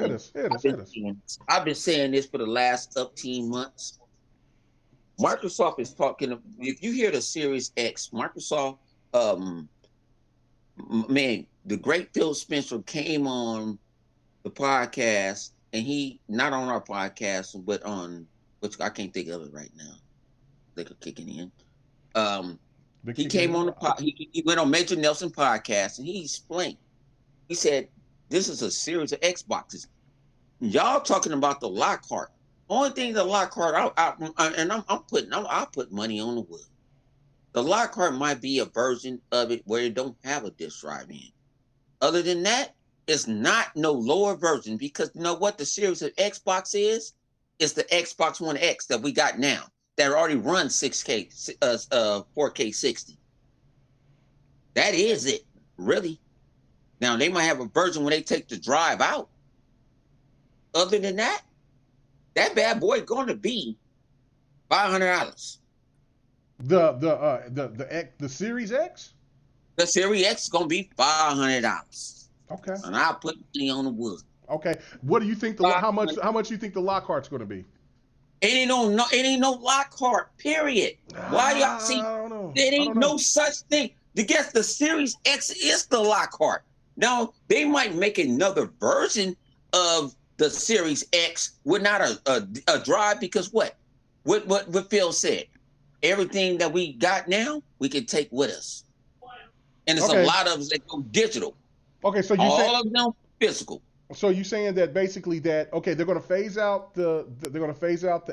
I've been saying this for the last 13 months. Microsoft is talking. If you hear the Series X, Microsoft, man, the great Phil Spencer came on the podcast. And he, not on our podcast, but on, which I can't think of it right now. They could kick it in. He came on he went on Major Nelson podcast and he explained. He said, this is a series of Xboxes. Y'all talking about the Lockhart. Only thing the Lockhart, I'll put money on the wood. The Lockhart might be a version of it where it don't have a disk drive in. Other than that, it's not no lower version, because you know what the series of Xbox is? It's the Xbox One X that we got now that already runs 6K, 4K 60. That is it, really. Now they might have a version where they take the drive out. Other than that, that bad boy going to be $500. The Series X. The Series X is going to be $500. Okay. And I'll put money on the wood. Okay. What do you think how much you think the Lockhart's going to be? It ain't no Lockhart, period. Why y'all see? There ain't no such thing. Guess the Series X is the Lockhart. Now, they might make another version of the Series X with not a drive, because what Phil said, everything that we got now, we can take with us. And there's a lot of us that go digital. Okay, so all of them physical. So you're saying that basically that they're going to phase out the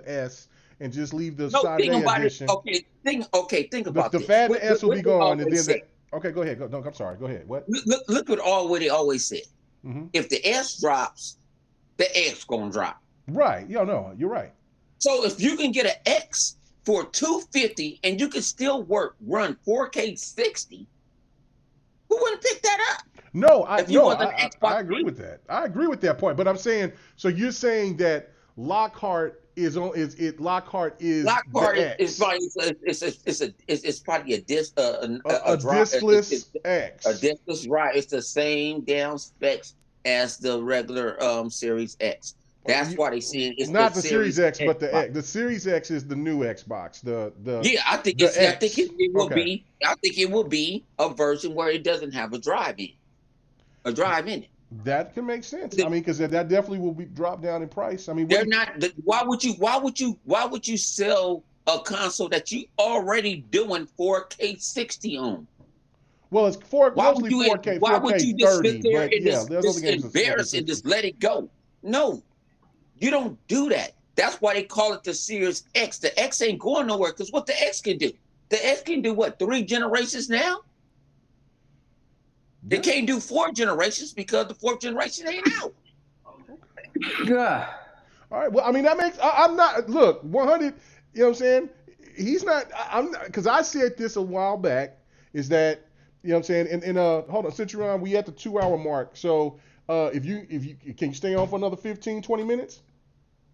S and just leave the Saturday edition. Think about the this. Fat S will be gone, and then okay, go ahead. No, I'm sorry. Go ahead. What? Look what they always said. Mm-hmm. If the S drops, the X gonna drop. Right. Yeah. No, you're right. So if you can get an X for $250 and you can still run 4K 60, who wouldn't pick that up? No, I agree with that. I agree with that point. But I'm saying, so you're saying that Lockhart is probably a diskless X. A diskless, right? It's the same down specs as the regular Series X. That's why they see it's not the Series X, but the X. The Series X is the new Xbox. I think it will be. I think it will be a version where it doesn't have a drive in it. That can make sense. I mean, because that definitely will be dropped down in price. I mean, they're not. Why would you sell a console that you already doing 4K 60 on? Well, it's mostly 4K. Why would you just 30, sit there and just embarrass and just let it go? No, you don't do that. That's why they call it the Series X. The X ain't going nowhere, because what the X can do? The X can do what? 3 generations now? They can't do 4 generations because the 4th generation ain't out. Yeah. All right. Well, I mean, that makes. I'm not. Look, 100. You know what I'm saying? He's not. I'm not, because I said this a while back. Is that, you know what I'm saying? And hold on, since you're on, we at the 2-hour mark. So if you can you stay on for another 15, 20 minutes?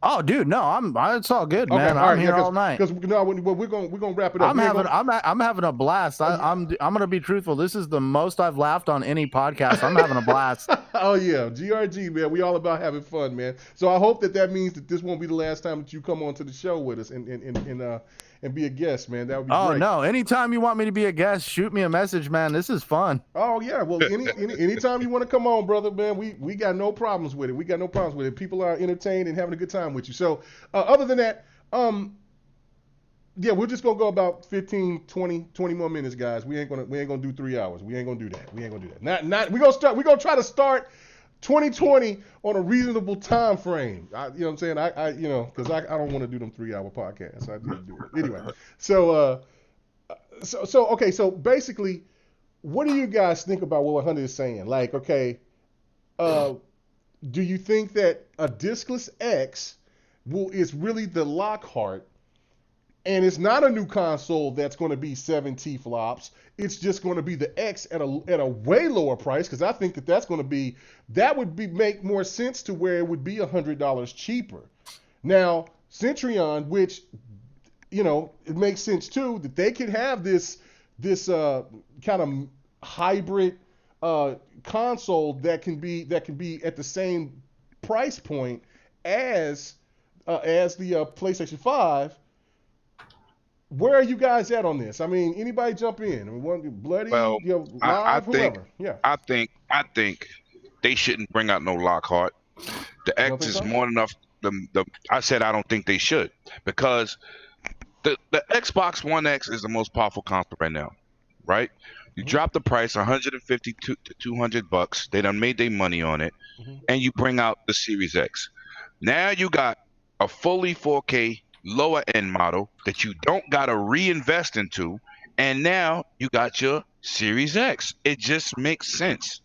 Oh, dude, no, it's all good, man. Okay, I'm here all night. Because we're gonna wrap it up. I'm having a blast. I'm gonna be truthful. This is the most I've laughed on any podcast. I'm having a blast. Oh yeah, GRG, man. We all about having fun, man. So I hope that means that this won't be the last time that you come onto the show with us and and be a guest, man. That would be Oh great. no! Anytime you want me to be a guest, shoot me a message, man. This is fun. Oh yeah, well, anytime you want to come on, brother, man, we got no problems with it. We got no problems with it. People are entertained and having a good time with you. So, other than that, yeah, we're just gonna go about 15, 20 more minutes, guys. We ain't gonna do 3 hours. We ain't gonna do that. We're gonna try to start 2020 on a reasonable time frame. You know what I'm saying? Because I don't want to do them 3-hour podcasts. I didn't do it anyway. So okay. So basically, what do you guys think about what Hunter is saying? Like, okay, do you think that a discless X is really the Lockhart? And it's not a new console that's going to be 7 T-flops. It's just going to be the X at a way lower price, because I think that would make more sense to where it would be $100 cheaper. Now, Centurion, which, it makes sense too, that they could have this kind of hybrid console that can be at the same price point as the PlayStation 5. Where are you guys at on this? I mean, anybody jump in? I mean, Bloody, Well, Live, whoever. Yeah. I think they shouldn't bring out no Lockhart. The X is more than enough. I said I don't think they should, because the Xbox One X is the most powerful console right now, right? You drop the price $150 to $200. They done made their money on it, and you bring out the Series X. Now you got a fully 4K lower end model that you don't gotta reinvest into, and now you got your Series X. It just makes sense.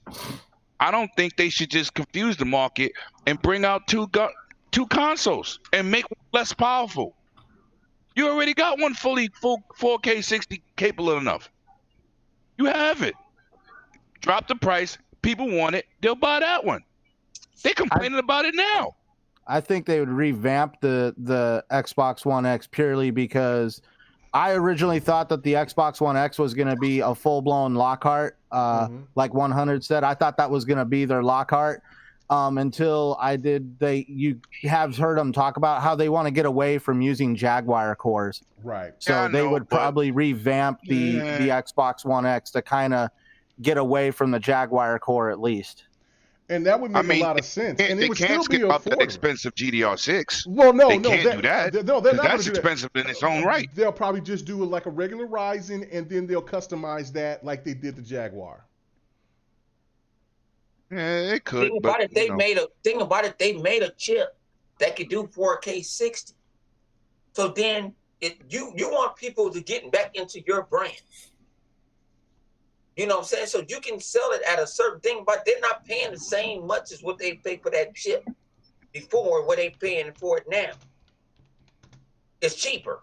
I don't think they should just confuse the market and bring out two consoles and make one less powerful. You already got one full 4K 60 capable enough. You have it. Drop the price. People want it. They'll buy that one. They're complaining about it now. I think they would revamp the Xbox One X purely because I originally thought that the Xbox One X was going to be a full-blown Lockhart, like 100 said. I thought that was going to be their Lockhart until you have heard them talk about how they want to get away from using Jaguar cores. Right. So they would probably revamp the Xbox One X to kind of get away from the Jaguar core at least. And that would make a lot of sense. And it would still be affordable. That expensive GDR6. Well, no, they can't do that. No, they're not. That's expensive in its own right. They'll probably just do it like a regular Ryzen, and then they'll customize that like they did the Jaguar. Yeah, it could. Think about it. They made a chip that could do 4K 60. So then, you want people to get back into your brand. You know what I'm saying? So you can sell it at a certain thing, but they're not paying the same much as what they paid for that chip before, what they paying for it now. It's cheaper.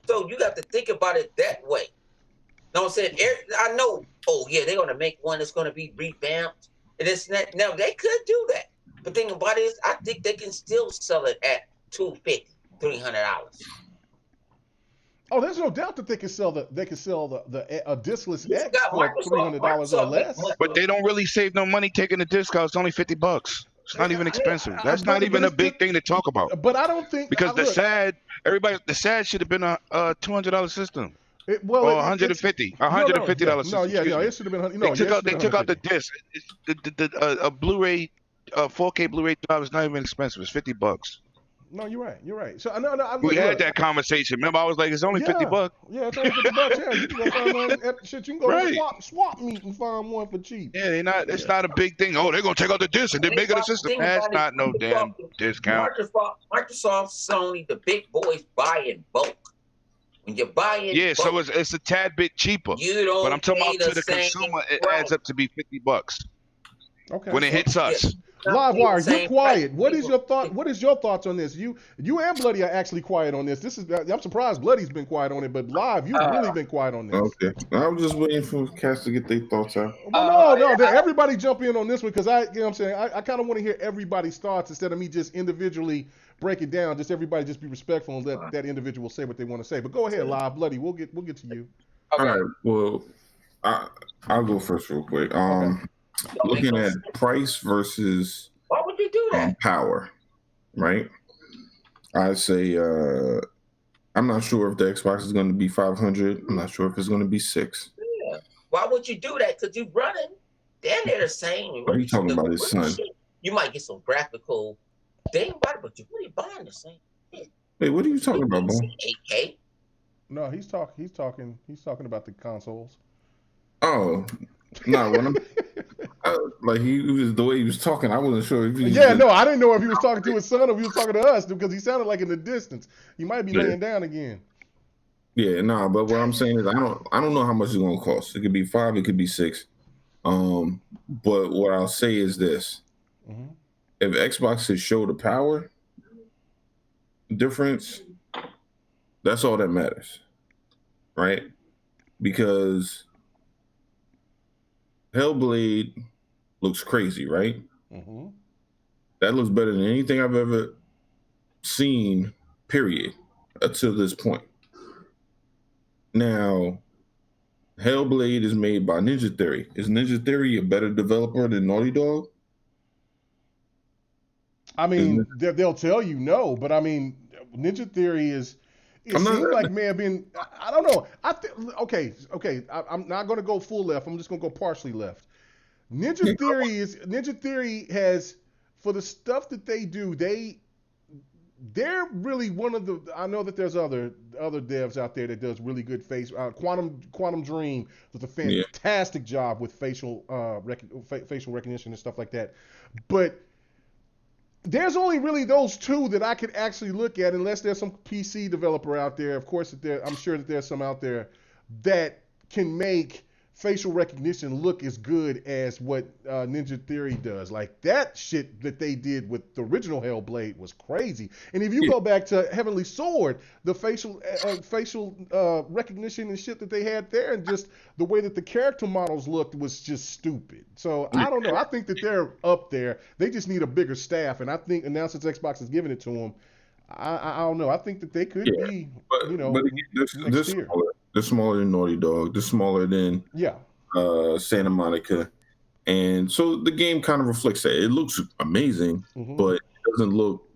So you got to think about it that way. You know what I'm saying? I know, they're going to make one that's going to be revamped. And it's not, now, they could do that. But the thing about it is, I think they can still sell it at $250, $300. Oh, there's no doubt that they can sell a discless X for $300 or less. But they don't really save no money taking the disc out. It's only $50. It's not even expensive. That's not even a big thing to talk about. But I don't think because the SAD should have been a $200 system. Or $150 system. It should have been. They took out the disc. A Blu-ray, 4K Blu-ray drive is not even expensive. It's $50. No, you're right. So we had that conversation. Remember, I was like, "It's only $50." Yeah, it's only $50. Yeah, you can go find one at shit. You can go to swap meet and find one for cheap. Yeah, they're not. It's not a big thing. Oh, they're gonna take out the disc and they're making a system. That's not no damn discount. Microsoft, Sony, the big boys buy in bulk. When you buy in bulk, so it's a tad bit cheaper. But I'm talking about to the consumer, it adds up to be $50. Okay. When it hits us. Livewire, you're quiet. What is your thought? What is your thoughts on this? You and Bloody are actually quiet on this. I'm surprised Bloody's been quiet on it, but Live, you've really been quiet on this. Okay, I'm just waiting for cats to get their thoughts out. Well, no, everybody jump in on this one because you know what I'm saying. I kind of want to hear everybody's thoughts instead of me just individually break it down. Just everybody just be respectful and let that individual say what they want to say. But go ahead, Live, Bloody. We'll get to you. Okay. All right. Well, I'll go first real quick. Looking at price versus why would you do that? Power, right? I say I'm not sure if the Xbox is going to be 500. I'm not sure if it's going to be 6. Yeah. Why would you do that? Because you're running. They're the same. What are you talking about, his son? You might get some graphical thing about it, but you're really buying the same. Wait, what are you talking about, bro? 8K. No, he's talking about the consoles. Oh, no, when I'm like the way he was talking, I wasn't sure if he I didn't know if he was talking to his son or if he was talking to us because he sounded like in the distance. He might be laying down again. Yeah, but what I'm saying is I don't know how much it's gonna cost. It could be 5, it could be 6. But what I'll say is this: if Xbox could show the power difference, that's all that matters, right? Because Hellblade looks crazy, right? That looks better than anything I've ever seen, period, until this point. Now, Hellblade is made by Ninja Theory. Is Ninja Theory a better developer than Naughty Dog? I mean, they'll tell you no, but I mean, Ninja Theory is. It seems like may have been. I don't know. Okay. I'm not going to go full left. I'm just going to go partially left. Ninja Theory has, for the stuff that they do, they're really one of the. I know that there's other devs out there that does really good face. Quantum Dream does a fantastic job with facial recognition and stuff like that, but. There's only really those two that I could actually look at, unless there's some PC developer out there. Of course, I'm sure that there's some out there that can make facial recognition look as good as what Ninja Theory does. Like that shit that they did with the original Hellblade was crazy. And if you go back to Heavenly Sword, the facial recognition and shit that they had there, and just the way that the character models looked was just stupid. So I don't know. I think that they're up there. They just need a bigger staff, and I think now since Xbox is giving it to them, I don't know. I think that they could be, next year. They're smaller than Naughty Dog. They're smaller than Santa Monica. And so the game kind of reflects that. It looks amazing, but it doesn't look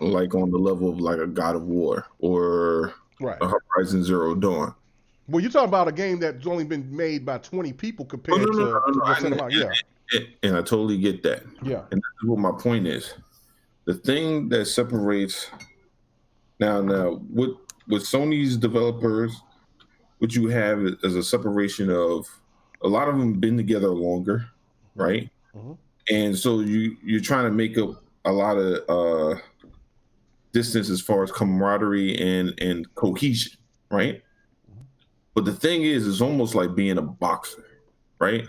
like on the level of like a God of War or a Horizon Zero Dawn. Well, you're talking about a game that's only been made by 20 people compared to Santa Monica. And I totally get that. Yeah. And that's what my point is. The thing that separates now with Sony's developers, what you have is a separation of a lot of them been together longer, right? And so you're trying to make up a lot of distance as far as camaraderie and cohesion, right? But the thing is, it's almost like being a boxer, right?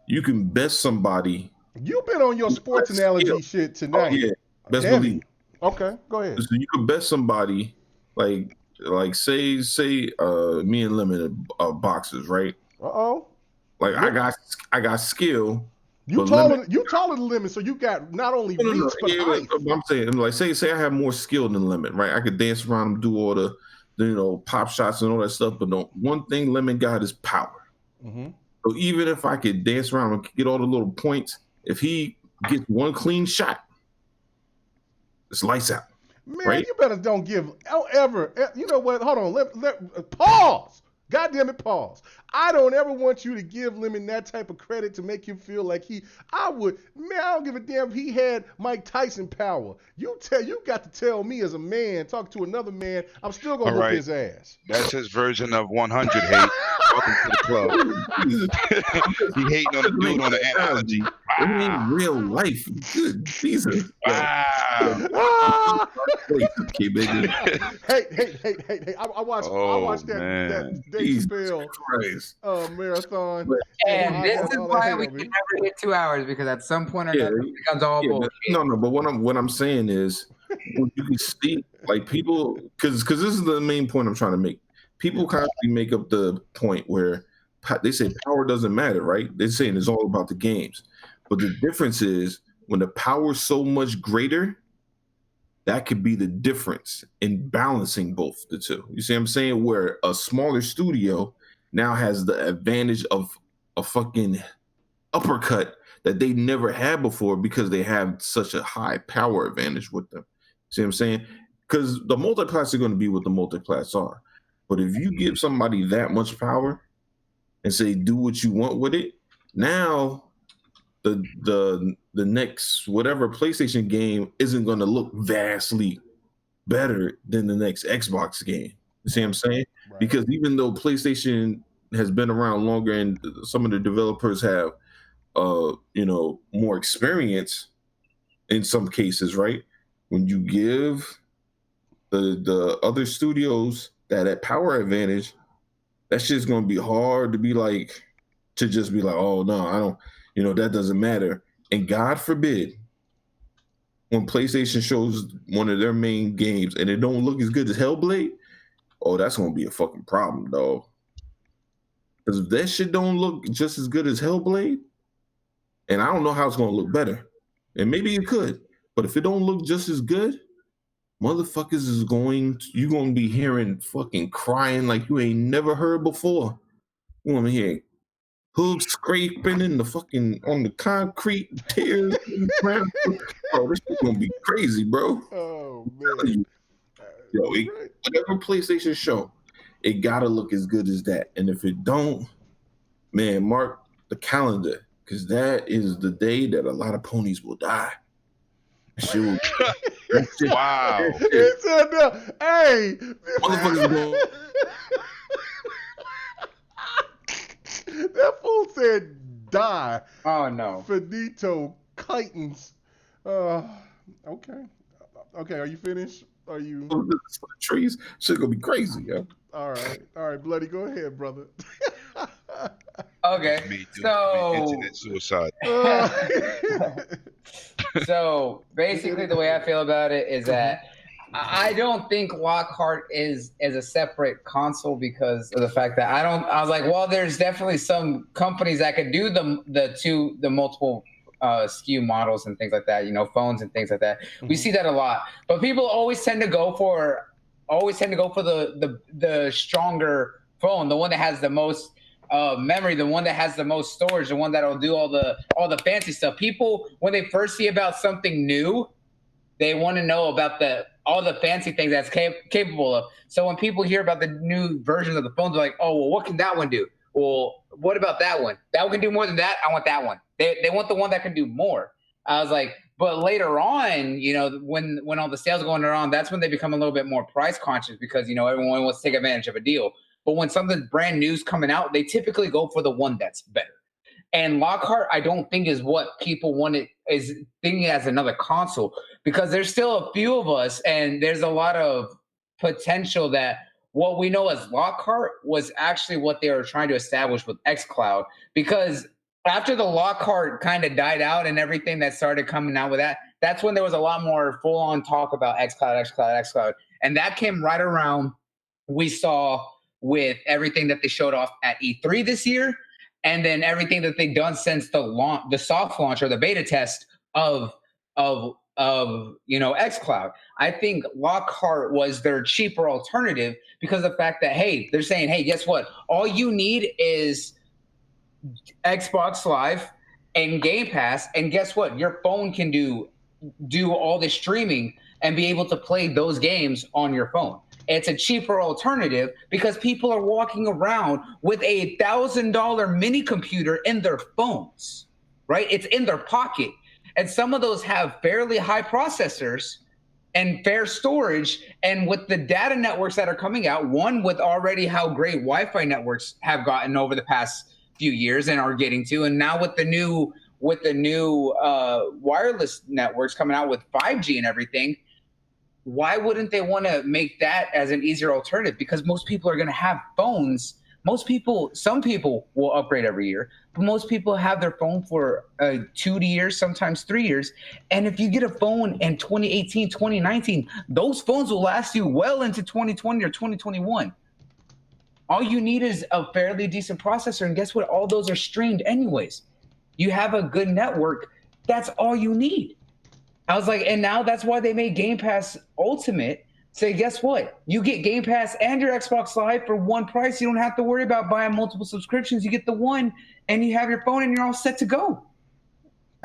You can best somebody. You've been on your sports analogy shit tonight. Oh, yeah, best believe. Okay, go ahead. So you can best somebody like say me and Lemon are boxers, right? Like I got skill. You taller than Lemon, so you got not only reach but height. I'm saying, like, say I have more skill than Lemon, right? I could dance around and do all the pop shots and all that stuff, but one thing Lemon got is power. So even if I could dance around and get all the little points, if he gets one clean shot, it's lights out. Man, right? You better don't give ever. You know what? Hold on. Let pause. God damn it, pause. I don't ever want you to give Lemon that type of credit to make him feel like I don't give a damn if he had Mike Tyson power. You got to tell me as a man, talk to another man, I'm still going to whoop his ass. That's his version of 100 hate. Welcome to the club. He hating on the dude on the analogy. It ain't real life. Good Jesus. Wow. Hey. I watched that Dave Chappelle marathon. And this is why we can never hit 2 hours, because at some point or another it becomes all bullshit. No, but what I'm saying is, when you can see, like, people, because this is the main point I'm trying to make. People constantly make up the point where they say power doesn't matter, right? They're saying it's all about the games. But the difference is, when the power is so much greater, that could be the difference in balancing both the two. You see what I'm saying? Where a smaller studio now has the advantage of a fucking uppercut that they never had before because they have such a high power advantage with them. See what I'm saying? because the multi-class are going to be what the multi-class are. But if you give somebody that much power and say do what you want with it, now the next whatever PlayStation game isn't going to look vastly better than the next Xbox game. You see what I'm saying? Right. Because even though PlayStation has been around longer and some of the developers have more experience in some cases, right? When you give the other studios that power advantage, that shit's gonna be hard to be like, to just be like, oh no, I don't, that doesn't matter. And God forbid, when PlayStation shows one of their main games and it don't look as good as Hellblade, oh, that's gonna be a fucking problem, dog. Because if that shit don't look just as good as Hellblade, and I don't know how it's gonna look better, and maybe it could, but if it don't look just as good, motherfuckers you're gonna be hearing fucking crying like you ain't never heard before. You wanna hear hooves scraping in on the concrete, tears in the ground. Bro, this shit gonna be crazy, bro. Oh man. Whatever PlayStation show, it gotta look as good as that. And if it don't, man, mark the calendar, because that is the day that a lot of ponies will die. Shoot. Wow. He said no. Hey. Motherfuckers going. That fool said die. Oh no. Finito Kitons. Okay. Okay, are you finished? Are you trees? Shit gonna be crazy, yo. All right, Bloody, go ahead, brother. Okay. Internet suicide. So basically, the way I feel about it is that I don't think Lockhart is a separate console because of the fact that I was like, well, there's definitely some companies that could do the multiple SKU models and things like that, phones and things like that. Mm-hmm. We see that a lot, but people always tend to go for the stronger phone, the one that has the most memory, the one that has the most storage, the one that'll do all the fancy stuff. People, when they first see about something new, they want to know about all the fancy things that's capable of. So when people hear about the new versions of the phones, they're like, oh, well, what can that one do? Well, what about that one? That one can do more than that. I want that one. They want the one that can do more. I was like, but later on, when all the sales are going around, that's when they become a little bit more price conscious because, everyone wants to take advantage of a deal. But when something brand new is coming out, they typically go for the one that's better. And Lockhart, I don't think is what people is thinking as another console, because there's still a few of us, and there's a lot of potential that what we know as Lockhart was actually what they were trying to establish with xCloud. Because after the Lockhart kind of died out and everything that started coming out with that's when there was a lot more full-on talk about xCloud. And that came right around we saw with everything that they showed off at E3 this year, and then everything that they've done since the soft launch or the beta test of xCloud. I think Lockhart was their cheaper alternative because of the fact that, hey, they're saying, hey, guess what? All you need is Xbox Live and Game Pass, and guess what? Your phone can do all the streaming and be able to play those games on your phone. It's a cheaper alternative because people are walking around with a $1,000 mini computer in their phones, right? It's in their pocket. And some of those have fairly high processors and fair storage. And with the data networks that are coming out, one with already how great Wi-Fi networks have gotten over the past few years and are getting to, and now with the new wireless networks coming out with 5G and everything, why wouldn't they want to make that as an easier alternative? Because most people are going to have phones. Some people will upgrade every year, but most people have their phone for 2 years, sometimes 3 years. And if you get a phone in 2018, 2019, those phones will last you well into 2020 or 2021. All you need is a fairly decent processor. And guess what? All those are streamed anyways. You have a good network. That's all you need. I was like, and now that's why they made Game Pass Ultimate. Say, guess what? You get Game Pass and your Xbox Live for one price. You don't have to worry about buying multiple subscriptions. You get the one, and you have your phone, and you're all set to go.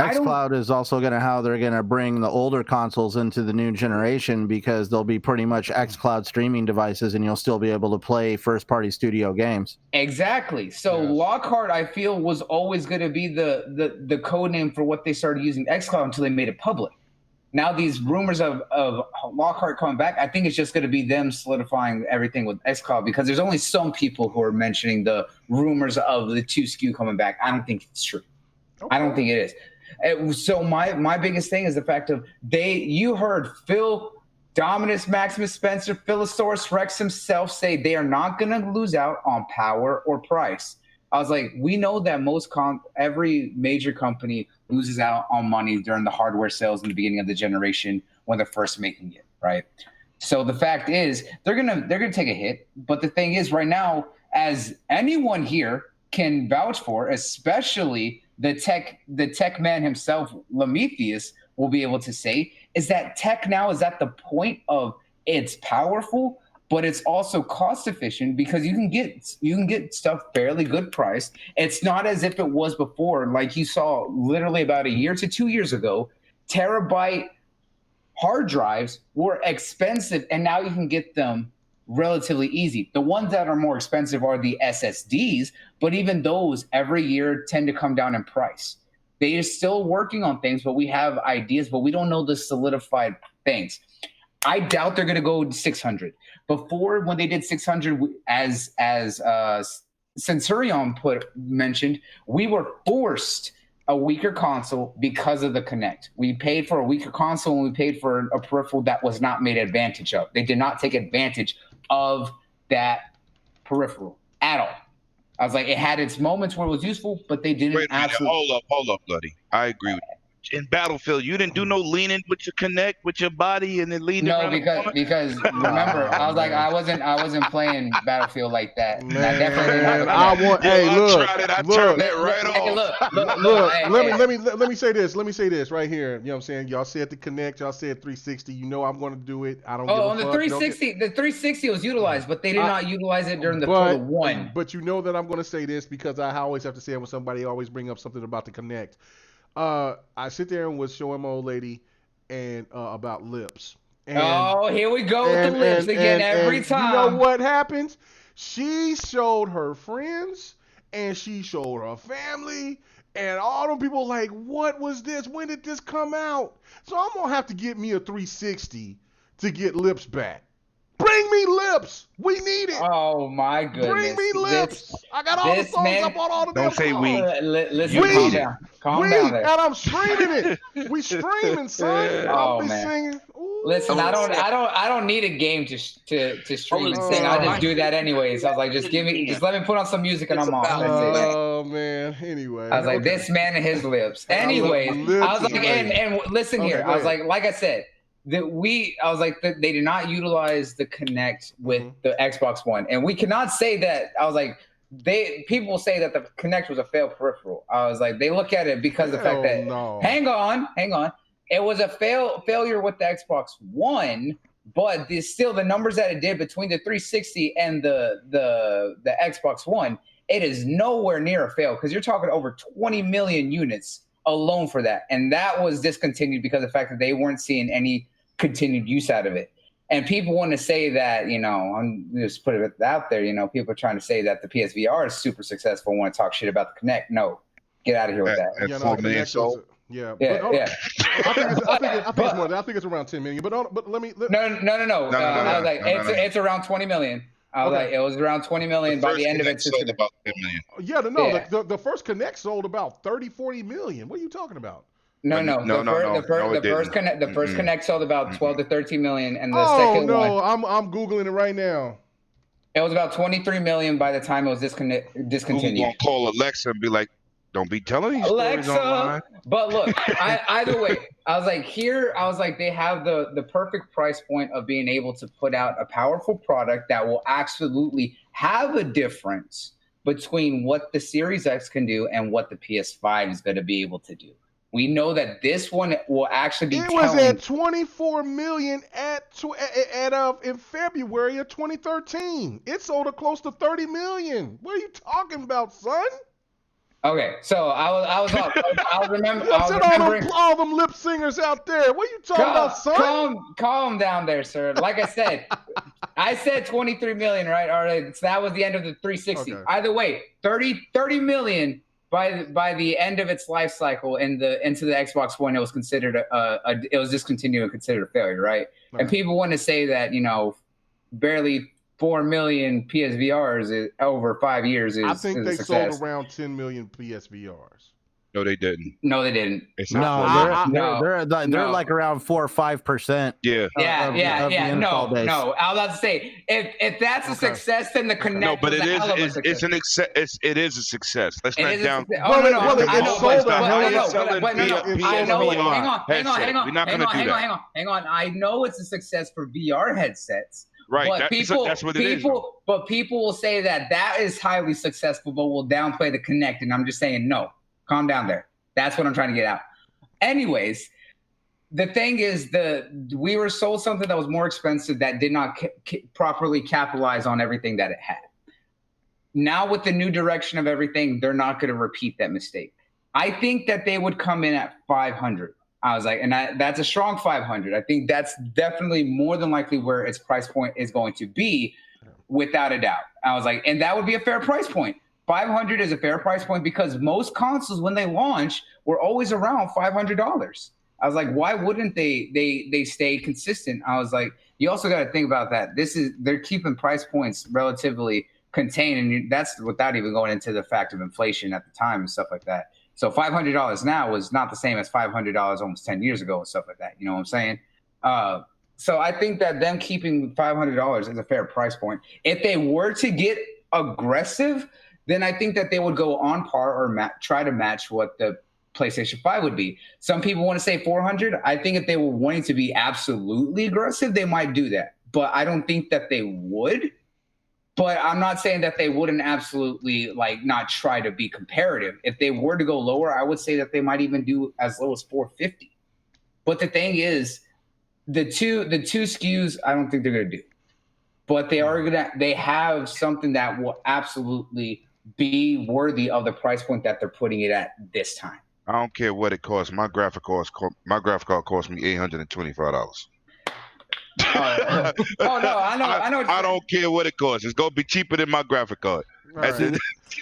xCloud is also going to how they're going to bring the older consoles into the new generation because they'll be pretty much xCloud streaming devices, and you'll still be able to play first-party studio games. Exactly. So Lockhart, I feel, was always going to be the code name for what they started using xCloud until they made it public. Now these rumors of Lockhart coming back, I think it's just going to be them solidifying everything with xCloud because there's only some people who are mentioning the rumors of the 2 SKU coming back. I don't think it's true. Okay. I don't think it is. So my biggest thing is the fact of you heard Phil Dominus Maximus Spencer, Philosaurus Rex himself say they are not going to lose out on power or price. I was like, we know that every major company loses out on money during the hardware sales in the beginning of the generation when they're first making it, right? So the fact is they're gonna take a hit. But the thing is, right now, as anyone here can vouch for, especially the tech man himself, Prometheus, will be able to say, is that tech now is at the point of it's powerful, but it's also cost efficient because you can get stuff fairly good price. It's not as if it was before, like you saw literally about a year to 2 years ago. Terabyte hard drives were expensive, and now you can get them relatively easy. The ones that are more expensive are the SSDs, but even those every year tend to come down in price. They are still working on things, but we have ideas, but we don't know the solidified things. I doubt they're going to go 600. Before, when they did 600, as Centurion mentioned, we were forced a weaker console because of the Kinect. We paid for a weaker console and we paid for a peripheral that was not made advantage of. They did not take advantage of that peripheral at all. I was like, it had its moments where it was useful, but they didn't. Hold up, Bloody. I agree with you. In Battlefield, you didn't do no leaning with your Connect with your body and then leaning. No, because remember, I was like, I wasn't playing Battlefield like that. Man, I definitely didn't have I turned it right off. Let me say this right here. You know what I'm saying? Y'all said the Connect, y'all said 360. You know I'm going to do it. I don't give a fuck. The 360, the 360 was utilized, but they did not utilize it during the Photo 1. But you know that I'm going to say this because I always have to say it when somebody always bring up something about the Connect. I sit there and was showing my old lady and about lips. And, here we go with the lips again every time. You know what happens? She showed her friends and she showed her family and all them people like, what was this? When did this come out? So I'm gonna have to get me a 360 to get lips back. Bring me lips. We need it. Oh my goodness. Bring me lips. I got all the songs. I bought all the Don't say songs. we. Listen, calm down. Calm down there. And I'm streaming it. We streaming, son. I'll be singing. Ooh. Listen, I don't need a game to stream and sing. I just do that anyways. I was like, just let me put on some music and I'm off. Oh man. Anyway. I was like, this man and his lips. Anyways, I was like, and listen here. I was like I said. They did not utilize the Kinect with the Xbox One, and we cannot say that. I was like, people say that the Kinect was a failed peripheral. I was like, they look at it because of the fact that hang on, it was a failure with the Xbox One, but still the numbers that it did between the 360 and the Xbox One, it is nowhere near a fail because you're talking over 20 million units alone for that, and that was discontinued because of the fact that they weren't seeing any continued use out of it. And people want to say that, I'm just put it out there, people are trying to say that the PSVR is super successful and want to talk shit about the Kinect. No, get out of here with that. I think it's more. I think it's around 10 million. But let me. No. It's around 20 million. It was around 20 million by the end of it. Sold about 10 million. Yeah, the first Connect sold about 30-40 million. What are you talking about? The first Connect sold about 12 to 13 million, and the second one. I'm googling it right now. It was about 23 million by the time it was discontinued. Google gonna call Alexa and be like, "Don't be telling these stories online." But look, either way, I was like, they have the perfect price point of being able to put out a powerful product that will absolutely have a difference between what the Series X can do and what the PS5 is going to be able to do. We know that this one will actually be. It was at 24 million in February of 2013. It sold at close to 30 million. What are you talking about, son? Okay, so I was remembering. all them lip singers out there. What are you talking about, son? Calm down there, sir. Like I said, I said 23 million, right? All right, so that was the end of the 360. Okay. Either way, 30 million by the end of its life cycle into the Xbox One, it was considered it was discontinued and considered a failure, right? And people want to say that barely 4 million PSVRs over 5 years is. I think is they a success. sold around 10 million PSVRs. No, they didn't. No, they didn't. They're like around 4 or 5%. Yeah. Yeah. No. I was about to say, if that's a success, then the Connect. No, but it is a success. Let's not down. Hang on. I know it's a success for VR headsets. Right, but that's what it is. But people will say that is highly successful, but will downplay the Connect, and I'm just saying no. Calm down there. That's what I'm trying to get out. Anyways, the thing is, we were sold something that was more expensive that did not properly capitalize on everything that it had. Now with the new direction of everything, they're not going to repeat that mistake. I think that they would come in at 500. I was like, that's a strong 500. I think that's definitely more than likely where its price point is going to be, without a doubt. I was like, and that would be a fair price point. 500 is a fair price point because most consoles, when they launch, were always around $500. I was like, why wouldn't they stay consistent? I was like, you also got to think about that. They're keeping price points relatively contained, and that's without even going into the fact of inflation at the time and stuff like that. So $500 now was not the same as $500 almost 10 years ago and stuff like that. You know what I'm saying? So I think that them keeping $500 is a fair price point. If they were to get aggressive, then I think that they would go on par or try to match what the PlayStation 5 would be. Some people want to say 400. I think if they were wanting to be absolutely aggressive, they might do that. But I don't think that they would. But I'm not saying that they wouldn't absolutely not try to be comparative. If they were to go lower, I would say that they might even do as low as 450. But the thing is, the two SKUs, I don't think they're going to do. But they have something that will absolutely be worthy of the price point that they're putting it at this time. I don't care what it costs. My graphic card cost me $825. Oh no, I know. I don't care what it costs. It's gonna be cheaper than my graphic card. Right.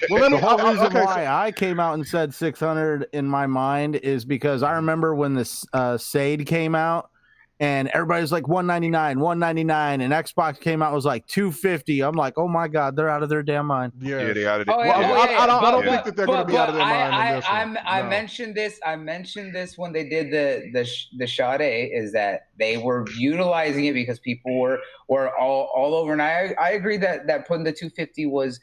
Well, the whole reason why I came out and said 600 in my mind is because I remember when the Sade came out. And everybody's like 199, and Xbox came out was like 250. I'm like, oh my god, they're out of their damn mind. Yeah, they out of their. I don't think that they're going to be out of their mind. I mentioned this when they did the Sade, is that they were utilizing it because people were all over, and I agree that putting the 250 was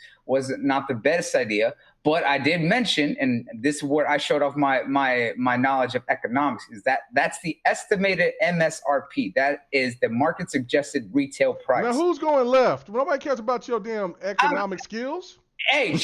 not the best idea. But I did mention, and this is where I showed off my knowledge of economics, is that's the estimated MSRP. That is the market suggested retail price. Now, who's going left? Nobody cares about your damn economic skills. Hey,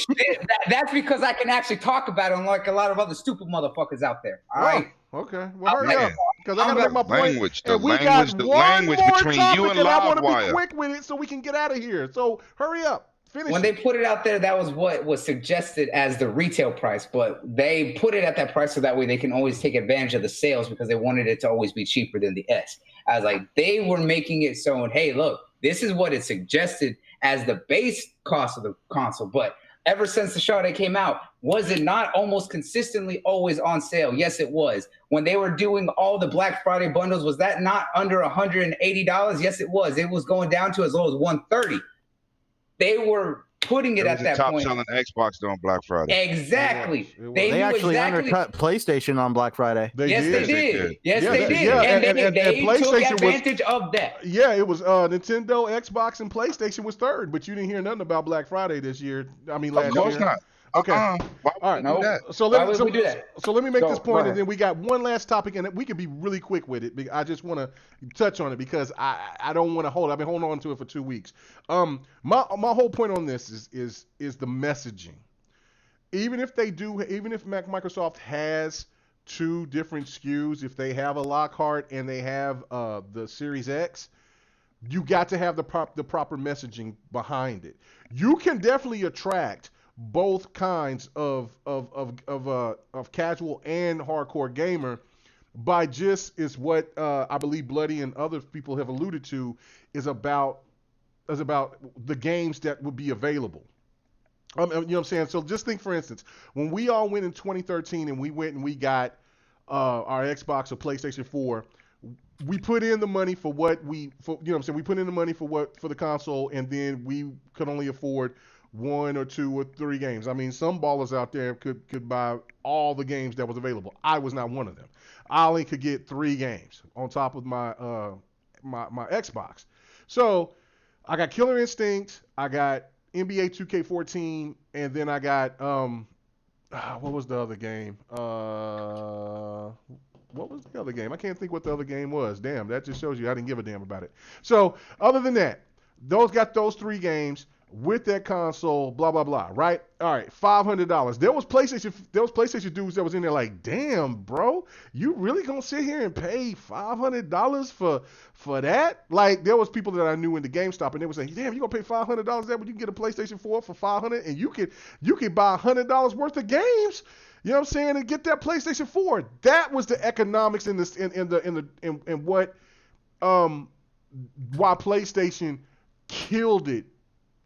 that's because I can actually talk about it, unlike a lot of other stupid motherfuckers out there. All right. Okay. Well, hurry up, because I got to make my point. The language between you and Livewire. I want to be quick with it so we can get out of here. So hurry up. When they put it out there, that was what was suggested as the retail price, but they put it at that price so that way they can always take advantage of the sales because they wanted it to always be cheaper than the S. I was like, they were making it so, hey, look, this is what it suggested as the base cost of the console. But ever since the Sade came out, was it not almost consistently always on sale? Yes, it was. When they were doing all the Black Friday bundles, was that not under $180? Yes, it was. It was going down to as low as $130. They were putting it at that point. Top selling Xbox on Black Friday. Exactly. They actually undercut PlayStation on Black Friday. Yes, they did. Yes, they did. And they took advantage of that. Yeah, it was Nintendo, Xbox, and PlayStation was third, but you didn't hear nothing about Black Friday this year. I mean, last year. Of course not. Okay. Why all right. No. So let me make this point, and then we got one last topic, and we can be really quick with it. I just want to touch on it because I don't want to hold it. I've been holding on to it for 2 weeks. My whole point on this is the messaging. Even if Microsoft has two different SKUs, if they have a Lockhart and they have the Series X, you got to have the proper messaging behind it. You can definitely attract both kinds of casual and hardcore gamer by just is what I believe Bloody and other people have alluded to is about the games that would be available. You know what I'm saying? So just think, for instance, when we all went in 2013 and we went and we got our Xbox or PlayStation 4, we put in the money for what you know what I'm saying? We put in the money for the console, and then we could only afford 1 or 2 or 3 games. I mean, some ballers out there could buy all the games that was available. I was not one of them. I only could get 3 games on top of my my Xbox. So I got Killer Instinct, I got NBA 2K14, and then I got what was the other game? What was the other game? I can't think what the other game was. Damn, that just shows you I didn't give a damn about it. So other than that, got those 3 games with that console, blah blah blah. Right? All right, $500. There was PlayStation dudes that was in there like, damn, bro, you really gonna sit here and pay $500 for that? Like, there was people that I knew in the GameStop, and they were saying, damn, you gonna pay $500 that when you can get a PlayStation 4 for $500, and you could buy $100 worth of games. You know what I'm saying? And get that PlayStation 4. That was the economics in this in what why PlayStation killed it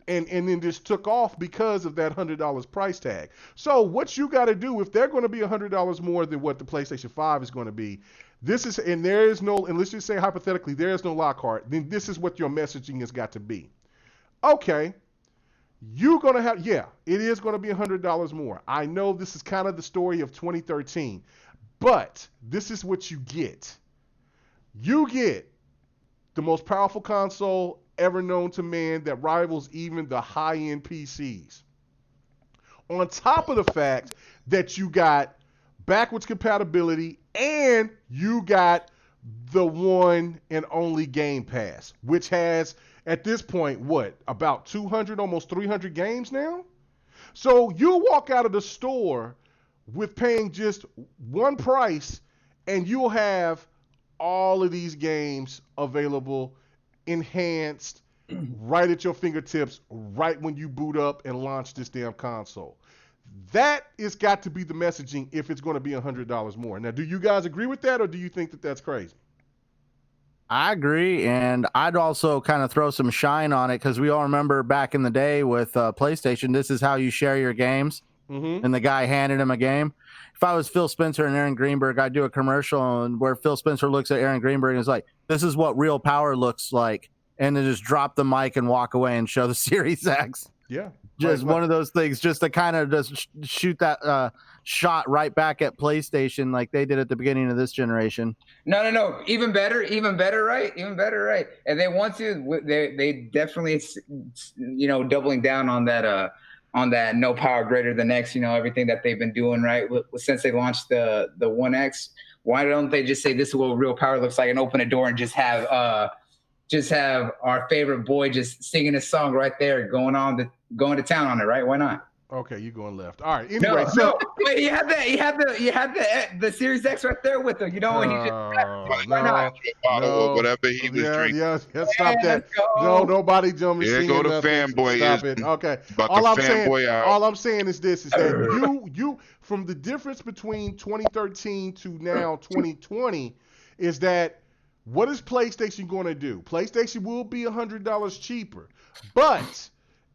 and then just took off because of that $100 price tag. So what you got to do, if they're going to be $100 more than what the PlayStation 5 is going to be, let's just say hypothetically there is no Lockhart, then this is what your messaging has got to be. Okay. You're going to have, it is going to be $100 more. I know this is kind of the story of 2013, but this is what you get. You get the most powerful console ever known to man that rivals even the high-end PCs. On top of the fact that you got backwards compatibility and you got the one and only Game Pass, which has, at this point, about 200, almost 300 games now? So you walk out of the store with paying just one price, and you'll have all of these games available, enhanced, right at your fingertips, right when you boot up and launch this damn console. That is got to be the messaging if it's going to be $100 more. Now, do you guys agree with that, or do you think that that's crazy? I agree, and I'd also kind of throw some shine on it because we all remember back in the day with PlayStation, this is how you share your games, and the guy handed him a game. If I was Phil Spencer and Aaron Greenberg, I'd do a commercial and where Phil Spencer looks at Aaron Greenberg and is like, this is what real power looks like, and then just drop the mic and walk away and show the Series X. Yeah. Just one of those things, just to kind of just shoot that shot right back at PlayStation like they did at the beginning of this generation. No. Even better, right? Even better, right? And they want to, they definitely, doubling down on that no power greater than X, everything that they've been doing, right? Since they launched the One X, why don't they just say this is what real power looks like and open a door and just have our favorite boy just singing a song right there, going to town on it, right? Why not? Okay, you going left. All right. Anyway, so wait, you had the Series X right there with him. Why not? Whatever he was drinking. Yeah, stop that. No, nobody jump me. Here go the fanboy. Stop it. Okay. All I'm saying is this: is that you from the difference between 2013 to now 2020 is that. What is PlayStation going to do? PlayStation will be $100 cheaper, but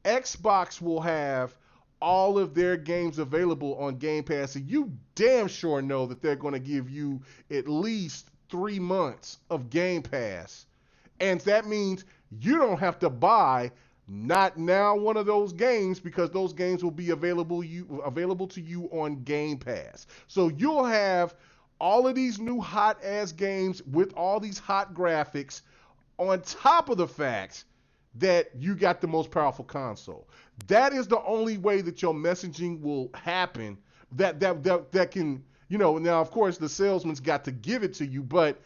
Xbox will have all of their games available on Game Pass, and you damn sure know that they're going to give you at least 3 months of Game Pass, and that means you don't have to buy not now one of those games because those games will be available to you on Game Pass. So you'll have all of these new hot ass games with all these hot graphics on top of the fact that you got the most powerful console. That is the only way that your messaging will happen that can, now of course the salesman's got to give it to you, but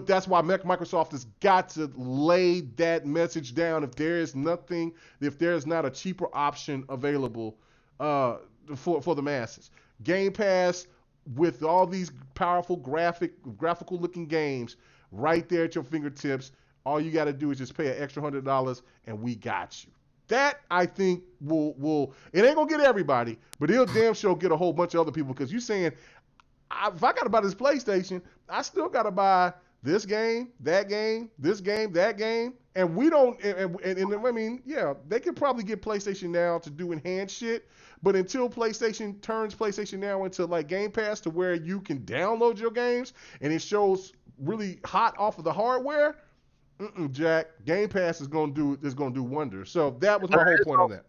that's why Microsoft has got to lay that message down. If there is not a cheaper option available for the masses. Game Pass with all these powerful graphical looking games right there at your fingertips, all you got to do is just pay an extra $100 and we got you. That I think will it ain't gonna get everybody, but it'll damn sure get a whole bunch of other people because you saying if I gotta buy this PlayStation, I still gotta buy this game, that game, this game, that game, and we don't. And I mean, yeah, they could probably get PlayStation Now to do enhanced shit, but until PlayStation turns PlayStation Now into like Game Pass to where you can download your games and it shows really hot off of the hardware. Jack, Game Pass is gonna do wonders. So that was my whole point on that.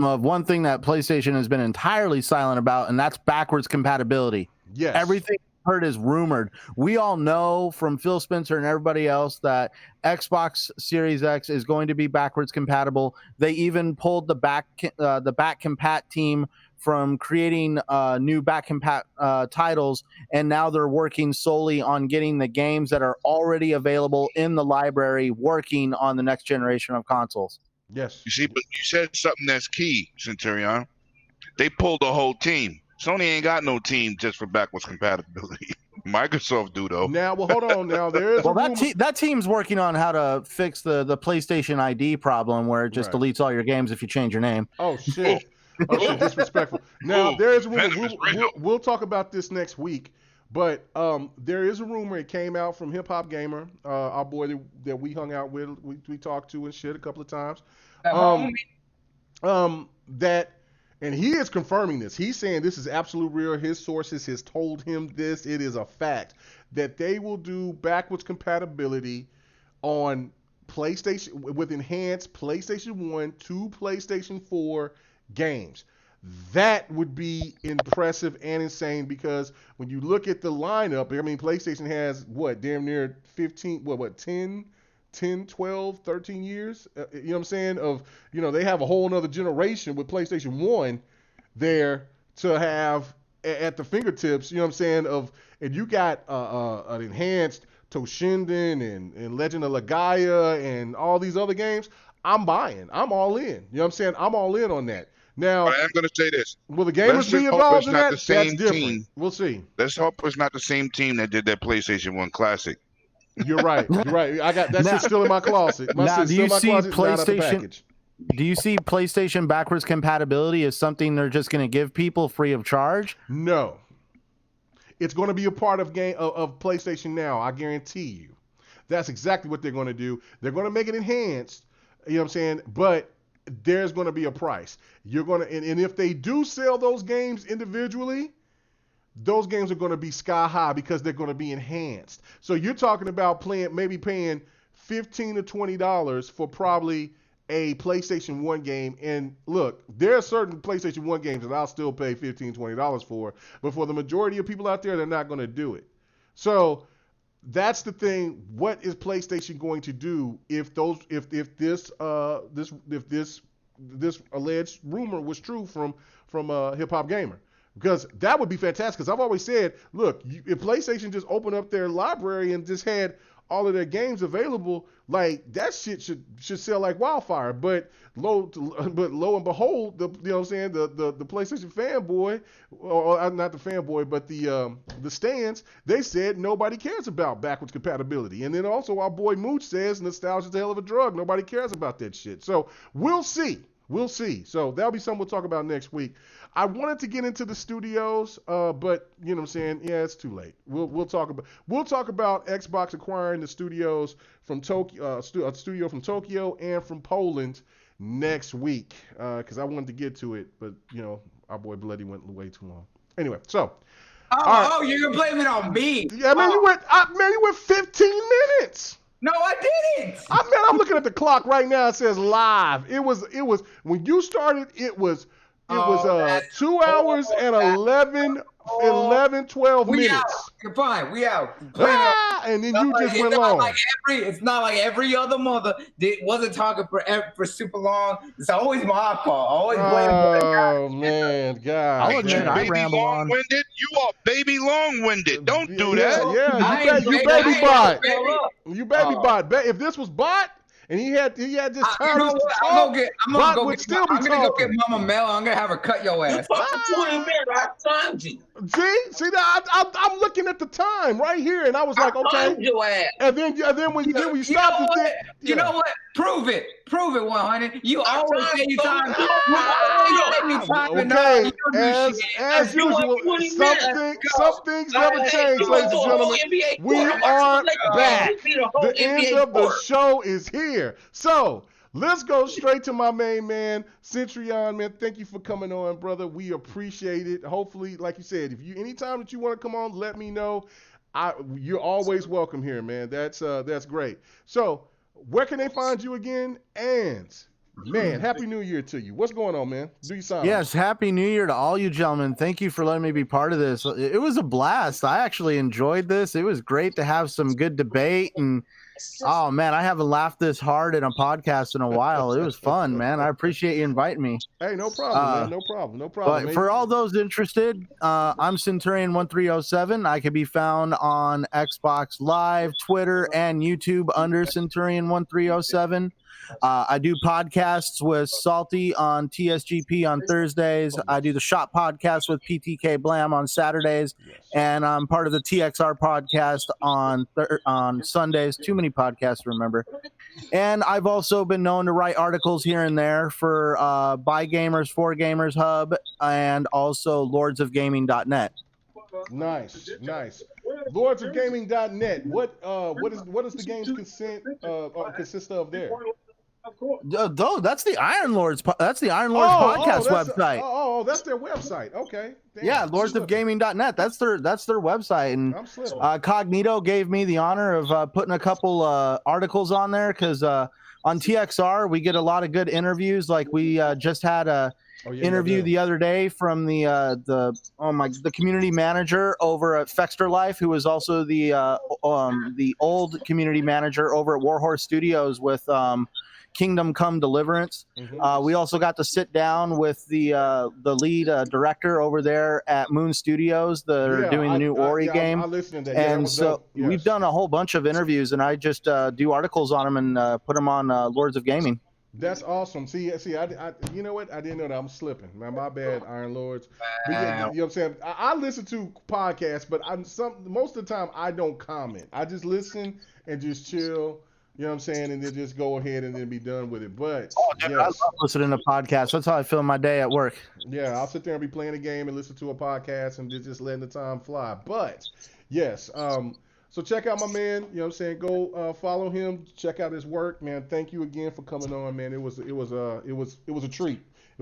Of one thing that PlayStation has been entirely silent about, and that's backwards compatibility. Yes. Everything heard is rumored. We all know from Phil Spencer and everybody else that Xbox Series X is going to be backwards compatible. They even pulled the back compat team from creating new back compat titles, and now they're working solely on getting the games that are already available in the library working on the next generation of consoles. Yes. You see, but you said something that's key, Centurion. They pulled the whole team. Sony ain't got no team just for backwards compatibility. Microsoft do though. Now, well, hold on. Now there is that team's working on how to fix the PlayStation ID problem where it just deletes all your games if you change your name. Oh shit. Okay, disrespectful. Now there is a rumor. We'll talk about this next week, but there is a rumor. It came out from Hip Hop Gamer, our boy that we hung out with, we talked to and shit a couple of times. That, and he is confirming this. He's saying this is absolute real. His sources has told him this. It is a fact that they will do backwards compatibility on PlayStation with enhanced PlayStation 1 to PlayStation 4 games. That would be impressive and insane because when you look at the lineup, I mean, PlayStation has damn near 10, 12, 13 years, you know what I'm saying, of, they have a whole nother generation with PlayStation 1 there to have at the fingertips, you know what I'm saying, and you got an enhanced Toshinden and Legend of Legaia and all these other games. I'm buying. I'm all in. You know what I'm saying? I'm all in on that. Now, I am going to say this. Will the gamers be involved in that? That's different. Team. We'll see. Let's hope it's not the same team that did that PlayStation 1 Classic. You're right. You're right. I got that shit still in my closet. Do you see PlayStation backwards compatibility as something they're just going to give people free of charge? No. It's going to be a part of PlayStation Now. I guarantee you. That's exactly what they're going to do. They're going to make it enhanced. You know what I'm saying? But there's going to be a price. You're going to, and if they do sell those games individually, those games are going to be sky high because they're going to be enhanced. So you're talking about maybe paying $15 to $20 for probably a PlayStation 1 game. And look, there are certain PlayStation 1 games that I'll still pay $15, $20 for, but for the majority of people out there, they're not going to do it. So that's the thing. What is PlayStation going to do if this alleged rumor was true from Hip Hop Gamer? Because that would be fantastic. Because I've always said, look, if PlayStation just opened up their library and just had all of their games available, like that shit should sell like wildfire. But lo and behold, you know what I'm saying, the PlayStation fanboy, or not the fanboy, but the stands, they said nobody cares about backwards compatibility. And then also our boy Mooch says nostalgia's a hell of a drug. Nobody cares about that shit. So we'll see. We'll see. So that'll be something we'll talk about next week. I wanted to get into the studios, but you know what I'm saying? Yeah, it's too late. We'll talk about Xbox acquiring the studios from Tokyo, a studio from Tokyo and from Poland next week. Because I wanted to get to it, but our boy Bloody went way too long. Anyway, so. Oh, you're gonna blame it on me? Yeah, man, you went 15 minutes. No, I didn't. I'm looking at the clock right now. It says live. It was when you started. It was 2 hours and 12 minutes. You're fine. We out. And then you just went long. It's not like every other mother wasn't talking for super long. It's always my fault. Always blame. Oh man, God. I'll admit I ramble on. You are baby long-winded. Don't do that. Yeah, you baby bot. You baby bot. If this was bot, and he had this time to talk, I'm gonna go get Mama Mel. I'm gonna have her cut your ass. See that I'm looking at the time right here, and I was like, okay. And then when you stopped, you know what? Prove it. Prove it, 100. You always say you time. Okay, as usual, some things never change, ladies and gentlemen. We are back. The end of the show is here. So let's go straight to my main man, Centurion, man. Thank you for coming on, brother. We appreciate it. Hopefully, like you said, if you anytime that you want to come on, let me know. You're always welcome here, man. That's great. So, where can they find you again? And man, Happy New Year to you. What's going on, man? Do you sign? Yes, Happy New Year to all you gentlemen. Thank you for letting me be part of this. It was a blast. I actually enjoyed this. It was great to have some good debate, and oh man, I haven't laughed this hard in a podcast in a while. It was fun, man. I appreciate you inviting me. Hey, no problem, man. No problem. But for all those interested, I'm Centurion1307. I can be found on Xbox Live, Twitter, and YouTube under Centurion1307. I do podcasts with Salty on TSGP on Thursdays. I do the Shop podcast with PTK Blam on Saturdays, and I'm part of the TXR podcast on Sundays. Too many podcasts to remember. And I've also been known to write articles here and there for By Gamers, For Gamers Hub, and also lordsofgaming.net. Nice. Lordsofgaming.net. What does the games consist of there? That's the Iron Lords. That's the Iron Lords podcast website. That's their website. Okay. Damn, yeah, lordsofgaming.net. That's their website. And Cognito gave me the honor of putting a couple articles on there because on TXR we get a lot of good interviews. Like we just had a interview the other day from the community manager over at Fexter Life, who was also the old community manager over at Warhorse Studios with Kingdom Come Deliverance. We also got to sit down with the lead director over there at Moon Studios. They're doing the new Ori game. I listened to that. And so we've done a whole bunch of interviews, and I just do articles on them and put them on Lords of Gaming. That's awesome. See, I you know what? I didn't know that. I'm slipping. Man, my bad, Iron Lords. But yeah, you know what I'm saying? I listen to podcasts, but most of the time I don't comment. I just listen and just chill. You know what I'm saying? And then just go ahead and then be done with it. But I love listening to podcasts. That's how I feel my day at work. Yeah, I'll sit there and be playing a game and listen to a podcast and just letting the time fly. But yes, so check out my man. You know what I'm saying? Go follow him. Check out his work, man. Thank you again for coming on, man. It was a treat. It was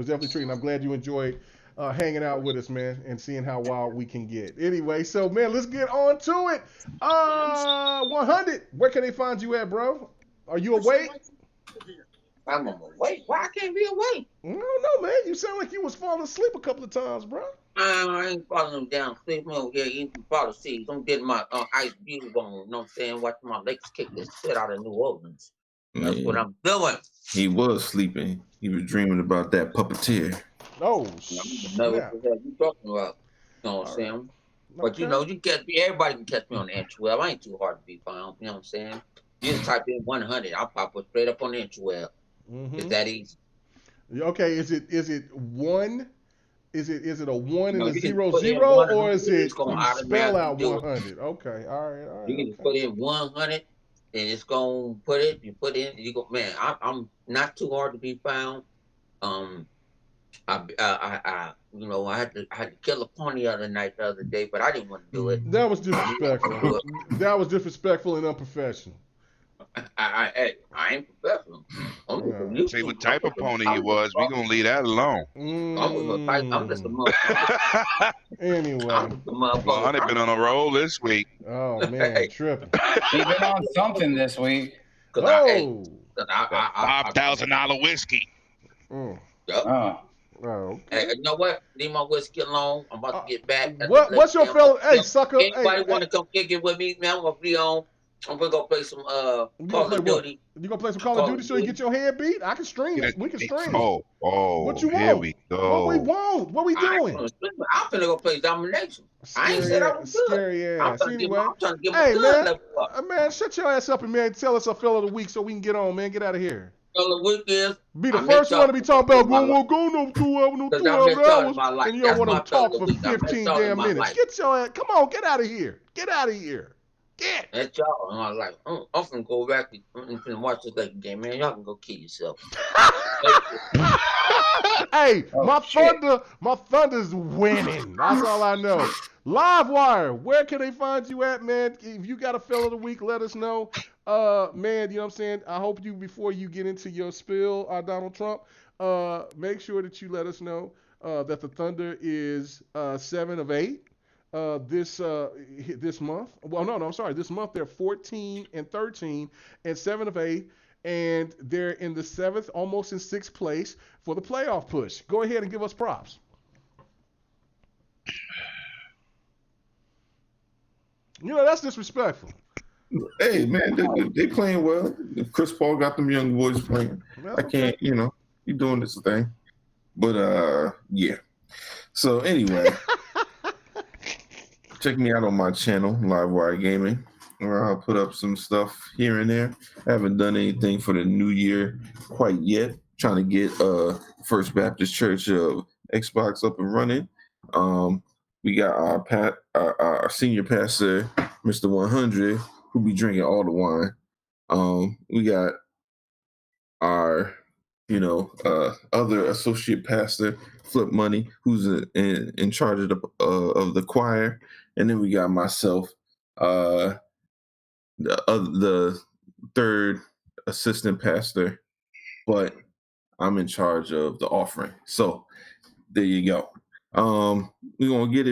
definitely a treat, and I'm glad you enjoyed hanging out with us, man, and seeing how wild we can get. Anyway, so man, let's get on to it. 100. Where can they find you at, bro? Are you awake? I'm awake. Why I can't be awake? I don't know, man. You sound like you was falling asleep a couple of times, bro. I ain't falling down asleep. I'm over here eating bottle seeds. I'm getting my ice beauty on. You know what I'm saying? Watching my Lakers kick this shit out of New Orleans. That's what I'm doing. He was sleeping. He was dreaming about that puppeteer. Oh, know what you talking about? You know what I'm saying? But you know, everybody can catch me on the interweb. I ain't too hard to be found. You know what I'm saying? You just type in 100, I'll pop up straight up on the interweb. It's that easy. Okay, is it one? Is it a 1 and a 0 or is it spell out 100? Okay, all right. You can just put in 100 and it's gonna put it. You put in, you go. Man, I'm not too hard to be found. I had to kill a pony the other day, but I didn't want to do it. That was disrespectful. That was disrespectful and unprofessional. I ain't professional. Say what type of pony it was. We gonna leave that alone. I'm just a motherfucker. Anyway, well, I've been on a roll this week. Oh man, tripping. You've been on something this week. $5,000 whiskey. Oh, hey, you know what? Leave my whiskey alone. I'm about to get back. What's your fellow? Hey, sucker. Anybody want to come kick it with me, man? I'm gonna be on. I'm gonna go play some Call of Duty. You gonna play some Call of Duty so you get your head beat? I can stream it. We can stream. Oh. What you want? Here we go. What we want? What we doing? I'm finna go play Domination. I ain't said I was good. Scary ass. Anyway, I'm trying to get my blood level up. Man, shut your ass up and man, tell us a fellow of the week so we can get on, man. Get out of here. Fellow of the week is be the first one to be talking about we won't go no 2 hours, and you don't want to talk for 15 damn minutes. Get your ass. Come on, get out of here. Get out of here. Get. That's y'all. And I was like, I'm gonna go back and watch this like game, man. Y'all can go kill yourself. Hey, my Thunder's winning. That's all I know. Livewire, where can they find you at, man? If you got a fella of the week, let us know. Man, you know what I'm saying? I hope you, before you get into your spill, Donald Trump, make sure that you let us know that the Thunder is 7 of 8 this month. Well, no, I'm sorry. This month they're 14 and 13 and 7 of 8. And they're in the 7th, almost in 6th place for the playoff push. Go ahead and give us props. You know, that's disrespectful. Hey, man, they playing well. Chris Paul got them young boys playing. I can't, he doing this thing. But, yeah. So, anyway, check me out on my channel, Livewire Gaming, where I'll put up some stuff here and there. I haven't done anything for the new year quite yet. Trying to get First Baptist Church of Xbox up and running. We got our senior pastor, Mr. 100, who be drinking all the wine. We got our, other associate pastor, Flip Money, who's in charge of the choir, and then we got myself, the third assistant pastor, but I'm in charge of the offering. So there you go. We're gonna get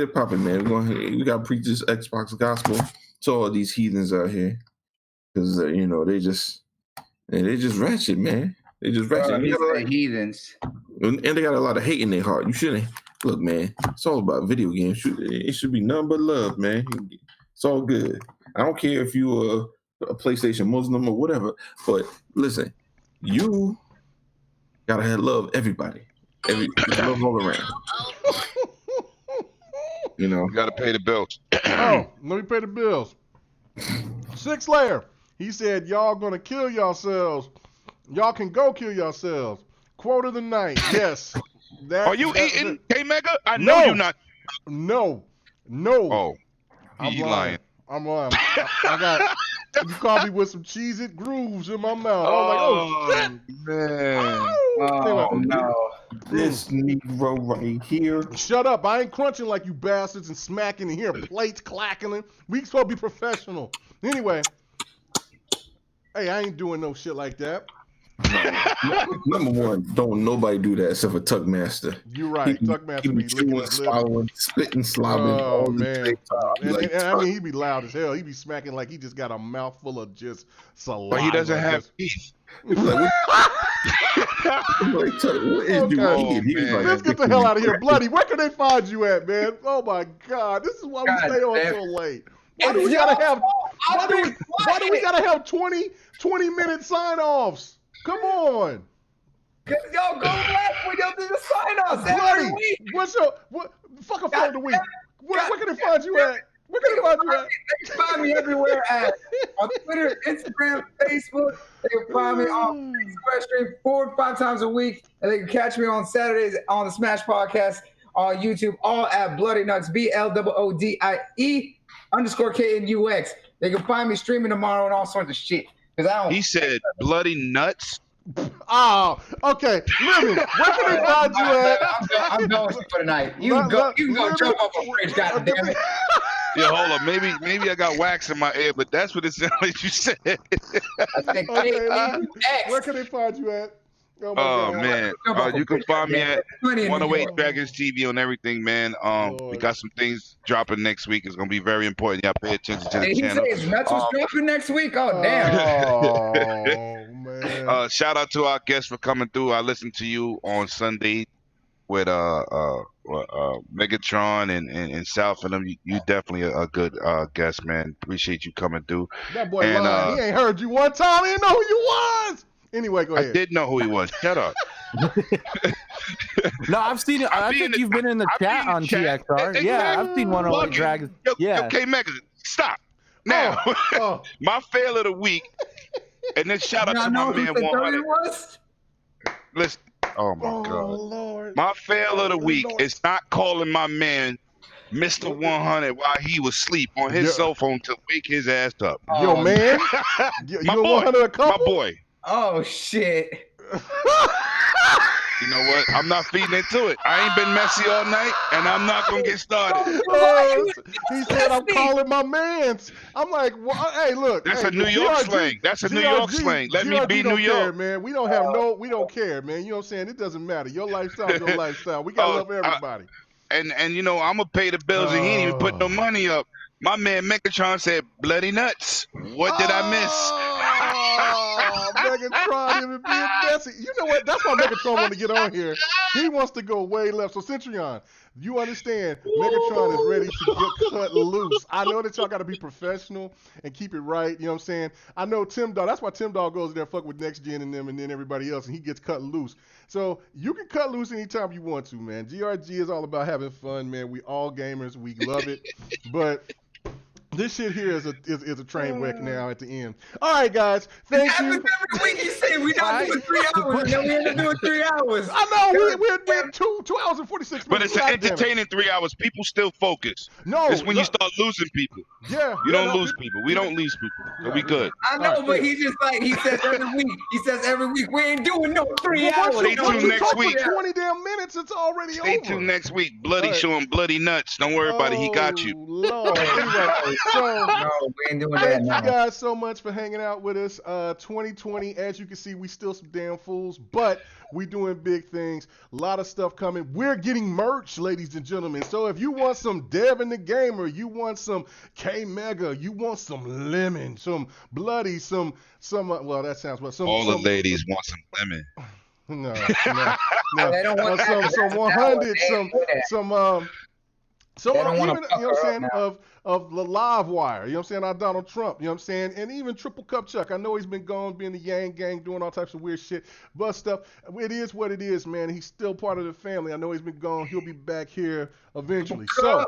it popping, man. We gotta preach this Xbox gospel to all these heathens out here, because they just ratchet, man. They just ratchet. Heathens, and they got a lot of hate in their heart. You shouldn't look, man. It's all about video games. It should be nothing but love, man. It's all good. I don't care if you a PlayStation Muslim or whatever, but listen, you gotta have love everybody. Love all around. You gotta pay the bills. Let me pay the bills. 6 Layer, he said, y'all gonna kill yourselves. Y'all can go kill yourselves. Quote of the night, yes. Are you eating, K-Mega? I know you're not. No. Oh, I'm lying. I'm lying. I got. You caught me with some Cheez-It grooves in my mouth. I was like, oh shit, man. Oh no. This Negro right here. Shut up! I ain't crunching like you bastards and smacking and hearing plates clacking. We supposed to be professional. Anyway, hey, I ain't doing no shit like that. Number one, don't nobody do that except for Tuckmaster. You're right. Tuckmaster be licking his swallowing, spitting, slobbing. Oh man! And I mean, he be loud as hell. He be smacking like he just got a mouthful of just saliva. But he doesn't have teeth. What is doing? Let's get the hell out of here, Bloody. Where can they find you at, man? Oh my God! This is why we stay on so late. Why do we gotta have? Why do we gotta have 20-minute sign-offs? Come on. Cause y'all go left when y'all do the sign-offs every week. Fuck a phone of the week. Where can they find you at? Where can they find you at? They can find me everywhere on Twitter, Instagram, Facebook. They can find me on Square Stream 4 or 5 times a week. And they can catch me on Saturdays on the Smash Podcast on YouTube, all at Bloody Nuts, BLOODIE_KNUX. They can find me streaming tomorrow and all sorts of shit. He said bloody nuts. Oh, okay. Lemon, where can they find you at? I'm going for tonight. You can go jump off a bridge, goddammit. Yeah, hold on. Maybe I got wax in my ear, but that's what it sounded like you said. Where can they find you at? Oh man, you can find me at 108 Dragons TV on everything, man. We got some things dropping next week. It's gonna be very important. Y'all pay attention to the channel. He says Nuts was dropping next week. Oh damn! Oh man! Shout out to our guests for coming through. I listened to you on Sunday with Megatron and South and them. You definitely a good guest, man. Appreciate you coming through. That boy lying. He ain't heard you one time. He didn't know who you was. Anyway, go ahead. I did know who he was. Shut up. No, I've seen it. I think you've been in the chat on GXR. Yeah, I've seen 108 Dragons. Okay, Mega, stop. Now, my fail of the week, and then shout out to my man 100. Listen. Oh my God. Lord. My fail of the week is not calling my man Mr. 100 while he was asleep on his cell phone to wake his ass up. Yo, man. My boy. 100 a couple? My boy. Oh shit. You know what? I'm not feeding into it. I ain't been messy all night, and I'm not gonna get started. He said I'm calling my mans. I'm like, well, hey, look. That's hey, a New York GRG, slang. That's a GRG, New York slang. Let me GRG be don't New care, York, man. We don't have we don't care, man. You know what I'm saying? It doesn't matter. Your lifestyle, your lifestyle. We gotta love everybody. And you know, I'm gonna pay the bills, and he ain't even put no money up. My man Megatron said, "Bloody nuts." What did I miss? Megatron even being messy. You know what? That's why Megatron want to get on here. He wants to go way left. So Centurion, you understand? Megatron is ready to get cut loose. I know that y'all got to be professional and keep it right. You know what I'm saying? I know Tim Dog. That's why Tim Dog goes there, fuck with Next Gen and them, and then everybody else, and he gets cut loose. So you can cut loose anytime you want to, man. GRG is all about having fun, man. We all gamers. We love it, but this shit here is a train wreck now at the end. All right, guys. Thank you. Every week you say we not doing 3 hours, and then we end up doing 3 hours. I know. We're 2 hours and 46 minutes. But it's an entertaining 3 hours. People still focus. No. It's when you start losing people. Yeah. You don't lose people. We don't lose people. So we good. I know, but he just like, he says every week, we ain't doing no 3 hours. Stay tuned next week. 20 damn minutes, it's already over. Stay tuned next week. Bloody showing bloody nuts. Don't worry about it. He got you. Lord. Anyway, so no, we ain't doing thank that you guys so much for hanging out with us. 2020, as you can see, we still some damn fools, but we doing big things. A lot of stuff coming. We're getting merch, ladies and gentlemen. So if you want some Devin the Gamer, you want some K Mega, you want some lemon, some bloody, some well, that sounds what some. All the ladies want some lemon. No. They don't want some 100, some even, you know what I'm saying, of the live wire, you know what I'm saying, our Donald Trump, you know what I'm saying, and even Triple Cup Chuck. I know he's been gone, being the Yang Gang, doing all types of weird shit, but stuff. It is what it is, man. He's still part of the family. I know he's been gone. He'll be back here eventually. So,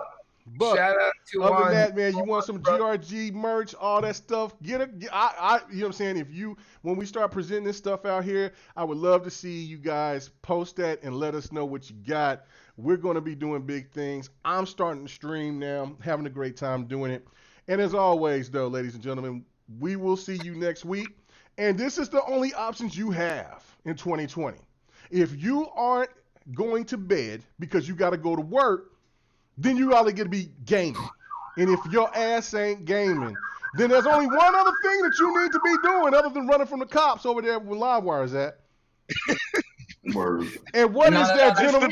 but shout out to other than that, man, you want some GRG merch, all that stuff, you know what I'm saying, when we start presenting this stuff out here, I would love to see you guys post that and let us know what you got. We're going to be doing big things. I'm starting to stream now, having a great time doing it. And as always, though, ladies and gentlemen, we will see you next week. And this is the only options you have in 2020. If you aren't going to bed because you got to go to work, then you either get to be gaming. And if your ass ain't gaming, then there's only one other thing that you need to be doing other than running from the cops over there where Livewire is at. Word. And what is that, gentlemen?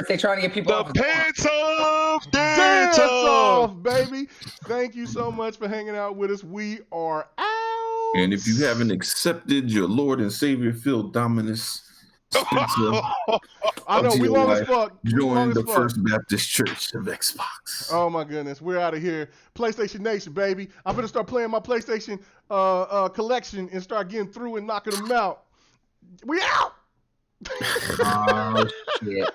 They're trying to get people off. Pants off! Dance off, baby. Thank you so much for hanging out with us. We are out. And if you haven't accepted your Lord and Savior Phil Dominus Spencer, I know we long as fuck. Join the First Baptist Church of Xbox. Oh my goodness, we're out of here. PlayStation Nation, baby. I'm gonna start playing my PlayStation collection and start getting through and knocking them out. We out. Oh shit.